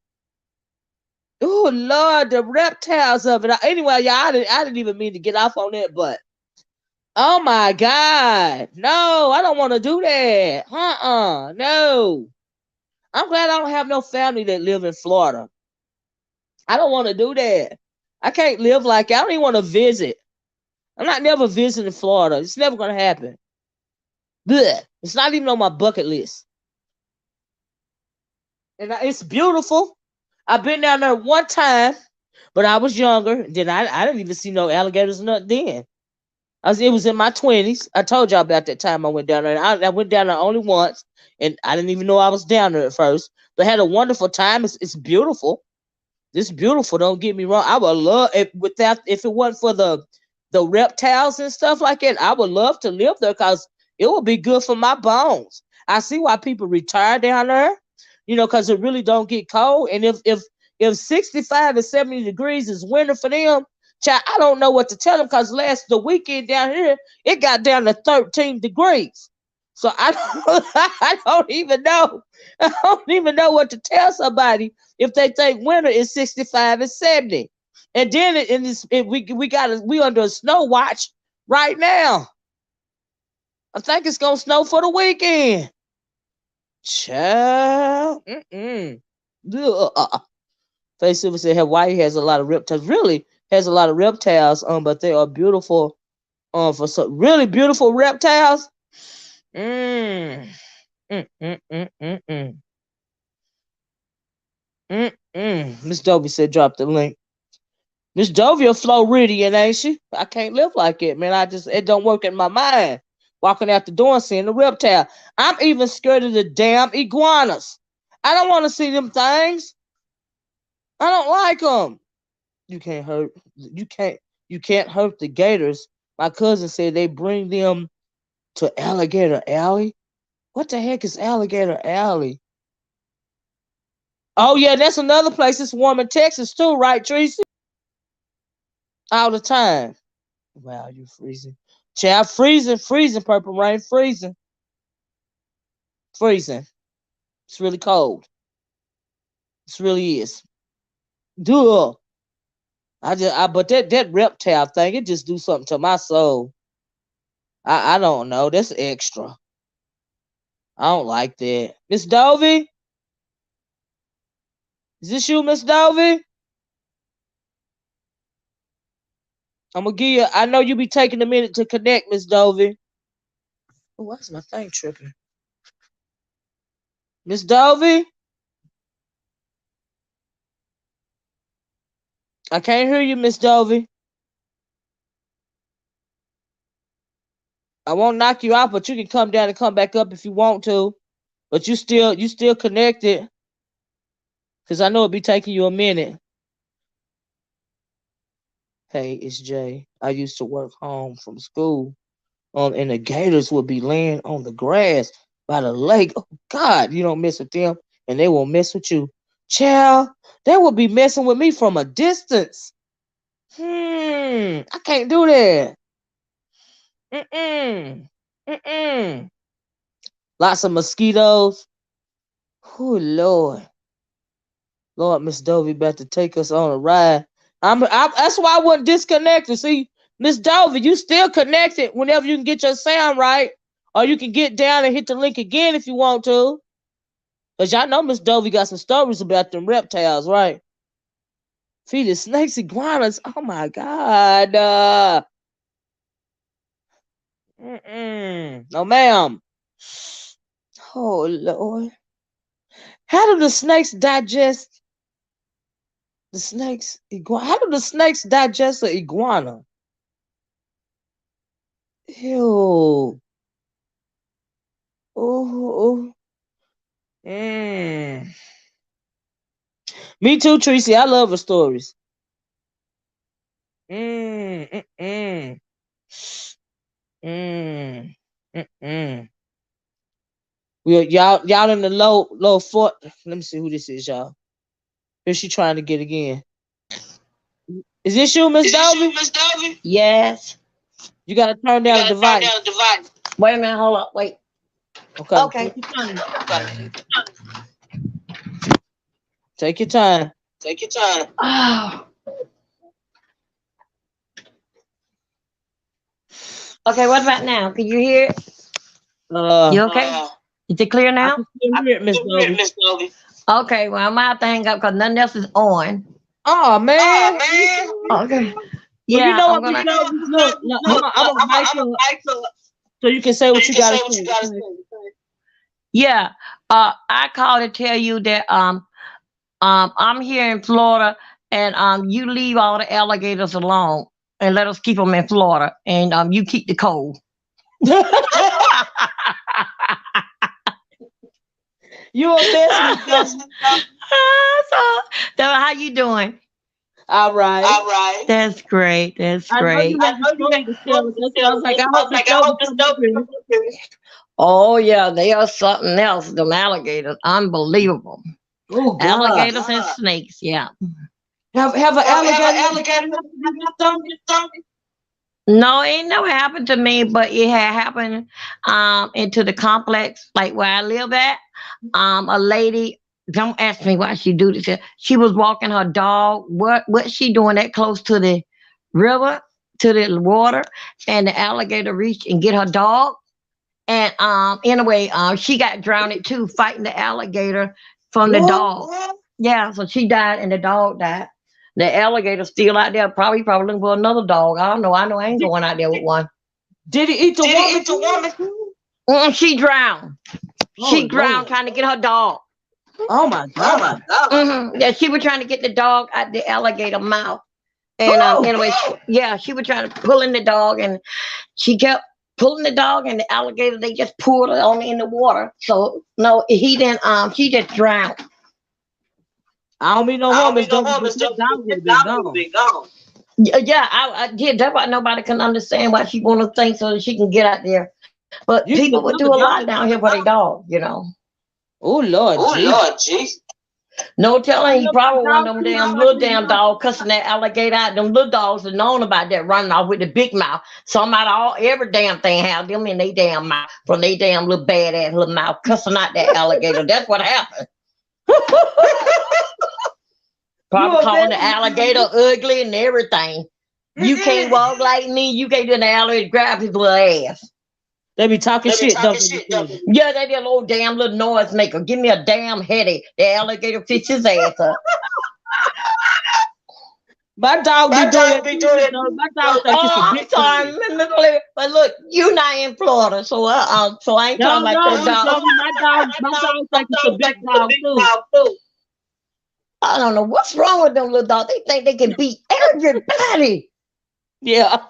Oh Lord, the reptiles of it. Anyway, y'all, I didn't even mean to get off on that, but oh my God. No, I don't want to do that. No. I'm glad I don't have no family that live in Florida. I don't want to do that. I can't live like I don't even want to visit. I'm not never visiting Florida. It's never gonna happen. Blech. It's not even on my bucket list. And it's beautiful. I've been down there one time, but I was younger. Then I didn't even see no alligators or nothing then. It was in my 20s. I told y'all about that time I went down there. I went down there only once, and I didn't even know I was down there at first. But had a wonderful time. It's beautiful. It's beautiful. Don't get me wrong. I would love if it wasn't for the reptiles and stuff like that. I would love to live there because it would be good for my bones. I see why people retire down there. Because it really don't get cold. And if 65 and 70 degrees is winter for them, child, I don't know what to tell them because the weekend down here, it got down to 13 degrees. So I don't even know. I don't even know what to tell somebody if they think winter is 65 and 70. And then we under a snow watch right now. I think it's gonna snow for the weekend. Child. Face Silver said Hawaii has a lot of reptiles. Really has a lot of reptiles, but they are beautiful. For some really beautiful reptiles. Mm. Mm, mm, mm, mm, mm. Miss Dovey said drop the link. Miss Dovey a Floridian, ain't she? I can't live like it, man. It don't work in my mind. Walking out the door and seeing the reptile. I'm even scared of the damn iguanas. I don't want to see them things. I don't like them. You can't hurt. You can't hurt the gators. My cousin said they bring them to Alligator Alley. What the heck is Alligator Alley? Oh yeah, that's another place. It's warm in Texas too, right, Tracy? All the time. Wow, you freezing. Child, freezing, Purple Rain, freezing. It's really cold. It really is. Duh. But that reptile thing, it just do something to my soul. I don't know. That's extra. I don't like that. Miss Dovey? Is this you, Miss Dovey? I'm gonna give you. I know you be taking a minute to connect, Miss Dovey. Oh, why's my thing tripping? Miss Dovey? I can't hear you, Miss Dovey. I won't knock you out, but you can come down and come back up if you want to. But you still connected. Cause I know it'll be taking you a minute. Hey, it's Jay. I used to work home from school. And the gators would be laying on the grass by the lake. Oh God, you don't mess with them, and they won't mess with you. Child, they will be messing with me from a distance. I can't do that. Mm-mm. Lots of mosquitoes. Oh Lord. Lord, Miss Dovey about to take us on a ride. That's why I wasn't disconnected. See, Miss Dovey, you still connected whenever you can get your sound right. Or you can get down and hit the link again if you want to. Because y'all know Miss Dovey got some stories about them reptiles, right? Feeding snakes, iguanas. Oh my God. No, ma'am. Oh, Lord. How do the snakes digest the snakes? How do the snakes digest an iguana? Ew. Oh. Me too, Tracy. I love her stories. Mm, mm, mm. Y'all in the low fort. Let me see who this is, y'all. Who's she trying to get again? Is this you, Miss Dovey? Yes. You gotta turn down the device. Wait a minute, hold up, wait. Okay. Take your time. Oh. Okay, what about now? Can you hear it? You okay? Is it clear now? I can still hear it, Miss Dovey. Okay, well, I'm gonna have to hang up because nothing else is on. Oh man. Okay. Yeah, Yeah, you know I'm what? gonna. I'm gonna mic up so you can say what you gotta say. Yeah, I called to tell you that I'm here in Florida, and you leave all the alligators alone and let us keep them in Florida, and you keep the cold. You a mess. So, how you doing? All right. That's great. That's great. I know you had the story. That's why I was like, I hope the story come up here. Oh yeah, they are something else. Them alligators, unbelievable. Oh God. Alligators and snakes. Yeah. Have an alligator No, it ain't never happened to me, but it had happened into the complex, like where I live at. A lady, don't ask me why she do this. She was walking her dog. What she doing that close to the river? to the water, and the alligator reached and get her dog. And anyway, she got drowned too, fighting the alligator from the dog. Yeah, so she died and the dog died. The alligator's still out there, probably looking for another dog. I don't know. I know I ain't going out there with one. Did he eat the woman? She drowned. She drowned trying to get her dog. Oh my God. Yeah, she was trying to get the dog out the alligator mouth. And anyway, she was trying to pull in the dog, and she kept pulling the dog, and the alligator, they just pulled her on in the water. So no, he didn't. She just drowned. I don't mean no harm. This dog would be gone. Yeah, that's why nobody can understand why she want to think so that she can get out there. But people would do a lot down here for their dog, you know. Oh Lord, jeez. No telling, he probably one of them little dog cussing that alligator out. Them little dogs are known about that, running off with the big mouth. Every damn thing have them in their damn mouth, from their damn little badass little mouth, cussing out that alligator. That's what happened. Probably calling the alligator ugly and everything. You can't walk like me. You can't do an alligator grab his little ass. They be talking shit, don't they? Yeah, they did a little damn little noise maker. Give me a damn headache. The alligator fix his ass up. My dog be doing it. My dog think it's a big sorry, but look, you're not in Florida, so I ain't talking like that dog. My dog think it's a big dog too. I don't know what's wrong with them little dogs. They think they can beat everybody. Yeah.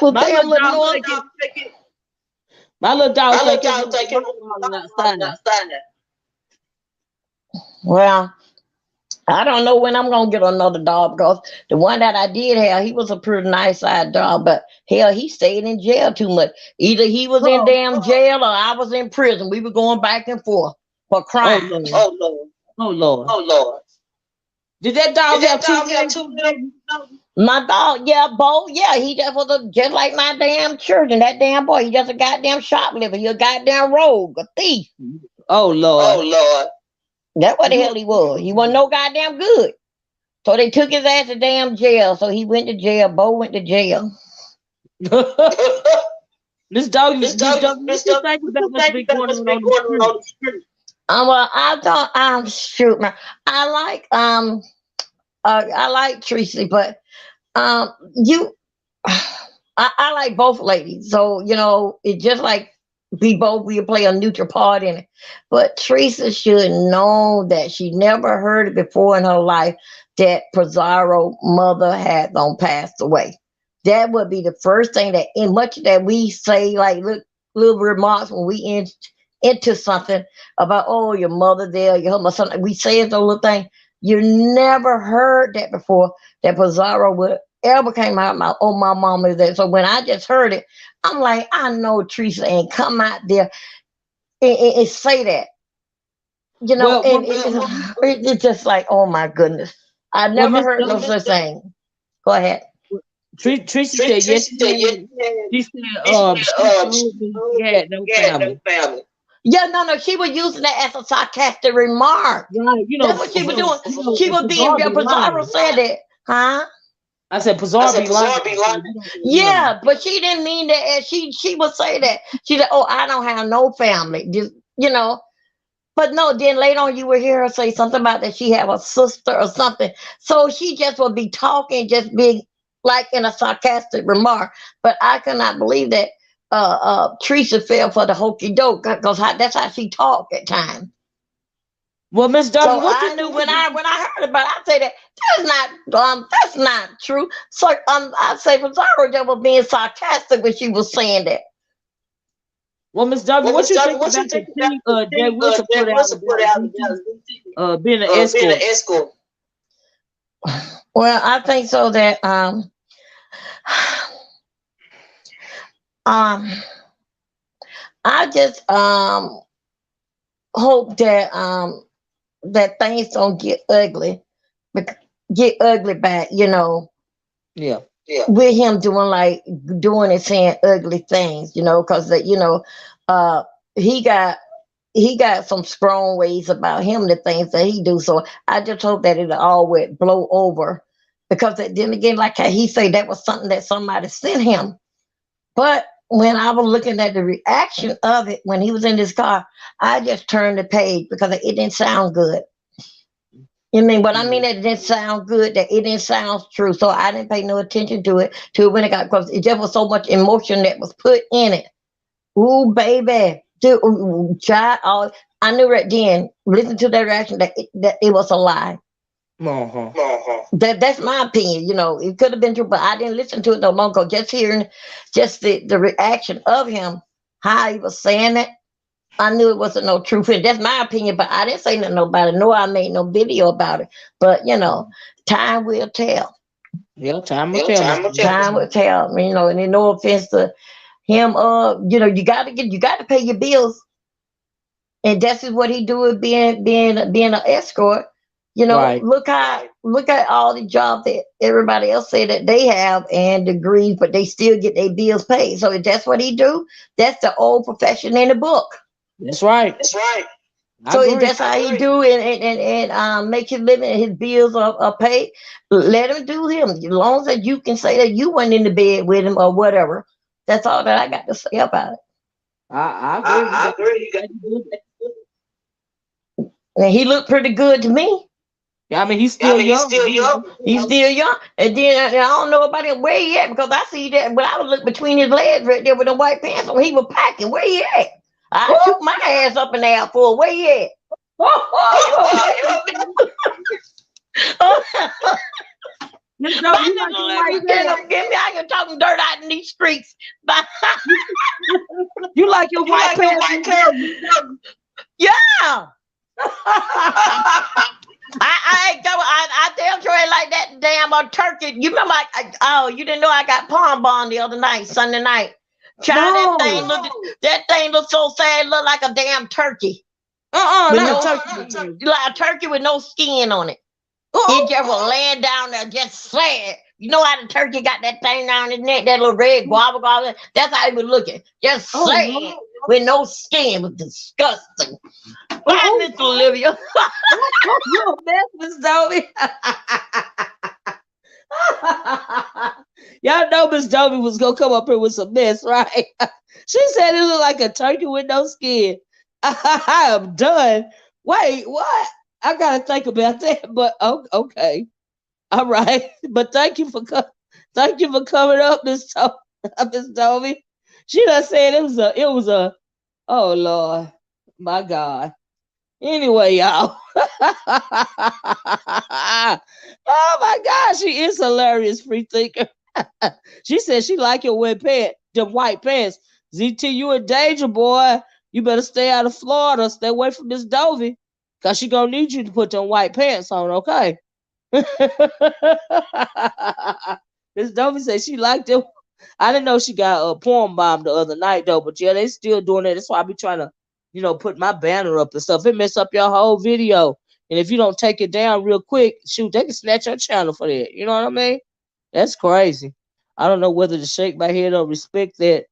Well, damn little noise. My little dog Well, I don't know when I'm gonna get another dog, because the one that I did have, he was a pretty nice sized dog, but hell, he stayed in jail too much. Either he was in damn jail or I was in prison. We were going back and forth for crime. Oh Lord. Did that dog have two names? My dog, Bo, he just was just like my damn children. That damn boy, he just a goddamn shoplifter. He a goddamn rogue, a thief. Oh Lord. That's what the hell he was. He wasn't no goddamn good. So they took his ass to damn jail. So he went to jail. Bo went to jail. This dog must be going on the street. Well, shoot, man. I like Tracy, but I like both ladies. So, you know, it's just like we play a neutral part in it. But Teresa should know that she never heard it before in her life that Pizarro mother had passed away. That would be the first thing that, in much that we say, like little remarks when we into something about, oh, your mother there, your husband, something. We say it's a little thing. You never heard that before, that Pizarro would ever came out my mom is there. So when I just heard it, I'm like, I know Teresa ain't come out there and say that. You know, it's just like, oh my goodness. I never heard no such thing. Go ahead. Teresa said yes. She said, no family. Yeah, no, she was using that as a sarcastic remark. Right, you know, that's what she was doing. She was being real. Pizarro said it, huh? I said Pizarro be lying. Yeah, but she didn't mean that. And she would say that. She said, "Oh, I don't have no family." Just, you know. But no, then later on you will hear her say something about that she have a sister or something. So she just would be talking, just being like in a sarcastic remark. But I cannot believe that Teresa fell for the hokey doke, because that's how she talked at times. Well, Miss W, so I knew when I heard about it, I say that's not true. So I say Pizarro just was being sarcastic when she was saying that. Well, Miss W, what you think about the thing Jay Wilson put out being an escort? Well, I think so that I just hope that that things don't get ugly back, you know. Yeah. With him doing and saying ugly things, you know, because you know, he got some strong ways about him, the things that he do. So I just hope that it all would blow over because then again, like how he said, that was something that somebody sent him. But when I was looking at the reaction of it when he was in his car, I just turned the page because it didn't sound good. You mean what I mean? That it didn't sound good. That it didn't sound true. So I didn't pay no attention to it till when it got close. It just was so much emotion that was put in it. Ooh, baby, dude, child. Oh, I knew right then. Listen to their reaction that it was a lie. Uh-huh. That's my opinion. It could have been true, but I didn't listen to it no longer. Just hearing, just the reaction of him, how he was saying it. I knew it wasn't no truth. And that's my opinion, but I didn't say nothing about it. Nor I made no video about it. But time will tell. Yeah, time will tell. Time will tell. And then no offense to him. You got to pay your bills, and that's what he do with being an escort. Right. Look at all the jobs that everybody else say that they have and degrees, but they still get their bills paid. So if that's what he do, that's the old profession in the book. That's right. So if that's how he do and make his living and his bills are paid, let him do him. As long as you can say that you went in the bed with him or whatever. That's all that I got to say about it. I agree. I agree. You got to do that. And he looked pretty good to me. Yeah, I mean, he's still young. He's still young. And then I don't know about him where he at because I see that when I was looking between his legs right there with the white pants on, he was packing. Where he at? I took my ass up in there for where he at? Miss Doe, you like your white pants? Get me out here talking dirt out in these streets. You like your white pants? Yeah. I damn sure ain't like that damn turkey. You remember? You didn't know I got palm bond the other night, Sunday night. Child, that thing looked so sad. It looked like a damn turkey. Not a turkey. Like a turkey with no skin on it. It just was laying down there, just sad. You know how the turkey got that thing down his neck, that little red guava. That's how he was looking, just sad with no skin. It was disgusting. Bye, Miss Olivia. You a mess, Miss Dobie. Y'all know Miss Dobie was gonna come up here with some mess, right? She said it looked like a turkey with no skin. I am done. Wait, what? I gotta think about that. But okay, all right. But thank you for coming up, Miss Dobie. She done said it was a. Oh Lord, my God. Anyway, y'all. Oh my God, she is hilarious, free thinker. She said she like your them white pants. ZT, you in danger, boy. You better stay out of Florida. Stay away from Miss Dovey. Cause she gonna need you to put them white pants on, okay? Miss Dovey said she liked it. I didn't know she got a porn bomb the other night though, but yeah, they still doing it. That's why I be trying to, put my banner up and stuff. It mess up your whole video. And if you don't take it down real quick, shoot, they can snatch your channel for that. You know what I mean? That's crazy. I don't know whether to shake my head or respect that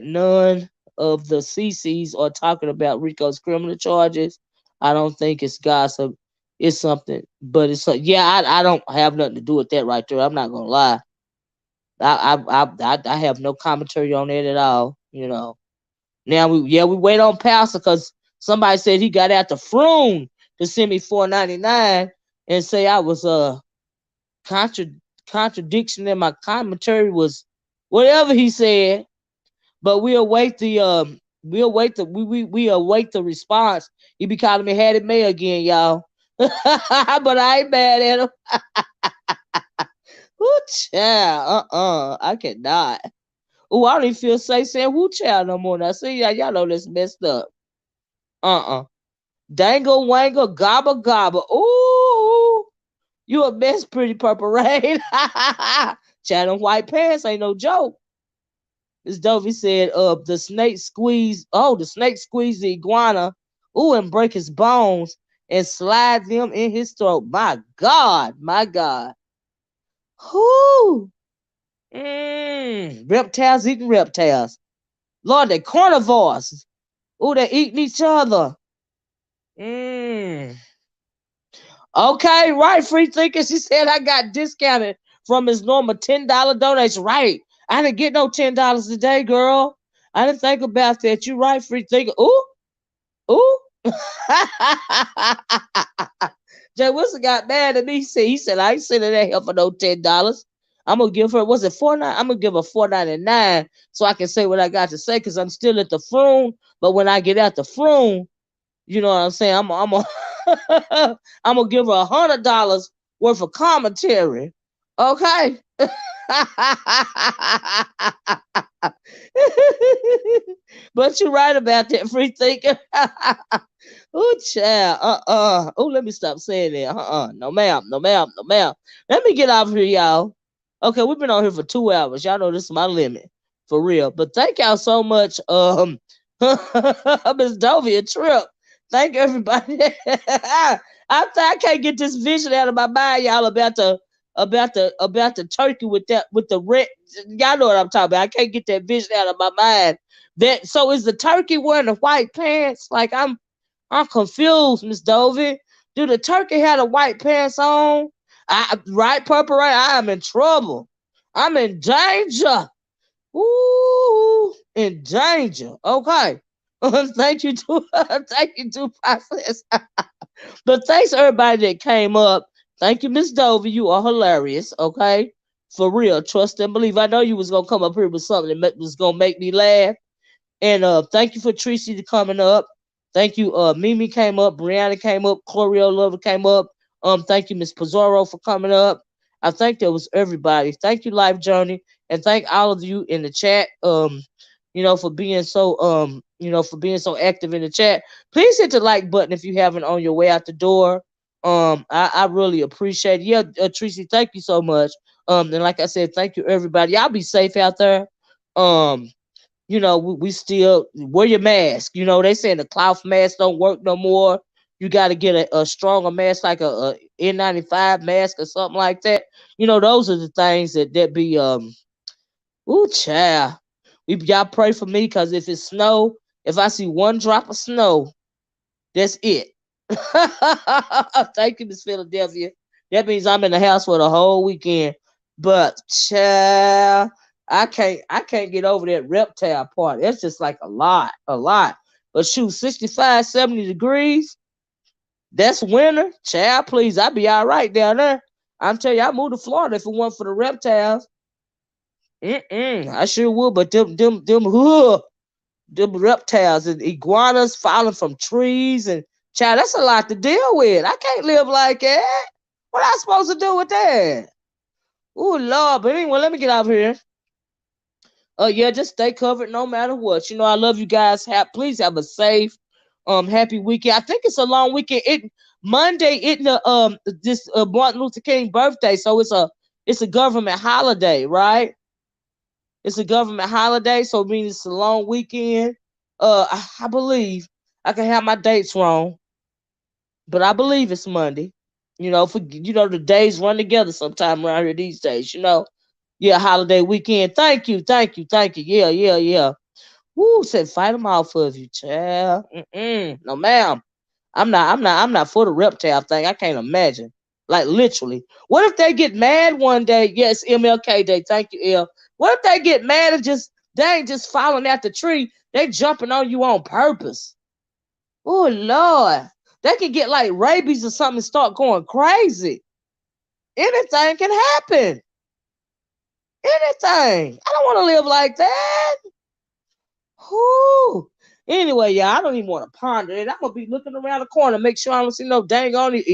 none of the CCs are talking about Rico's criminal charges. I don't think it's gossip. It's something, but I don't have nothing to do with that right there. I'm not gonna lie. I have no commentary on it at all. Now we wait on Passa because somebody said he got out the Froon to send me $4.99 and say I was contradiction in my commentary was whatever he said. But we await the response. He be calling me Hattie May again, y'all. But I ain't mad at him. Woo child, I cannot. Oh, I don't even feel safe saying woo child no more. Now see y'all know this messed up. Dangle wangle gobble gobble. Ooh, you a mess, pretty purple rain. Child in white pants ain't no joke. This Dovey said, the snake squeeze the iguana, and break his bones and slide them in his throat. My God. Whoo. Reptiles eating reptiles. Lord, they carnivores. Ooh, they eating each other. Okay, right, free thinker. She said I got discounted from his normal $10 donation. Right. I didn't get no $10 today, girl. I didn't think about that. You right, free thinker. Ooh, ooh. Jay Wilson got mad at me. He said I ain't sending that here for no $10. I'm gonna give her, was it $4.99? I'm gonna give her $4.99 so I can say what I got to say because I'm still at the phone. But when I get out the phone, you know what I'm saying? I'm I'm gonna give her $100 worth of commentary. Okay. But you're right about that, free thinker. Oh, child. Oh, let me stop saying that. No, ma'am. No, ma'am. No, ma'am. Let me get off here, y'all. Okay, we've been on here for 2 hours. Y'all know this is my limit. For real. But thank y'all so much. Miss Dovey, a trip. Thank everybody. I can't get this vision out of my mind, y'all, about the turkey with the red. Y'all know what I'm talking about. I can't get that vision out of my mind. That so is the turkey wearing the white pants? Like I'm confused, Miss Dovey. Do the turkey have the white pants on? Right, Purple Rain? I am in trouble. I'm in danger. Ooh, in danger. Okay. Thank you to thank you to process. But thanks everybody that came up. Thank you, Miss Dovey. You are hilarious. Okay. For real. Trust and believe. I know you was gonna come up here with something that was gonna make me laugh. And thank you for Tracy coming up. Thank you, Mimi came up, Brianna came up, Chlorio Lover came up. Thank you, Miss Pizzaro, for coming up. I think that was everybody. Thank you, Life Journey, and thank all of you in the chat. For being so for being so active in the chat. Please hit the like button if you haven't on your way out the door. I really appreciate it. Yeah, Tracy, thank you so much. And like I said, thank you everybody. Y'all be safe out there. We still wear your mask. They saying the cloth mask don't work no more. You got to get a stronger mask, like a N95 mask or something like that. Those are the things that be ooh, child. Y'all pray for me, because if it's snow, if I see one drop of snow, that's it. Thank you, Miss Philadelphia. That means I'm in the house for the whole weekend. But child, I can't get over that reptile part. It's just like a lot, a lot. But shoot, 65, 70 degrees, that's winter. Child, please, I'd be all right down there. I'm telling you, I moved to Florida if it weren't for the reptiles. I sure would, but them reptiles and iguanas falling from trees, and child, that's a lot to deal with. I can't live like that. What I supposed to do with that? Oh Lord, but anyway, let me get out of here. Yeah, just stay covered no matter what. I love you guys. Please have a safe, happy weekend. I think it's a long weekend. Monday isn't this Martin Luther King birthday, so it's a government holiday, right? It's a government holiday, so it means it's a long weekend. I believe I can have my dates wrong, but I believe it's Monday. The days run together sometime around here these days. Yeah, holiday weekend. Thank you, thank you, thank you. Yeah, yeah, yeah. Woo, said fight them off of you, child. No, ma'am. I'm not for the reptile thing. I can't imagine. Like literally. What if they get mad one day? Yes, MLK Day. Thank you, L. What if they get mad and they ain't just falling out the tree? They jumping on you on purpose. Oh Lord. They can get like rabies or something and start going crazy. Anything can happen. Anything. I don't want to live like that. Whoo. Anyway, y'all, I don't even want to ponder it. I'm gonna be looking around the corner, make sure I don't see no dang on it.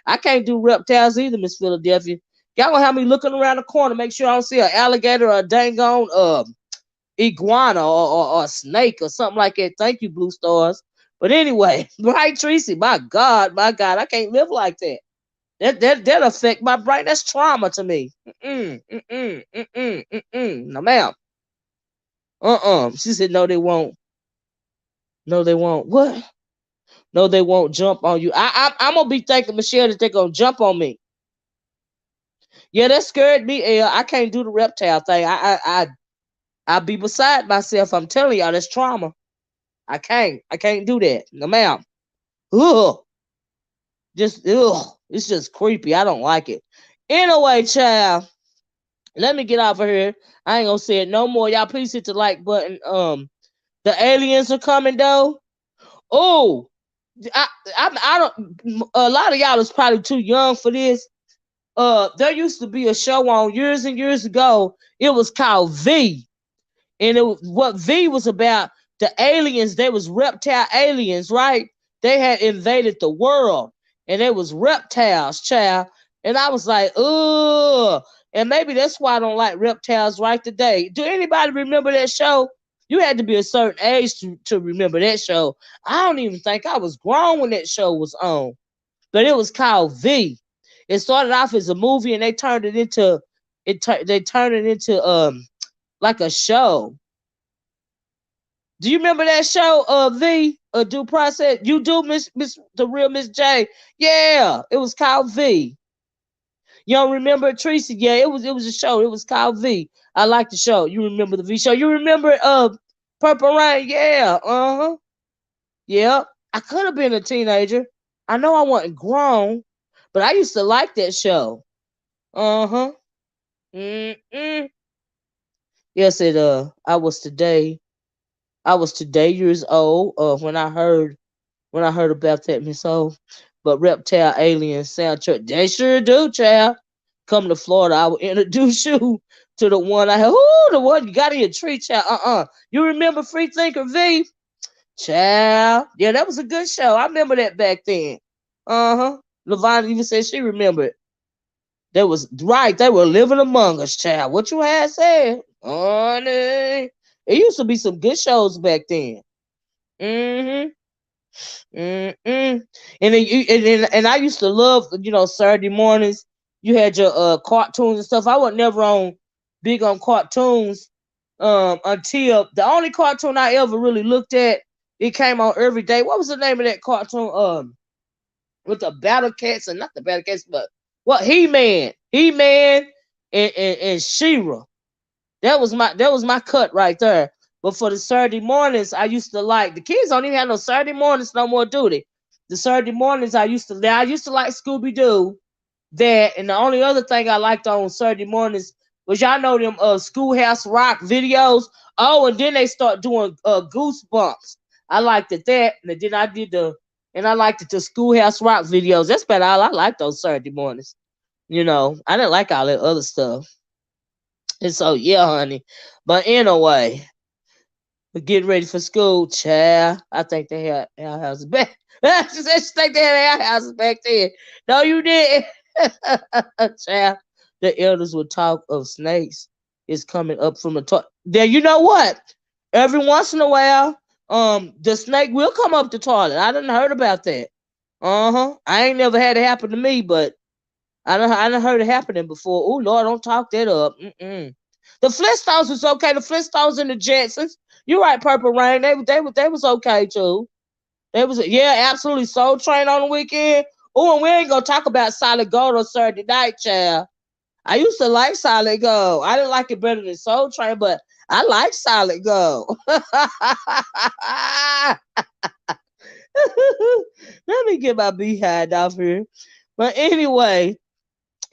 I can't do reptiles either, Miss Philadelphia. Y'all gonna have me looking around the corner, make sure I don't see an alligator or a dang on iguana or a snake or something like that. Thank you, Blue Stars. But anyway, right, Tracy? My God, I can't live like that. That affect my brain. That's trauma to me. No, ma'am. She said, no, they won't. No, they won't. What? No, they won't jump on you. I'm gonna be thinking, Michelle, that they're gonna jump on me. Yeah, that scared me. I can't do the reptile thing. I be beside myself. I'm telling y'all, that's trauma. I can't do that. No, ma'am. Ugh. Just ugh. It's just creepy. I don't like it. Anyway, child, let me get off of here. I ain't gonna say it no more. Y'all please hit the like button. The aliens are coming though. Oh, I, I don't. A lot of y'all is probably too young for this. There used to be a show on years and years ago. It was called V, and what V was about. The aliens, they was reptile aliens, right? They had invaded the world, and they was reptiles, child. And I was like, ugh. And maybe that's why I don't like reptiles right today. Do anybody remember that show? You had to be a certain age to remember that show. I don't even think I was grown when that show was on. But it was called V. It started off as a movie, and they turned it into they turned it into like a show. Do you remember that show, V, Due Process? You do, Miss the real Miss J. Yeah, it was called V. You don't remember it, Tracy? Yeah, it was a show. It was called V. I like the show. You remember the V show? You remember Purple Rain? Yeah, uh-huh. Yeah. I could have been a teenager. I know I wasn't grown, but I used to like that show. Uh-huh. Mm-mm. Yes, I was today years old when I heard about that, Miss O. But reptile alien soundtrack, they sure do, child. Come to Florida, I will introduce you to the one I have. Ooh, the one you got in your tree, child. You remember Free Thinker V? Child. Yeah, that was a good show. I remember that back then. Uh-huh. Levana even said she remembered. That was right. They were living among us, child. What you had said, honey. It used to be some good shows back then. Mm-hmm. Mm-mm. And I used to love, Saturday mornings. You had your cartoons and stuff. I was never big on cartoons until the only cartoon I ever really looked at. It came on every day. What was the name of that cartoon? With the Battle Cats, and not the Battle Cats, but what, He-Man, and She-Ra. That was my cut right there. But for the Saturday mornings, I used to like the kids don't even have no Saturday mornings no more, do they? The Saturday mornings I used to like Scooby Doo. That, and the only other thing I liked on Saturday mornings was, y'all know them Schoolhouse Rock videos. Oh, and then they start doing Goosebumps. I liked it that, and then I liked it the Schoolhouse Rock videos. That's about all I liked those Saturday mornings. I didn't like all that other stuff. And so, yeah, honey. But anyway, we're getting ready for school, child. I think they had our houses back. She said she think they had our houses back then. No, you didn't. Child. The elders would talk of snakes is coming up from the toilet. There, you know what? Every once in a while, the snake will come up the toilet. I didn't heard about that. Uh-huh. I ain't never had it happen to me, but I done heard it happening before. Oh Lord, don't talk that up. Mm-mm. The Flintstones was okay. The Flintstones and the Jetsons. You're right, Purple Rain. They was okay too. They was, yeah, absolutely. Soul Train on the weekend. Oh, and we ain't gonna talk about Solid Gold on Saturday night, child. I used to like Solid Gold. I didn't like it better than Soul Train, but I like Solid Gold. Let me get my behind off here. But anyway,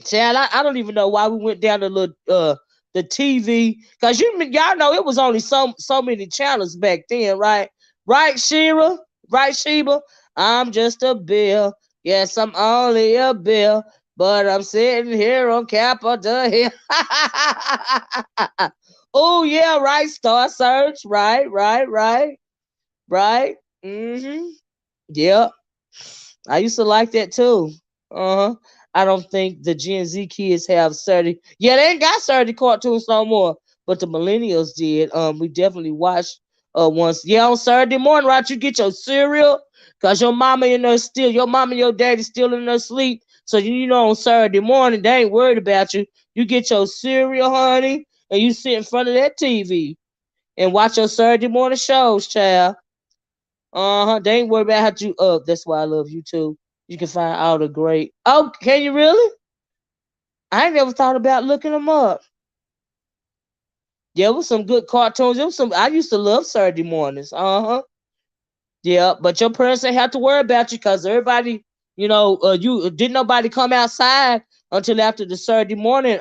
Chad, I don't even know why we went down to the TV, because y'all know it was only so many channels back then, right? Right, Shira? Right, Sheba? I'm just a bill. Yes, I'm only a bill, but I'm sitting here on Capitol Hill. Oh yeah, right. Star Search. Right, right, right, right. Mm-hmm. Yep. I used to like that too. Uh huh. I don't think the Gen Z kids have 30. Yeah, they ain't got 30 cartoons no more, but the millennials did. We definitely watched once. Yeah, on Saturday morning, right? You get your cereal, cause your mama and your daddy still in their sleep. So on Saturday morning they ain't worried about you. You get your cereal, honey, and you sit in front of that TV and watch your Saturday morning shows, child. Uh-huh. They ain't worried about how you up. That's why I love you too. You can find all the great. Oh, can you really? I ain't never thought about looking them up. There was some good cartoons. There was some. I used to love Saturday mornings. Uh huh. Yeah, but your parents ain't have to worry about you, because everybody, You didn't nobody come outside until after the Saturday morning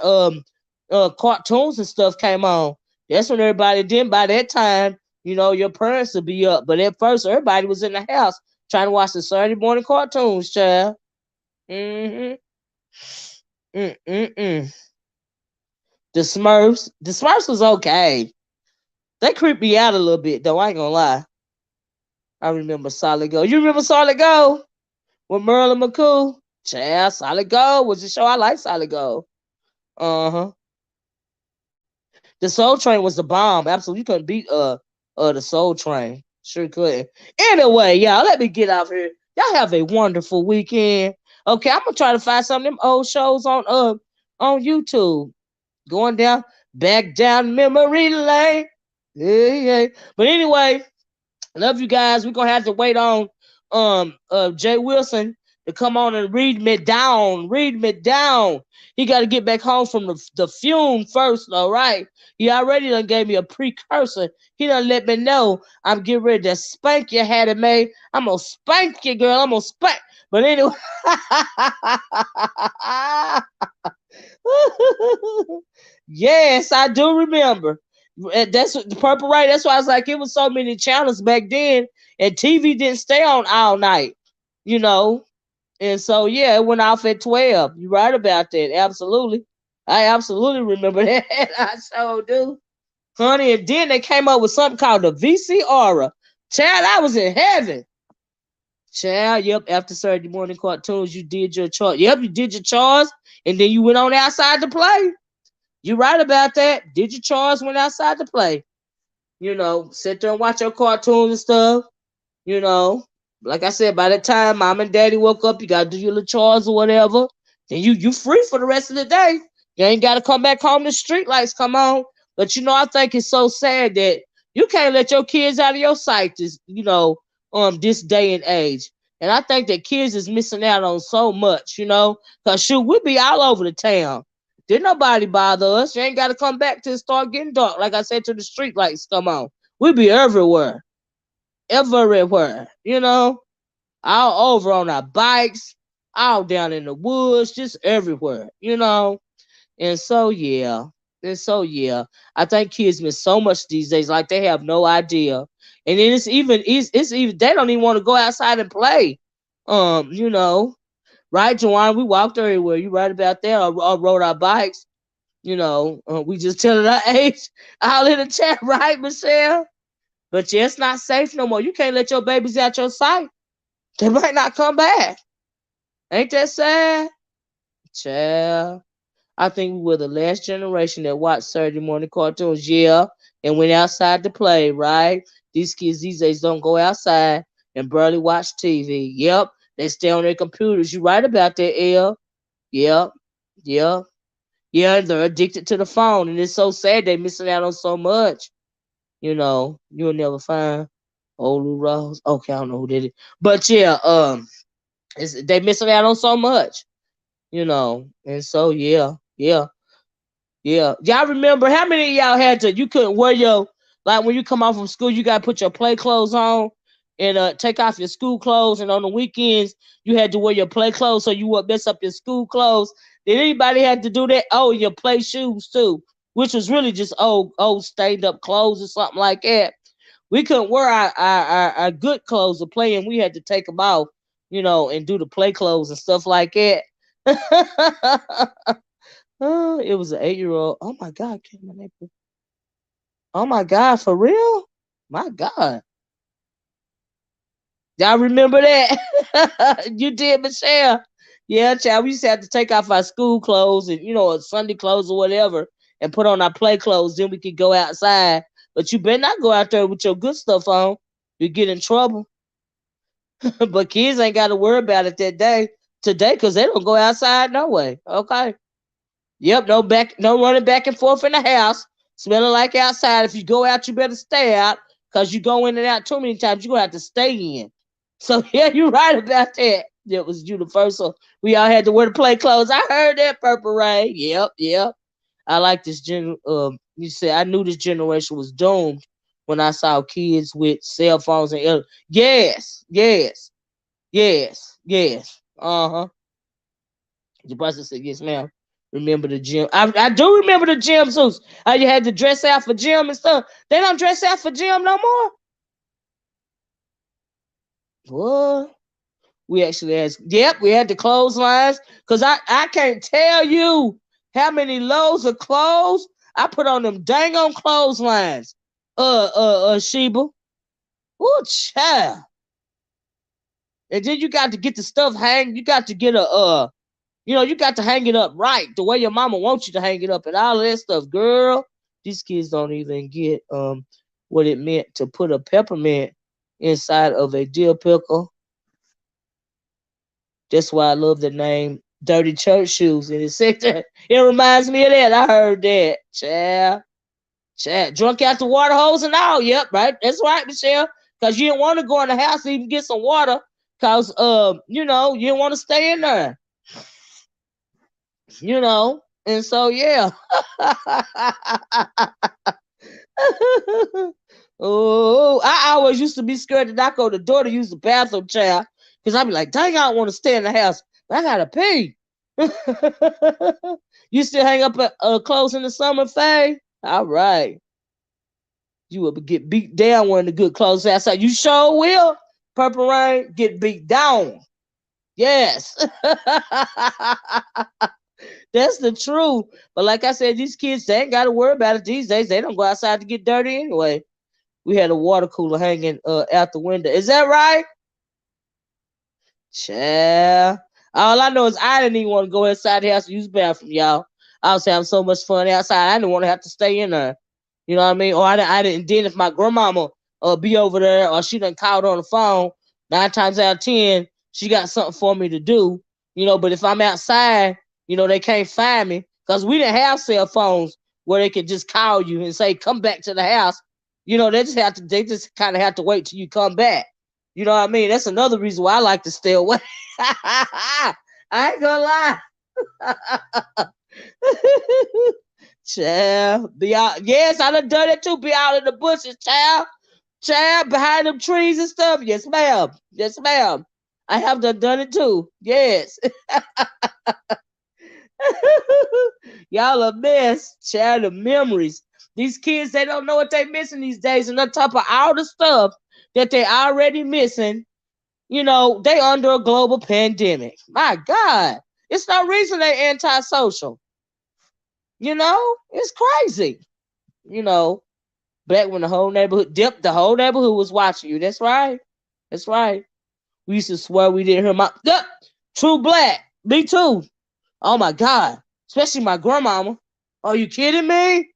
cartoons and stuff came on. That's when everybody then by that time, your parents would be up. But at first everybody was in the house trying to watch the Saturday morning cartoons, child. Mm-hmm. Mm-mm-mm. The Smurfs. The Smurfs was okay. They creeped me out a little bit though, I ain't gonna lie. I remember Solid Gold. You remember Solid Gold? With Merlin McCool? Child, Solid Gold was the show. I like Solid Gold. Uh-huh. The Soul Train was the bomb. Absolutely. You couldn't beat the Soul Train. Sure couldn't. Anyway, y'all, let me get out here. Y'all have a wonderful weekend. Okay, I'm gonna try to find some of them old shows on YouTube. Going back down memory lane. Yeah, yeah. But anyway, love you guys. We're gonna have to wait on Jay Wilson to come on and read me down. Read me down. He got to get back home from the fume first, all right? He already done gave me a precursor. He done let me know I'm getting ready to spank you, had it made. I'm gonna spank you, girl. I'm gonna spank. But anyway. Yes, I do remember. That's the Purple Rain. That's why I was like, it was so many channels back then, and TV didn't stay on all night, you know. And so yeah, it went off at 12. You're right about that. Absolutely. I absolutely remember that. I so do. Honey, and then they came up with something called the VC Aura. Child, I was in heaven. Child, yep, after Saturday morning cartoons, you did your chores. Yep, you did your chores, and then you went on outside to play. You're right about that. Did your chores, went outside to play. Sit there and watch your cartoons and stuff. You know, like I said, by the time mom and daddy woke up, you gotta do your little chores or whatever. Then you free for the rest of the day. You ain't gotta come back home. The street lights come on. But I think it's so sad that you can't let your kids out of your sight. This day and age. And I think that kids is missing out on so much. Cause shoot, we be all over the town. Didn't nobody bother us. You ain't got to come back till it start getting dark. Like I said, till the street lights come on. We be everywhere. Everywhere. All over on our bikes, all down in the woods, just everywhere. And so, yeah. I think kids miss so much these days, like they have no idea. And then it's even they don't even want to go outside and play. Right, Joanne? We walked everywhere. You right about that? Or rode our bikes. We just telling our age all in the chat, right, Michelle? But yeah, it's not safe no more. You can't let your babies out your sight. They might not come back. Ain't that sad? Child. I think we were the last generation that watched Saturday morning cartoons, yeah, and went outside to play, right? These kids these days don't go outside and barely watch TV. Yep, they stay on their computers. You right about that, Elle. Yep, yep. Yeah, they're addicted to the phone, and it's so sad they missing out on so much. You'll never find old Lou Rose. Okay, I don't know who did it, but yeah, they missing out on so much. And so yeah. Y'all remember how many of y'all had to? You couldn't wear your like when you come off from school, you gotta put your play clothes on and take off your school clothes, and on the weekends you had to wear your play clothes so you wouldn't mess up your school clothes. Did anybody have to do that? Oh, your play shoes too, which was really just old stained up clothes or something like that. We couldn't wear our good clothes to play, and we had to take them off, and do the play clothes and stuff like that. Oh, it was an 8-year-old. Oh my God, oh my God, for real? My God. Y'all remember that? You did, Michelle. Yeah, child. We used to have to take off our school clothes and, Sunday clothes or whatever and put on our play clothes. Then we could go outside. But you better not go out there with your good stuff on. You get in trouble. But kids ain't got to worry about it today because they don't go outside no way. Okay. Yep, no running back and forth in the house, smelling like outside. If you go out, you better stay out, because you go in and out too many times, you're gonna have to stay in. So yeah, you're right about that. It was universal. We all had to wear the play clothes. I heard that, Purple Rain. Yep. I like this you said I knew this generation was doomed when I saw kids with cell phones and yes. Uh-huh. The person said, yes, ma'am. Remember the gym. I do remember the gym suits. How you had to dress out for gym and stuff. They don't dress out for gym no more. What? We actually asked, yep, we had the clotheslines. Because I can't tell you how many loads of clothes I put on them dang on clotheslines. Sheba. Ooh, child. And then you got to get the stuff hang. You got to get you got to hang it up right the way your mama wants you to hang it up and all of that stuff, girl. These kids don't even get what it meant to put a peppermint inside of a dill pickle. That's why I love the name Dirty Church Shoes in the sector. It reminds me of that. I heard that. Child. Drunk out the water hose and all. Yep, right. That's right, Michelle. Because you didn't want to go in the house to even get some water. Because, you didn't want to stay in there. And so, yeah. Oh, I always used to be scared to knock on the door to use the bathroom, child. Because I'd be like, dang, I don't want to stay in the house. But I got to pee. You still hang up clothes in the summer, Faye? All right. You will get beat down wearing the good clothes outside. You sure will. Purple Rain, get beat down. Yes. That's the truth. But like I said, these kids, they ain't got to worry about it these days. They don't go outside to get dirty anyway. We had a water cooler hanging out the window. Is that right? Child. All I know is I didn't even want to go inside the house and use the bathroom, y'all. I was having so much fun outside. I didn't want to have to stay in there. You know what I mean? Or I didn't. Then if my grandmama be over there or she done called on the phone, 9 times out of 10, she got something for me to do. But if I'm outside, they can't find me because we didn't have cell phones where they could just call you and say, come back to the house. They just kind of have to wait till you come back. You know what I mean? That's another reason why I like to stay away. I ain't gonna lie. Child, be out. Yes, I done it too. Be out in the bushes, child. Child, behind them trees and stuff. Yes, ma'am. Yes, ma'am. I have done it too. Yes. Y'all a mess. Child, the memories. These kids, they don't know what they missing these days. And on top of all the stuff that they already missing, they under a global pandemic. My God. It's no reason they antisocial. It's crazy. Back when the whole neighborhood was watching you. That's right. That's right. We used to swear we didn't hear my true black. Me too. Oh my God. Especially my grandmama. Are you kidding me?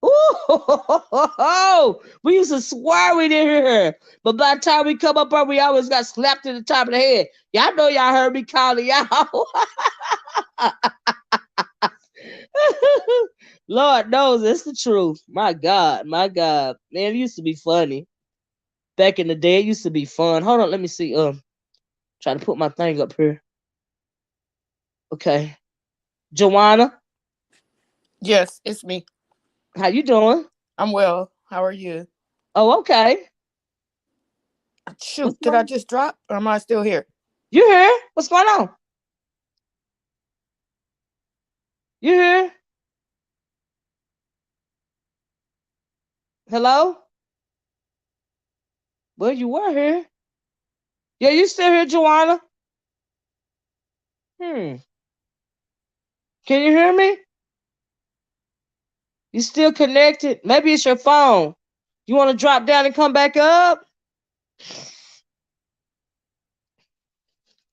Ooh, we used to swear we didn't hear her. But by the time we come up there, we always got slapped in the top of the head. Y'all know y'all heard me calling y'all. Lord knows it's the truth. My God, my God. Man, it used to be funny. Back in the day, it used to be fun. Hold on, let me see. Trying to put my thing up here. Okay. Joanna. Yes, it's me. How you doing? I'm well. How are you? Oh, okay. Shoot, did I just drop or am I still here? You here? What's going on? You here? Hello? Well, you were here. Yeah, you still here, Joanna? Can you hear me? You still connected? Maybe it's your phone. You want to drop down and come back up?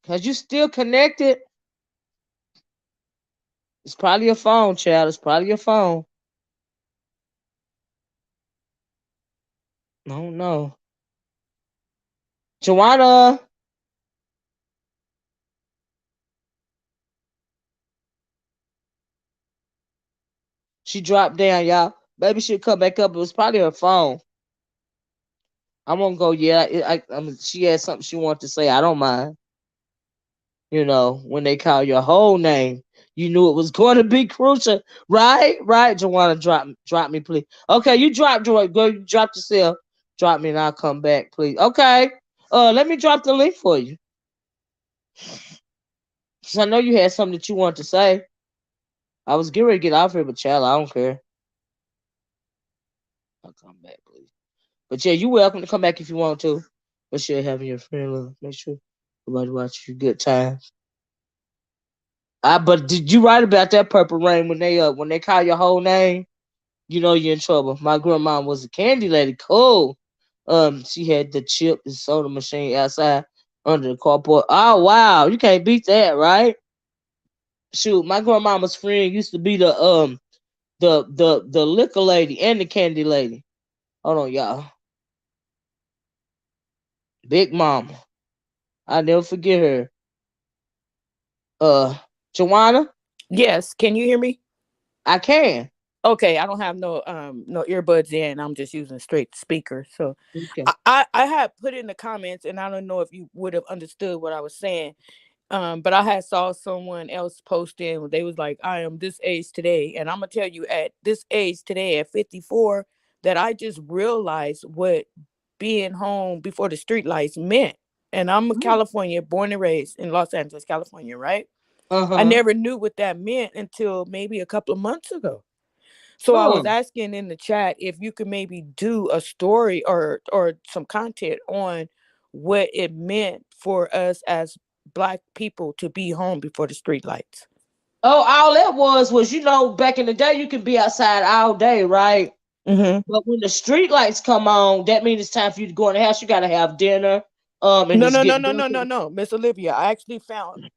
Because you still connected. It's probably your phone, child. It's probably your phone. I don't know. Joanna. She dropped down, y'all. Maybe she'll come back up. It was probably her phone. I'm gonna go. Yeah, she had something she wanted to say. I don't mind. When they call your whole name, you knew it was going to be crucial, right? Right, Joanna, drop me, please. Okay, you drop, Joy. Go, you drop yourself. Drop me, and I'll come back, please. Okay. Let me drop the link for you. Alexis, I know you had something that you wanted to say. I was getting ready to get off here, but child, I don't care. I'll come back, please. But yeah, you're welcome to come back if you want to. But sure, having your friend love. Make sure everybody watch you good times. But did you write about that Purple Rain when they call your whole name? You know you're in trouble. My grandma was a candy lady. Cool. She had the chip and soda machine outside under the carport. Oh wow, you can't beat that, right? Shoot, my grandmama's friend used to be the liquor lady and the candy lady. Hold on, y'all. Big Mama. I never forget her. Joanna, Yes, can you hear me? I can. Okay, I don't have no earbuds in. I'm just using straight speaker. So Okay. I had put in the comments, and I don't know if you would have understood what I was saying. But I had saw someone else posting. They was like, "I am this age today," and I'm gonna tell you, at this age today, at 54, that I just realized what being home before the street lights meant. And I'm a California, born and raised in Los Angeles, California, right? I Uh-huh. never knew what that meant until maybe a couple of months ago. So I was Oh. asking in the chat if you could maybe do a story or some content on what it meant for us as Black people to be home before the street lights. Oh, all that was back in the day you could be outside all day, right? Mm-hmm. But when the street lights come on, that means it's time for you to go in the house. You gotta have dinner. And No, it's no, no, getting no, no, dark. no, no, Miss Olivia. I actually found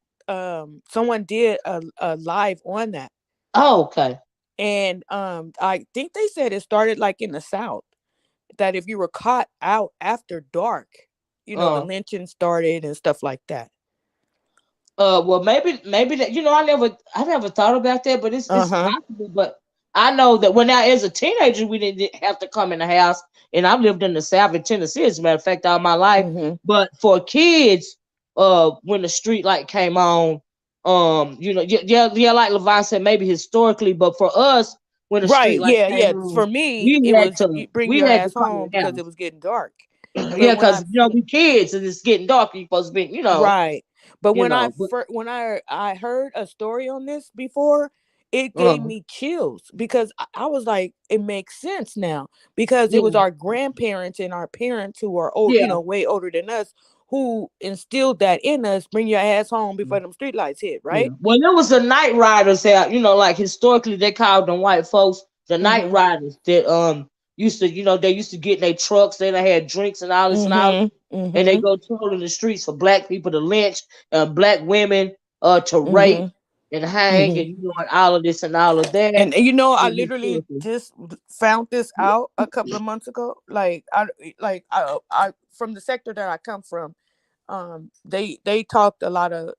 someone did a live on that, Oh, okay. and I think they said it started like in the South, that if you were caught out after dark, the Uh lynching started and stuff like that. well, maybe that I never thought about that, but it's Uh-huh. possible. But I know that when I as a teenager we didn't have to come in the house, and I've lived in the South in Tennessee as a matter of fact all my life. Mm-hmm. But for kids, when the street light came on, yeah, yeah, like Levon said, maybe historically, but for us, when the street Right. light Yeah. came Yeah. on, For me, we it had was to you bring we your had to ass come in home the because it house. was getting dark. Yeah, But when because we kids and it's getting dark. You're supposed to be, right. But but when I heard a story on this before, it gave uh, me chills because I was like, it makes sense now because it was yeah, our grandparents and our parents who are old, yeah. way older than us, who instilled that in us. Bring your ass home before them streetlights hit. Yeah. Right. Well, there was the night riders out, like historically they called them white folks the night Mm-hmm. riders that used to, they used to get in their trucks, then they had drinks and all this and all, Mm-hmm. and they Mm-hmm. go trolling the streets for black people to lynch, black women to rape Mm-hmm. and hang Mm-hmm. and and all of this and all of that. And I And literally historically. just found this out a couple of months ago. I from the sector that I come from, they talked a lot of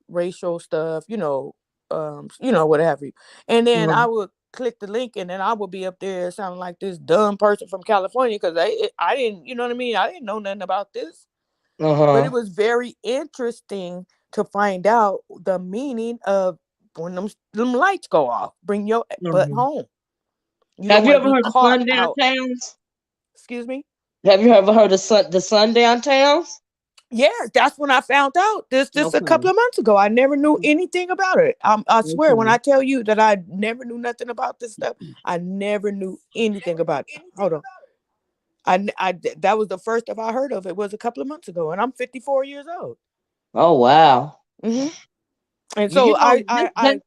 racial stuff, what have you. And then I would click the link, and then I would be up there sounding like this dumb person from California because I didn't, you know what I mean? I didn't know nothing about this, but it Uh-huh. was very interesting to find out the meaning of when them lights go off. Bring your butt Uh-huh. home. You don't Have you want to ever be heard of caught sundown out. towns? Excuse me. Have you ever heard of the sundown towns? Yeah, that's when I found out this a Okay. couple of months ago. I never knew anything about it. I swear, when Okay. I tell you that I never knew nothing about this stuff, I never knew anything about it. Hold on. That was the first of I heard of it was a couple of months ago, and I'm 54 years old. Oh wow. Hmm. And Well, so that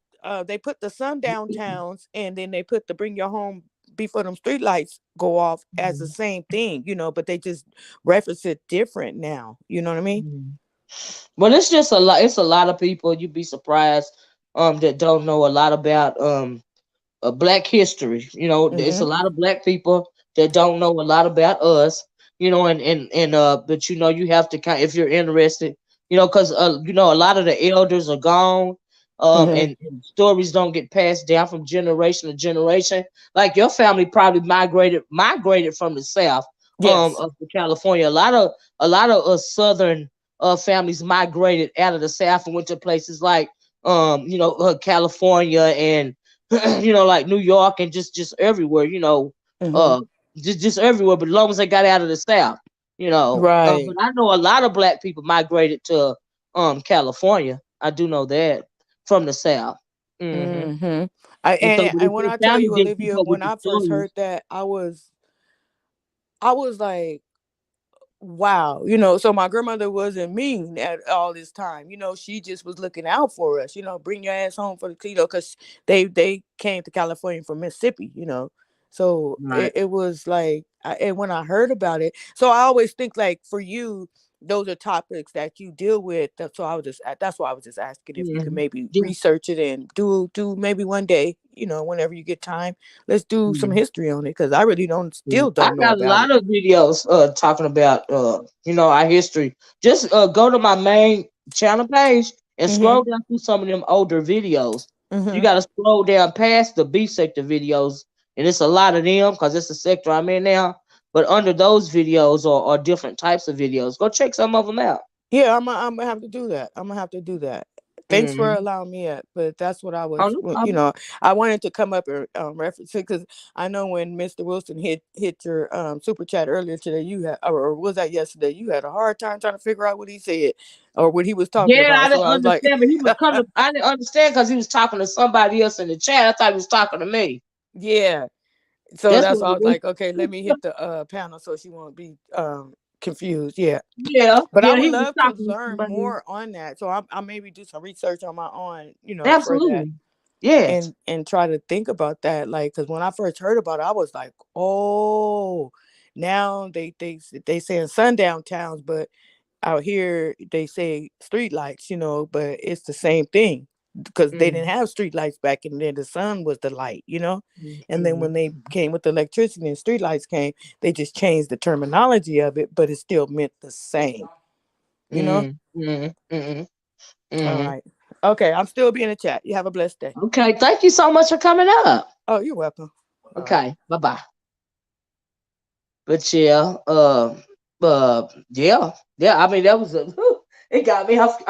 they put the sundown towns, and then they put the bring your home before them street lights go off as the same thing, but they just reference it different now. You know what I mean? well, it's just a lot. It's a lot of people. You'd be surprised that don't know a lot about black history. It's Mm-hmm. a lot of black people that don't know a lot about us. But you have to if you're interested, because a lot of the elders are gone. Mm-hmm. And stories don't get passed down from generation to generation. Like your family probably migrated from the south Yes. of California. A lot of southern families migrated out of the south and went to places like California and like New York and just everywhere, Mm-hmm. uh, just everywhere. But as long as they got out of the South, but Right. I know a lot of black people migrated to California. I do know that from the South. Mm-hmm. And so And the when I tell family you, didn't keep Olivia, up with when the I first heard stories. that, I was like, wow, so my grandmother wasn't mean at all this time. She just was looking out for us. Bring your ass home for the because they came to California from Mississippi. So Right. it was like, and when I heard about it, so I always think like for you, those are topics that you deal with. That's why I was just asking if you could Mm-hmm. maybe Yeah. research it and do maybe one day, whenever you get time, let's do some Yeah. history on it because I really Yeah. still I don't know got a about it. lot of videos talking about our history. Just go to my main channel page and Mm-hmm. scroll down through some of them older videos. You Mm-hmm. got to scroll down past the B sector videos, and it's a lot of them because it's the sector I'm in now. But under those videos are different types of videos. Go check some of them out. Yeah, I'm gonna have to do that. I'm gonna have to do that. Thanks for Mm-hmm. allowing me at, but that's what I Oh, was, no problem. I wanted to come up and reference it because I know when Mr. Wilson hit your super chat earlier today, you had, or was that yesterday? You had a hard time trying to figure out what he said or what he was talking Yeah, I about. So didn't I was like, understand, but he was coming. I didn't understand because he was talking to somebody else in the chat. I thought he was talking to me. yeah. So That's that's what why I it was was. like, okay, let me hit the panel so she won't be confused. Yeah. Yeah, But I yeah, would he was love to talking to learn somebody else. more on that. So I maybe do some research on my own, for that. Absolutely. Yes. And try to think about that, like, because when I first heard about it I was like, oh, now they saying sundown towns, but out here they say street lights, but it's the same thing because they didn't Mm, have street lights back in there. The sun was the light. mm, And then mm, when they came with the electricity and street lights came, they just changed the terminology of it, but it still meant the same you know mm, mm, mm, all mm. right, okay, I'm still being in the chat. You have a blessed day. Okay, thank you so much for coming up. Oh, you're welcome. All right. Okay, bye bye. But yeah, yeah, yeah. I mean, that was it got me off.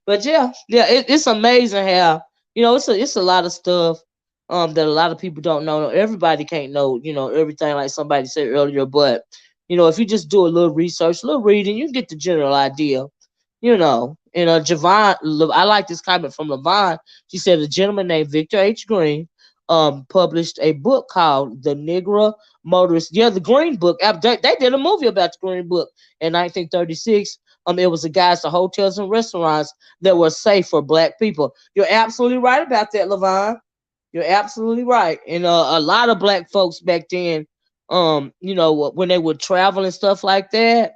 But yeah, yeah, it's amazing how it's a lot of stuff that a lot of people don't know. Everybody can't know everything like somebody said earlier. But if you just do a little research, a little reading, you get the general idea. And Javon, I like this comment from Levon. She said a gentleman named Victor H. Green published a book called The Negro Motorist. Yeah, the Green Book. They did a movie about the Green Book in 1936. It was the guys to hotels and restaurants that were safe for black people. You're absolutely right about that, Levon. You're absolutely right. And a lot of black folks back then, when they would travel and stuff like that,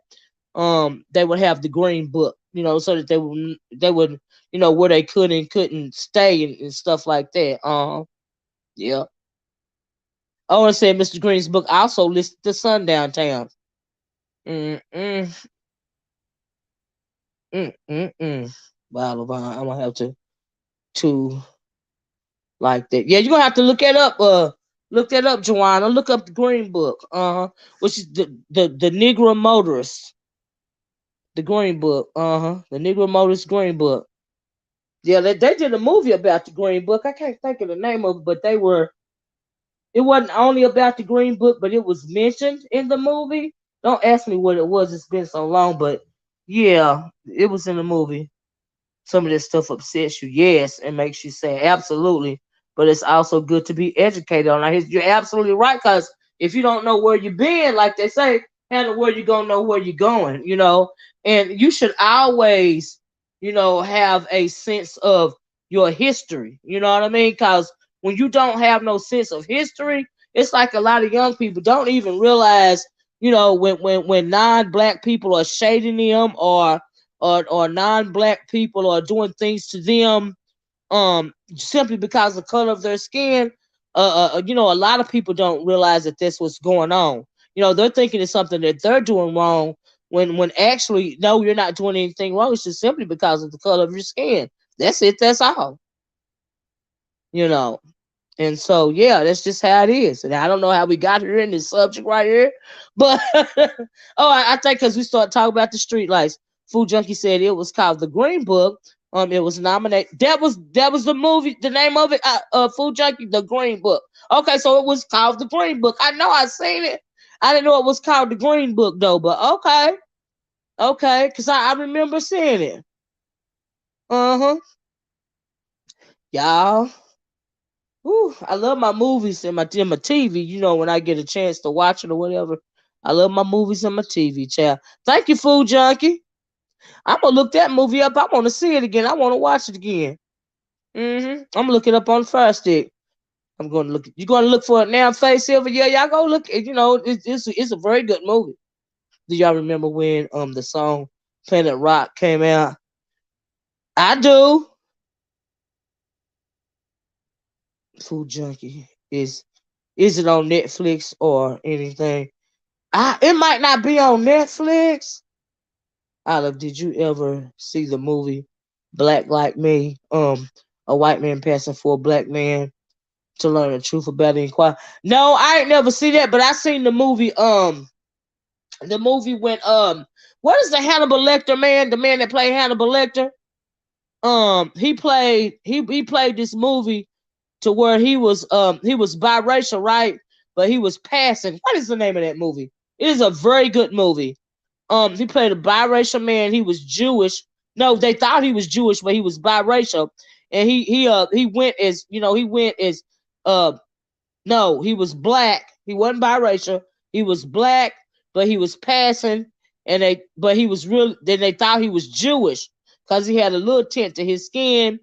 they would have the Green Book, so that they would, where they could and couldn't stay and stuff like that. Yeah. I want to say Mr. Green's book also lists the sundown towns. Mm mm mm. Wow, Levon, I'm gonna have to like that. Yeah, you're gonna have to look that up, Joanna. Look up the Green Book. Which is the Negro Motorist. The Green Book. The Negro Motorist Green Book. Yeah, they did a movie about the Green Book. I can't think of the name of it, but it wasn't only about the Green Book, but it was mentioned in the movie. Don't ask me what it was. It's been so long, but yeah, it was in the movie. Some of this stuff upsets you, yes, and makes you sad, absolutely. But it's also good to be educated on it. You're absolutely right, because if you don't know where you've been, like they say, handle where you're gonna know where you're going, and you should always, have a sense of your history. You know what I mean? Because when you don't have no sense of history, it's like a lot of young people don't even realize, when non-black people are shading them or non-black people are doing things to them simply because of the color of their skin. A lot of people don't realize that that's what's going on. They're thinking it's something that they're doing wrong when actually no, you're not doing anything wrong. It's just simply because of the color of your skin. That's it. That's all. you know and so, yeah, that's just how it is. And I don't know how we got here in this subject right here, but I think because we started talking about the street lights. Food Junkie said it was called The Green Book. It was nominated. That was the movie. The name of it. Food Junkie, The Green Book. Okay, so it was called The Green Book. I know I seen it. I didn't know it was called The Green Book though. But okay, because I remember seeing it. Uh-huh. Y'all. Whew, I love my movies and my TV, when I get a chance to watch it or whatever. I love my movies and my TV, child. Thank you, Food Junkie. I'm gonna look that movie up. I want to see it again. I want to watch it again. I'm gonna look it up on Fire Stick. I'm gonna look. You gonna look for it now, Face Silver? Yeah, y'all go look. It's a very good movie. Do y'all remember when the song Planet Rock came out? I do. Food Junkie is it on Netflix or anything? It might not be on Netflix. Olive, did you ever see the movie Black Like Me? A white man passing for a black man to learn the truth about the inquiry. No, I ain't never see that, but I seen the movie. The movie when what is the Hannibal Lecter man? The man that played Hannibal Lecter. He played this movie to where he was biracial, right? But he was passing. What is the name of that movie? It is a very good movie. He played a biracial man. He was Jewish. No, they thought he was Jewish, but he was biracial. And he went as uh no, he was black. He wasn't biracial. He was black, but he was passing, but he was real. Then they thought he was Jewish because he had a little tint to his skin,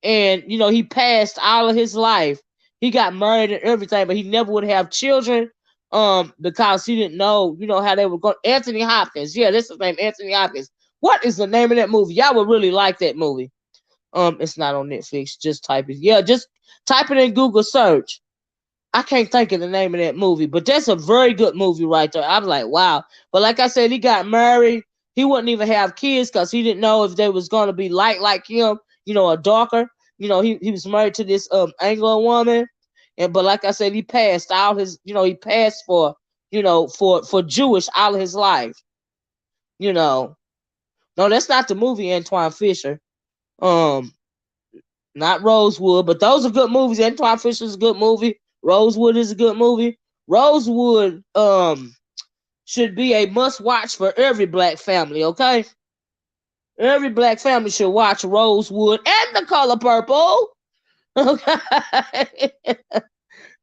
and he passed all of his life. He got married and everything, but he never would have children, because he didn't know, how they were going. Anthony Hopkins, yeah, that's his name, Anthony Hopkins. What is the name of that movie? Y'all would really like that movie. It's not on Netflix. Just type it. Yeah, just type it in Google search. I can't think of the name of that movie, but that's a very good movie right there. I'm like, wow. But like I said, he got married. He wouldn't even have kids because he didn't know if they was going to be light like him, or darker. He was married to this Anglo woman, but like I said, he passed all his, he passed for, for Jewish all of his life. No, that's not the movie Antoine Fisher. Um, Not Rosewood, but those are good movies. Antoine Fisher is a good movie. Rosewood is a good movie. Rosewood should be a must watch for every black family, okay? Every black family should watch Rosewood and The Color Purple. Okay.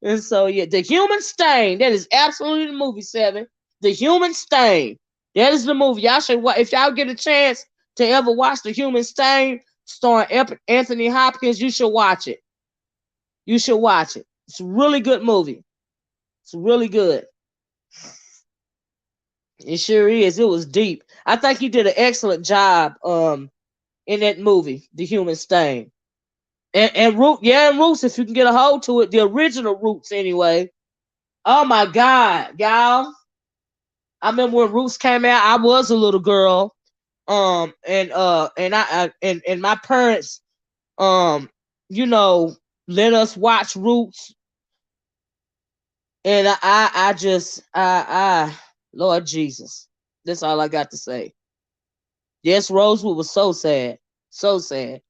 And so yeah, The Human Stain. That is absolutely the movie, 7. The Human Stain. That is the movie. Y'all should watch if y'all get a chance to ever watch The Human Stain starring Anthony Hopkins, you should watch it. You should watch it. It's a really good movie. It's really good. It sure is. It was deep. I think he did an excellent job in that movie, The Human Stain. And Roots, if you can get a hold to it, the original Roots anyway. Oh my God, y'all. I remember when Roots came out, I was a little girl. And my parents let us watch Roots. And I Lord Jesus. That's all I got to say. Yes, Rosewood was so sad. So sad.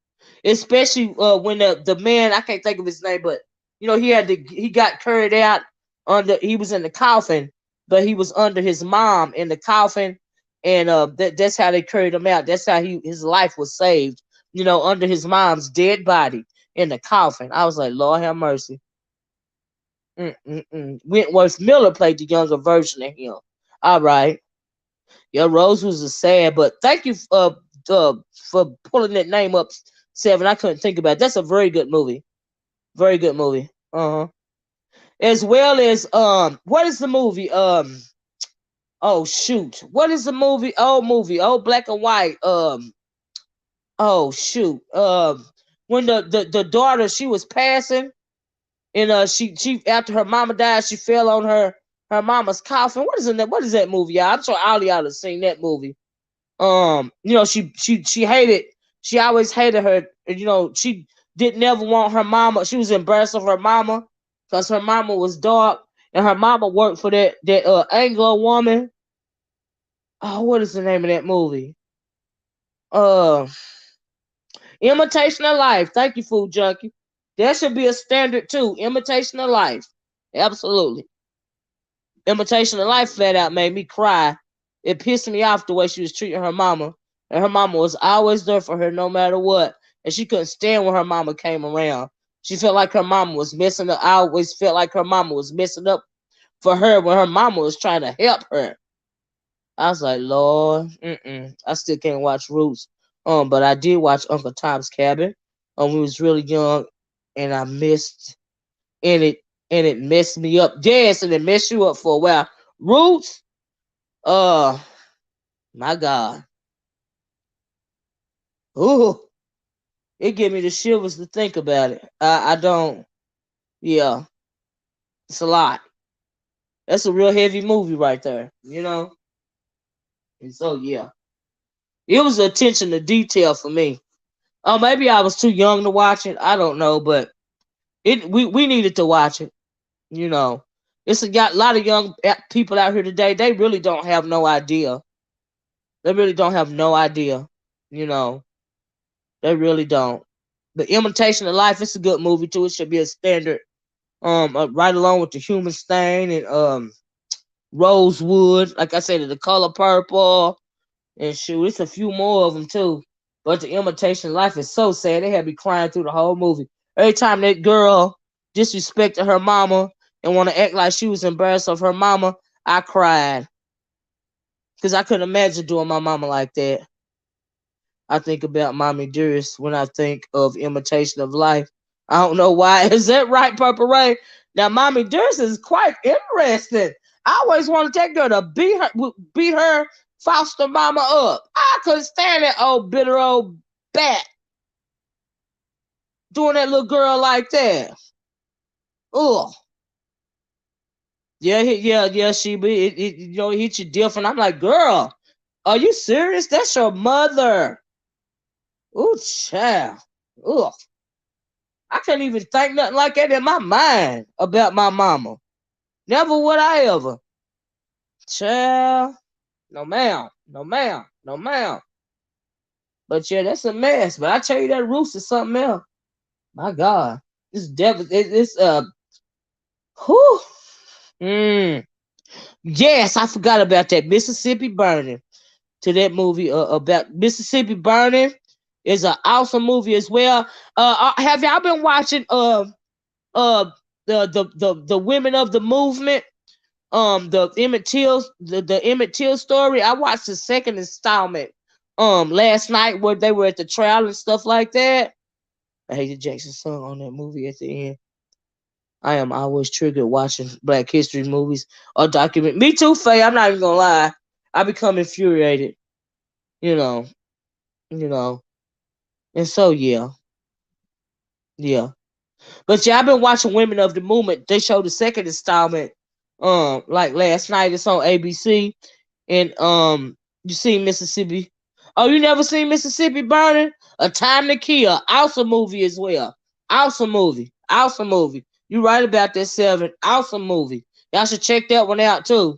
Especially when the man, I can't think of his name, but he got carried out he was in the coffin, but he was under his mom in the coffin, and that's how they carried him out. That's how his life was saved, under his mom's dead body in the coffin. I was like, Lord have mercy. Wentworth Miller played the younger version of him. All right. Yeah, Rose was a sad, but thank you for pulling that name up, 7. I couldn't think about it. That's a very good movie. Very good movie. As well as what is the movie? Oh shoot. What is the movie? Old black and white. Oh shoot. When the daughter, she was passing, and she after her mama died, she fell on her mama's coffin. What is that movie, y'all? I'm sure all y'all have seen that movie. She hated. She always hated her. She didn't ever want her mama. She was embarrassed of her mama because her mama was dark, and her mama worked for that Anglo woman. Oh, what is the name of that movie? Imitation of Life. Thank you, Food Junkie. That should be a standard too. Imitation of Life. Absolutely. Imitation of Life flat out made me cry. It pissed me off the way she was treating her mama. And her mama was always there for her no matter what. and she couldn't stand when her mama came around. She felt like her mama was messing up. I always felt like her mama was messing up for her when her mama was trying to help her. I was like, Lord, I still can't watch Roots. But I did watch Uncle Tom's Cabin. We was really young, and I missed, and it messed me up. Yes, and it messed you up for a while. Roots, my God, ooh, it gave me the shivers to think about it. I don't, yeah, it's a lot. That's a real heavy movie right there, you know. And so yeah, it was attention to detail for me. Oh, maybe I was too young to watch it. I don't know, but we needed to watch it. You know, it's got a lot of young people out here today. They really don't have no idea. They really don't have no idea. You know, they really don't. The Imitation of Life, it's a good movie too. It should be a standard. Right along with The Human Stain and Rosewood. Like I said, The Color Purple, and shoot, it's a few more of them too. But The Imitation Life is so sad. They had me crying through the whole movie. Every time that girl disrespected her mama and want to act like she was embarrassed of her mama, I cried. Because I couldn't imagine doing my mama like that. I think about Mommy Dearest when I think of Imitation of Life. I don't know why. Is that right, Purple Rain? Now, Mommy Dearest is quite interesting. I always wanted that girl to beat her foster mama up. I couldn't stand that old bitter old bat doing that little girl like that. Ugh. Yeah, she be it you know, hit you different. I'm like, girl, are you serious? That's your mother. Ooh, child. Ugh. I couldn't even think nothing like that in my mind about my mama. Never would I ever. Child. No ma'am. No ma'am. No ma'am. But yeah, that's a mess. But I tell you that Roots is something else. My God. It's devil it's whew. Yes, I forgot about that. Mississippi Burning. To that movie about Mississippi Burning is an awesome movie as well. Have y'all been watching uh the women of the movement? The Emmett Till the Emmett Till story. I watched the second installment last night where they were at the trial and stuff like that. I hated Jackson's song on that movie at the end. I am always triggered watching Black History movies or document. Me too, Faye. I'm not even gonna lie. I become infuriated. You know, you know, and so yeah. But yeah, I've been watching Women of the Movement. They showed the second installment, like last night. It's on ABC, and you see Mississippi. Oh, you never seen Mississippi Burning? A Time to Kill. Awesome movie as well. Awesome movie. Awesome movie. You right about that, Seven. Awesome movie. Y'all should check that one out too.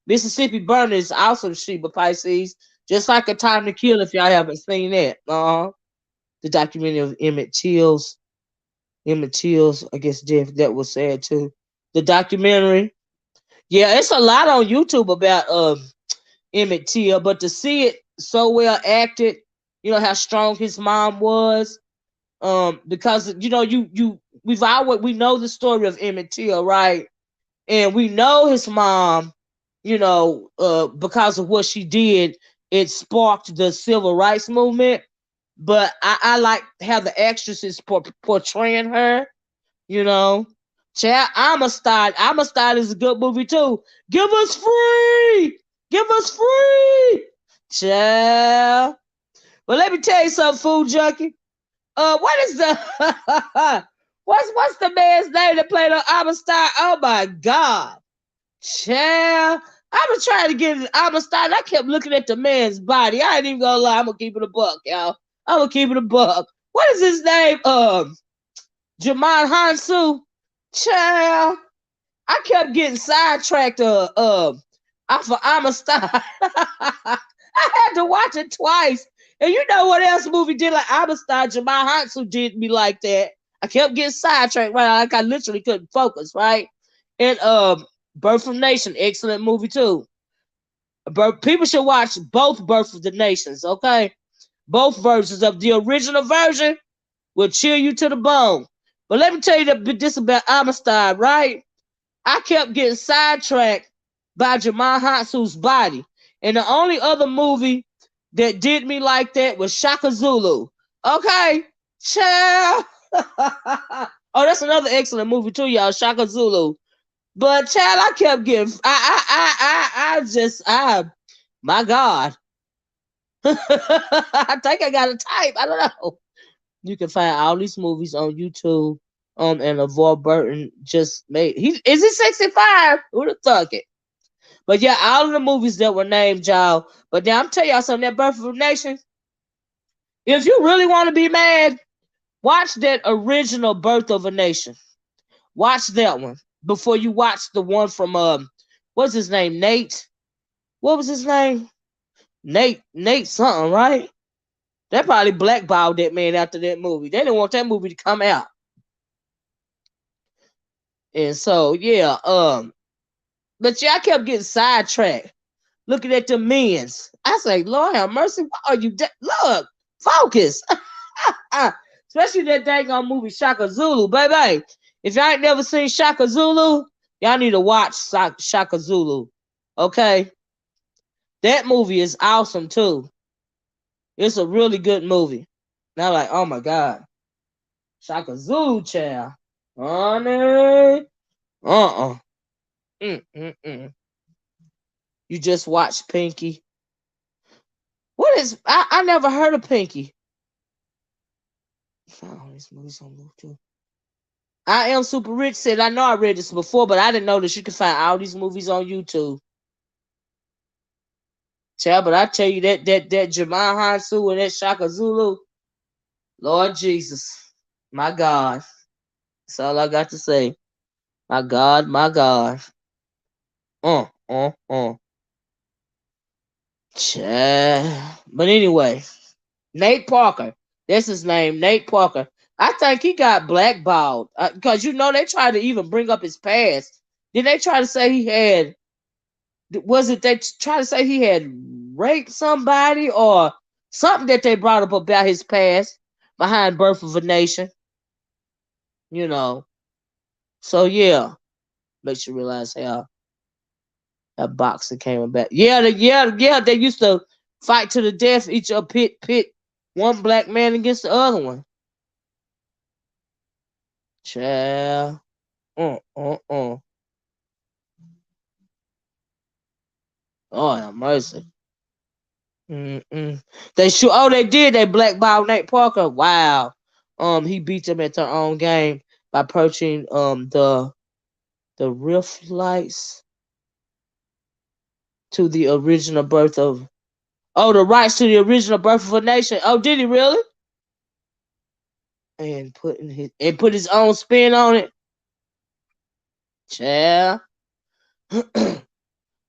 Mississippi Burning is awesome, Sheba Pisces. Just like A Time to Kill, if y'all haven't seen that. The documentary of Emmett Till's, I guess, death. That was sad too. The documentary. Yeah, it's a lot on YouTube about Emmett Till, but to see it so well acted, you know how strong his mom was. Because you know we know the story of Emmett Till, right? And we know his mom, you know, because of what she did, it sparked the civil rights movement. But I like how the actress is portraying her, you know. Child, Amistad is a good movie too. Give us free! Give us free! Child. But let me tell you something, food junkie. What is the what's the man's name that played on Amistad? Oh my God. Child. I was trying to get Amistad. I kept looking at the man's body. I ain't even gonna lie. I'm gonna keep it a buck, y'all. I'm gonna keep it a buck. What is his name? Jamon Hansu. Child. I kept getting sidetracked off of Amistad. I had to watch it twice. And you know what else movie did like Amistad? Jamon Hansu did me like that. I kept getting sidetracked, right? Like I literally couldn't focus, right? And Birth of Nation, excellent movie too. People should watch both Birth of the Nations, okay? Both versions of the original version will chill you to the bone. But let me tell you this about Amistad, right? I kept getting sidetracked by Jamal Hansu's body. And the only other movie that did me like that was Shaka Zulu. Okay? Child. Oh, that's another excellent movie too, y'all. Shaka Zulu. But child, I kept getting my God. I think I got a type. I don't know. You can find all these movies on YouTube. And LeVar Burton just made is he 65? Who the fuck it? But yeah, all of the movies that were named, y'all. But now I'm telling y'all something, that Birth of a Nation. If you really want to be mad, watch that original Birth of a Nation. Watch that one before you watch the one from what's his name? Nate. What was his name? Nate something, right? They probably blackballed that man after that movie. They didn't want that movie to come out. And so yeah, but yeah, I kept getting sidetracked looking at the men's. I say, Lord have mercy, why are you look, focus. Especially that dang on movie Shaka Zulu, baby. If y'all ain't never seen Shaka Zulu, y'all need to watch Shaka Zulu. Okay? That movie is awesome too. It's a really good movie. Now, like, oh my God. Shaka Zulu, child. Honey. You just watch Pinky. What is I never heard of Pinky. Oh, this movie's on move too. I Am Super Rich said, I know I read this before, but I didn't know that you can find all these movies on YouTube. Child, but I tell you that Jamal Hansu and that Shaka Zulu, Lord Jesus, my God. That's all I got to say. My God, my God. Child. But anyway, Nate Parker. That's his name, Nate Parker. I think he got blackballed because they tried to even bring up his past. Did they try to say he had? Was it they try to say he had raped somebody or something that they brought up about his past behind Birth of a Nation? So yeah, makes you realize how that boxing came about. Yeah. They used to fight to the death, each other pit one black man against the other one. Child. Oh, have mercy. They shoot. Oh, they did. They blackballed Nate Parker. Wow. He beat them at their own game by purchasing the rift lights to the original birth of. Oh, the rights to the original Birth of a Nation. Oh, did he really? And put his own spin on it. Child.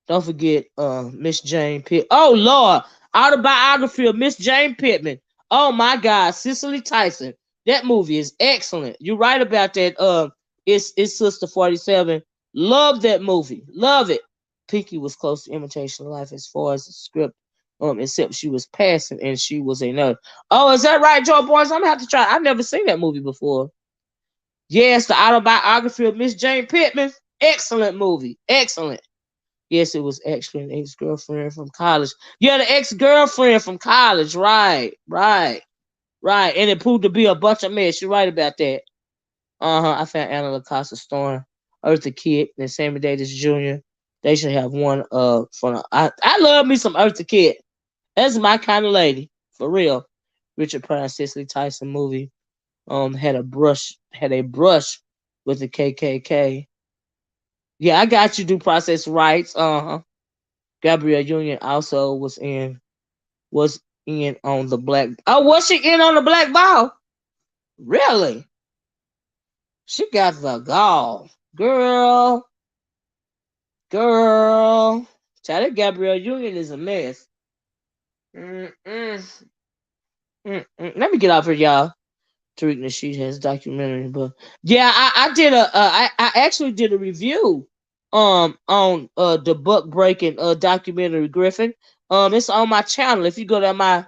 Don't forget Miss Jane Pitt. Oh Lord, autobiography of Miss Jane Pittman. Oh my God, Cicely Tyson. That movie is excellent. You're right about that. It's Sister 47. Love that movie. Love it. Pinky was close to imitation life as far as the script. Except she was passing and she was a nurse. Oh, is that right, Joe Boys? I'm gonna have to try. I've never seen that movie before. Yes, the autobiography of Miss Jane Pittman. Excellent movie. Excellent. Yes, it was actually an ex-girlfriend from college. Yeah, the ex-girlfriend from college. Right. And it proved to be a bunch of mess. You're right about that. I found Anna LaCosta Storm, Eartha Kitt, and Sammy Davis Jr. They should have one I love me some Eartha Kitt. That's my kind of lady. For real. Richard Pryor, Cicely Tyson movie. Had a brush with the KKK. Yeah, I got you. Due process rights. Gabrielle Union also was in on the black. Oh, was she in on the black ball? Really? She got the gall, girl. Child, that Gabrielle Union is a mess. Let me get off here, y'all. Tariq Nasheed has documentary, but yeah, I actually did a review on the buck breaking documentary Griffin. It's on my channel. If you go to my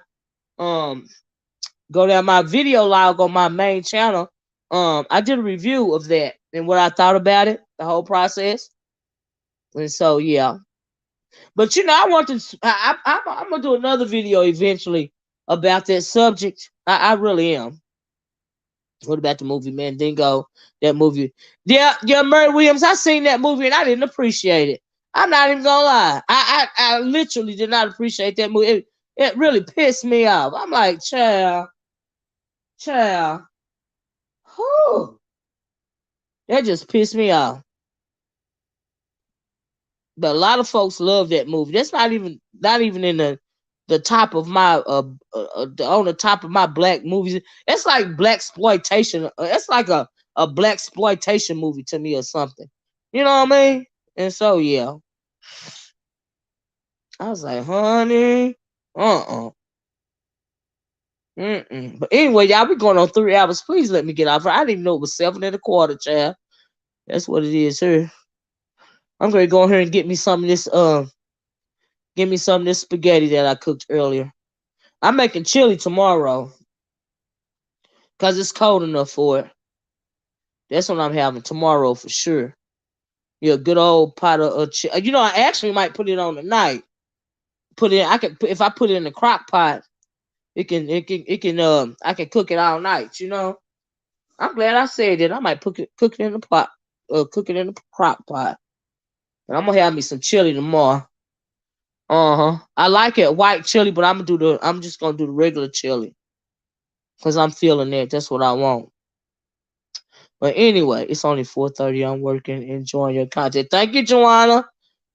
Go down my video log on my main channel. I did a review of that and what I thought about it, the whole process. And so yeah, but I want to. I'm gonna do another video eventually about that subject. I really am. What about the movie Mandingo? That movie, yeah, Murray Williams. I seen that movie and I didn't appreciate it. I'm not even gonna lie. I literally did not appreciate that movie. It really pissed me off. I'm like, child, whew, that just pissed me off. But a lot of folks love that movie. That's not even in the top of my on the top of my black movies. It's like black exploitation. It's like a black exploitation movie to me or something. You know what I mean? And so yeah, I was like, honey, But anyway, y'all, we going on 3 hours. Please let me get off. I didn't even know it was 7 1/4, child. That's what it is here. I'm gonna go here and get me some of this. Give me some of this spaghetti that I cooked earlier. I'm making chili tomorrow because it's cold enough for it. That's what I'm having tomorrow for sure. Yeah, good old pot of chili. I actually might put it on tonight. If I put it in the crock pot, it can I can cook it all night. I'm glad I said that. I might cook it in the pot, cook it in the crock pot. And I'm gonna have me some chili tomorrow. I like it white chili, but I'm just gonna do the regular chili. Cause I'm feeling it. That's what I want. But anyway, it's only 4:30. I'm working, enjoying your content. Thank you, Joanna.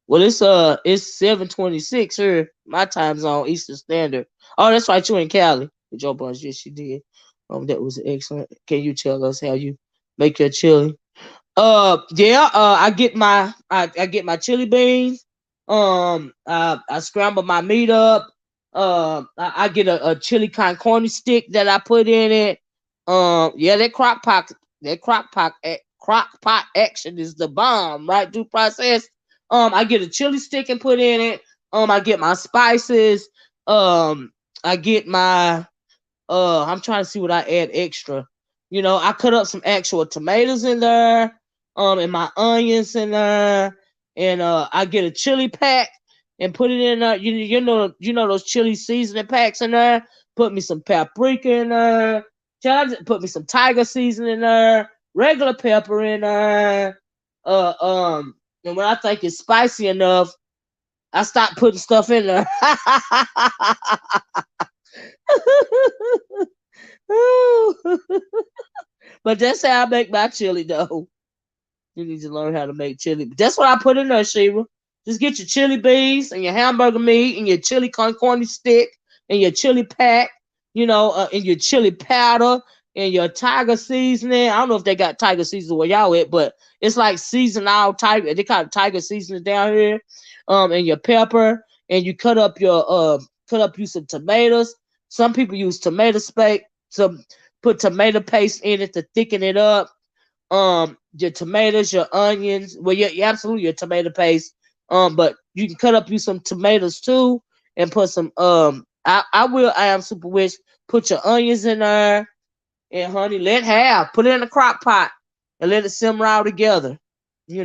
Well, it's 7:26 here, my time zone, Eastern Standard. Oh, that's right, you in Cali. With your bunch, yes, you did. That was excellent. Can you tell us how you make your chili? Yeah. I get my chili beans. I scramble my meat up. I get a chili con carne stick that I put in it. Yeah, that crock pot action is the bomb, right? Due process. I get a chili stick and put in it. I get my spices. I get my I'm trying to see what I add extra. I cut up some actual tomatoes in there, and my onions in there, and I get a chili pack and put it in there. You know those chili seasoning packs in there. Put me some paprika in there. Put me some tiger seasoning in there. Regular pepper in there. And when I think it's spicy enough, I stop putting stuff in there. But that's how I make my chili, though. You need to learn how to make chili. But that's what I put in there, Shira. Just get your chili beans and your hamburger meat and your chili con carne stick and your chili pack, and your chili powder and your tiger seasoning. I don't know if they got tiger seasoning where y'all at, but it's like season all type. They call it tiger seasoning down here. And your pepper, and you cut up you some tomatoes. Some people use tomato paste. Some put tomato paste in it to thicken it up. Your tomatoes, your onions. Well, yeah, absolutely your tomato paste. But you can cut up you some tomatoes too, and put some I am super wish. Put your onions in there, and honey, put it in a crock pot and let it simmer all together. I'm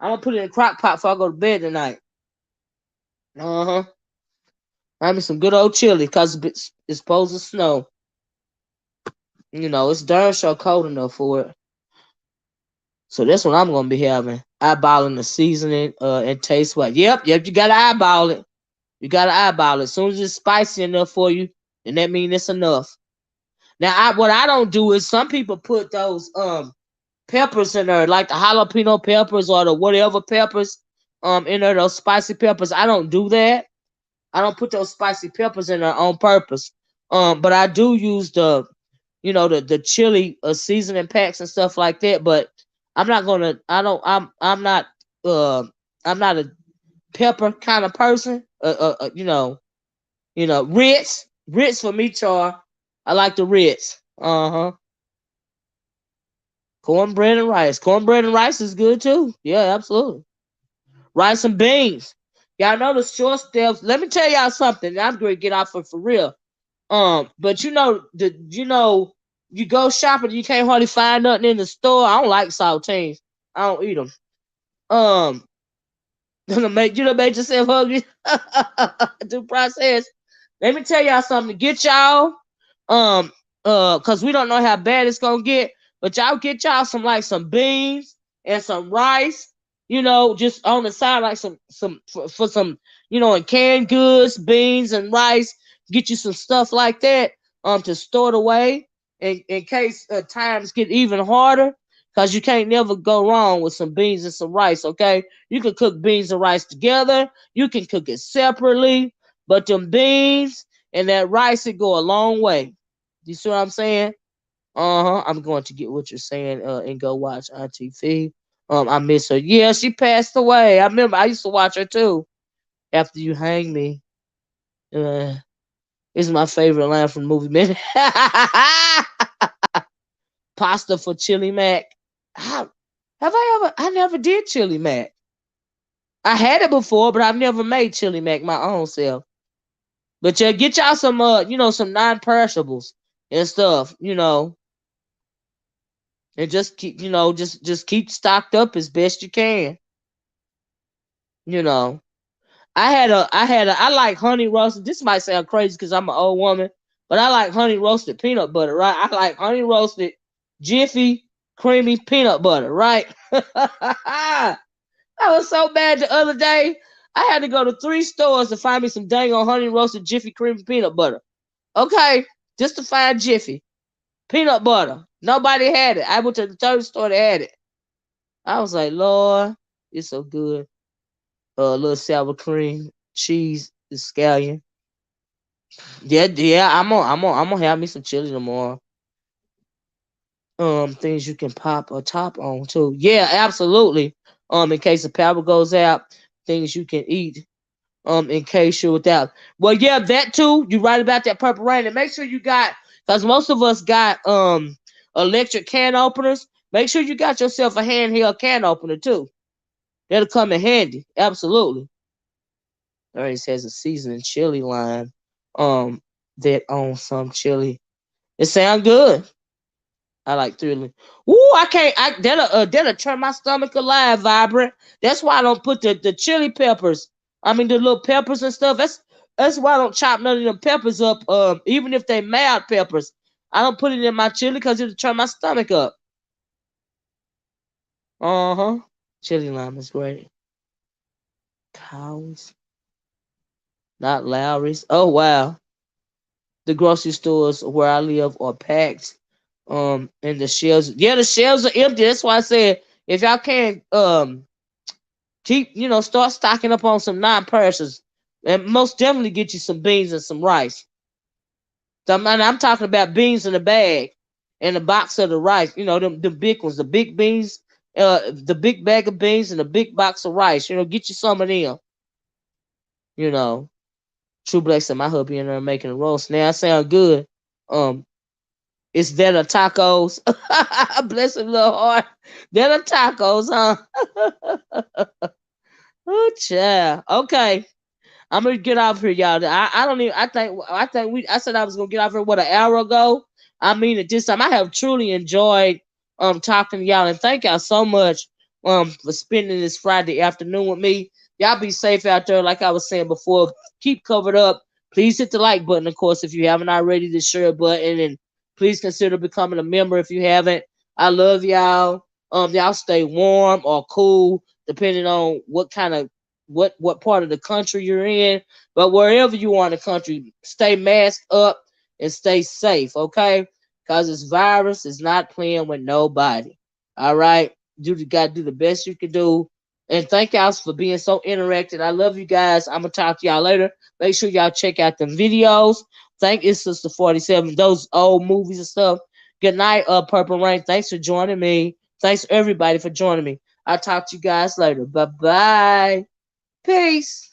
gonna put it in a crock pot before I go to bed tonight. I mean some good old chili because it's supposed to snow. It's darn sure cold enough for it. So that's what I'm gonna be having. Eyeballing the seasoning and taste what. Yep, you gotta eyeball it. You gotta eyeball it. As soon as it's spicy enough for you, then that means it's enough. Now what I don't do is some people put those peppers in there, like the jalapeno peppers or the whatever peppers in there, those spicy peppers. I don't do that. I don't put those spicy peppers in there on purpose. But I do use the chili seasoning packs and stuff like that. But I'm not gonna. I don't. I'm not. I'm not a pepper kind of person. Ritz for me, Char. I like the Ritz. Cornbread and rice. Cornbread and rice is good too. Yeah, absolutely. Rice and beans. Y'all know the short steps. Let me tell y'all something. I'm going to get off for real. But you go shopping, you can't hardly find nothing in the store. I don't like saltines. I don't eat them. Um, make yourself hungry. To process. Let me tell y'all something. Get y'all, cause we don't know how bad it's gonna get. But y'all get y'all some beans and some rice. Just on the side, like some for some, and canned goods, beans and rice. Get you some stuff like that, to store it away in case times get even harder. Cause you can't never go wrong with some beans and some rice. Okay, you can cook beans and rice together. You can cook it separately. But them beans and that rice it go a long way. You see what I'm saying? I'm going to get what you're saying and go watch ITV. I miss her. Yeah, she passed away. I remember I used to watch her too. After you hang me. It's my favorite line from the movie, man. Pasta for chili mac. Have I ever? I never did chili mac. I had it before, but I've never made chili mac my own self. But yeah, get y'all some some non-perishables and stuff, and just keep just keep stocked up as best you can. You know. I like honey roasted. This might sound crazy because I'm an old woman, but I like honey roasted peanut butter, right? I like honey roasted Jiffy creamy peanut butter, right? I was so bad the other day. I had to go to 3 stores to find me some dang on honey roasted Jiffy creamy peanut butter. Okay, just to find Jiffy peanut butter. Nobody had it. I went to the third store that had it. I was like, Lord, it's so good. A little sour cream, cheese, the scallion. Yeah. I'm gonna have me some chili tomorrow. Things you can pop or top on too. Yeah, absolutely. In case the power goes out, things you can eat. In case you're without. Well, yeah, that too. You're right about that purple rain. And make sure you got, because most of us got electric can openers. Make sure you got yourself a handheld can opener too. That'll come in handy. Absolutely. Already says a seasoned chili line. That on some chili. It sound good. I like thrilling. Ooh, I can't. That'll turn my stomach alive, vibrant. That's why I don't put the chili peppers. I mean the little peppers and stuff. That's why I don't chop none of them peppers up. Even if they mild peppers, I don't put it in my chili because it'll turn my stomach up. Chili lime is great. Cows, not Lowry's. Oh wow. The grocery stores where I live are packed. And the shelves, yeah, the shelves are empty. That's why I said if y'all can keep, start stocking up on some non-perishables, and most definitely get you some beans and some rice. So I'm talking about beans in a bag and a box of the rice. The big ones, the big beans, the big bag of beans and a big box of rice. Get you some of them. True Black said my hubby in there making a roast. Now I sound good. It's that or tacos. Bless him, little heart. That or tacos, huh? Oh, child. Okay. I'm gonna get off here, y'all. I don't even. I said I was gonna get off here an hour ago. I mean it this time. I have truly enjoyed talking to y'all, and thank y'all so much for spending this Friday afternoon with me. Y'all be safe out there, like I was saying before. Keep covered up. Please hit the like button, of course, if you haven't already. The share button, and please consider becoming a member if you haven't. I love y'all. Y'all stay warm or cool, depending on what kind of what part of the country you're in. But wherever you are in the country, stay masked up and stay safe, okay? Because this virus is not playing with nobody. All right? You got to do the best you can do. And thank y'all for being so interactive. I love you guys. I'm going to talk to y'all later. Make sure y'all check out the videos. Thank you, Sister 47. Those old movies and stuff. Good night, Purple Rain. Thanks for joining me. Thanks everybody for joining me. I'll talk to you guys later. Bye-bye. Peace.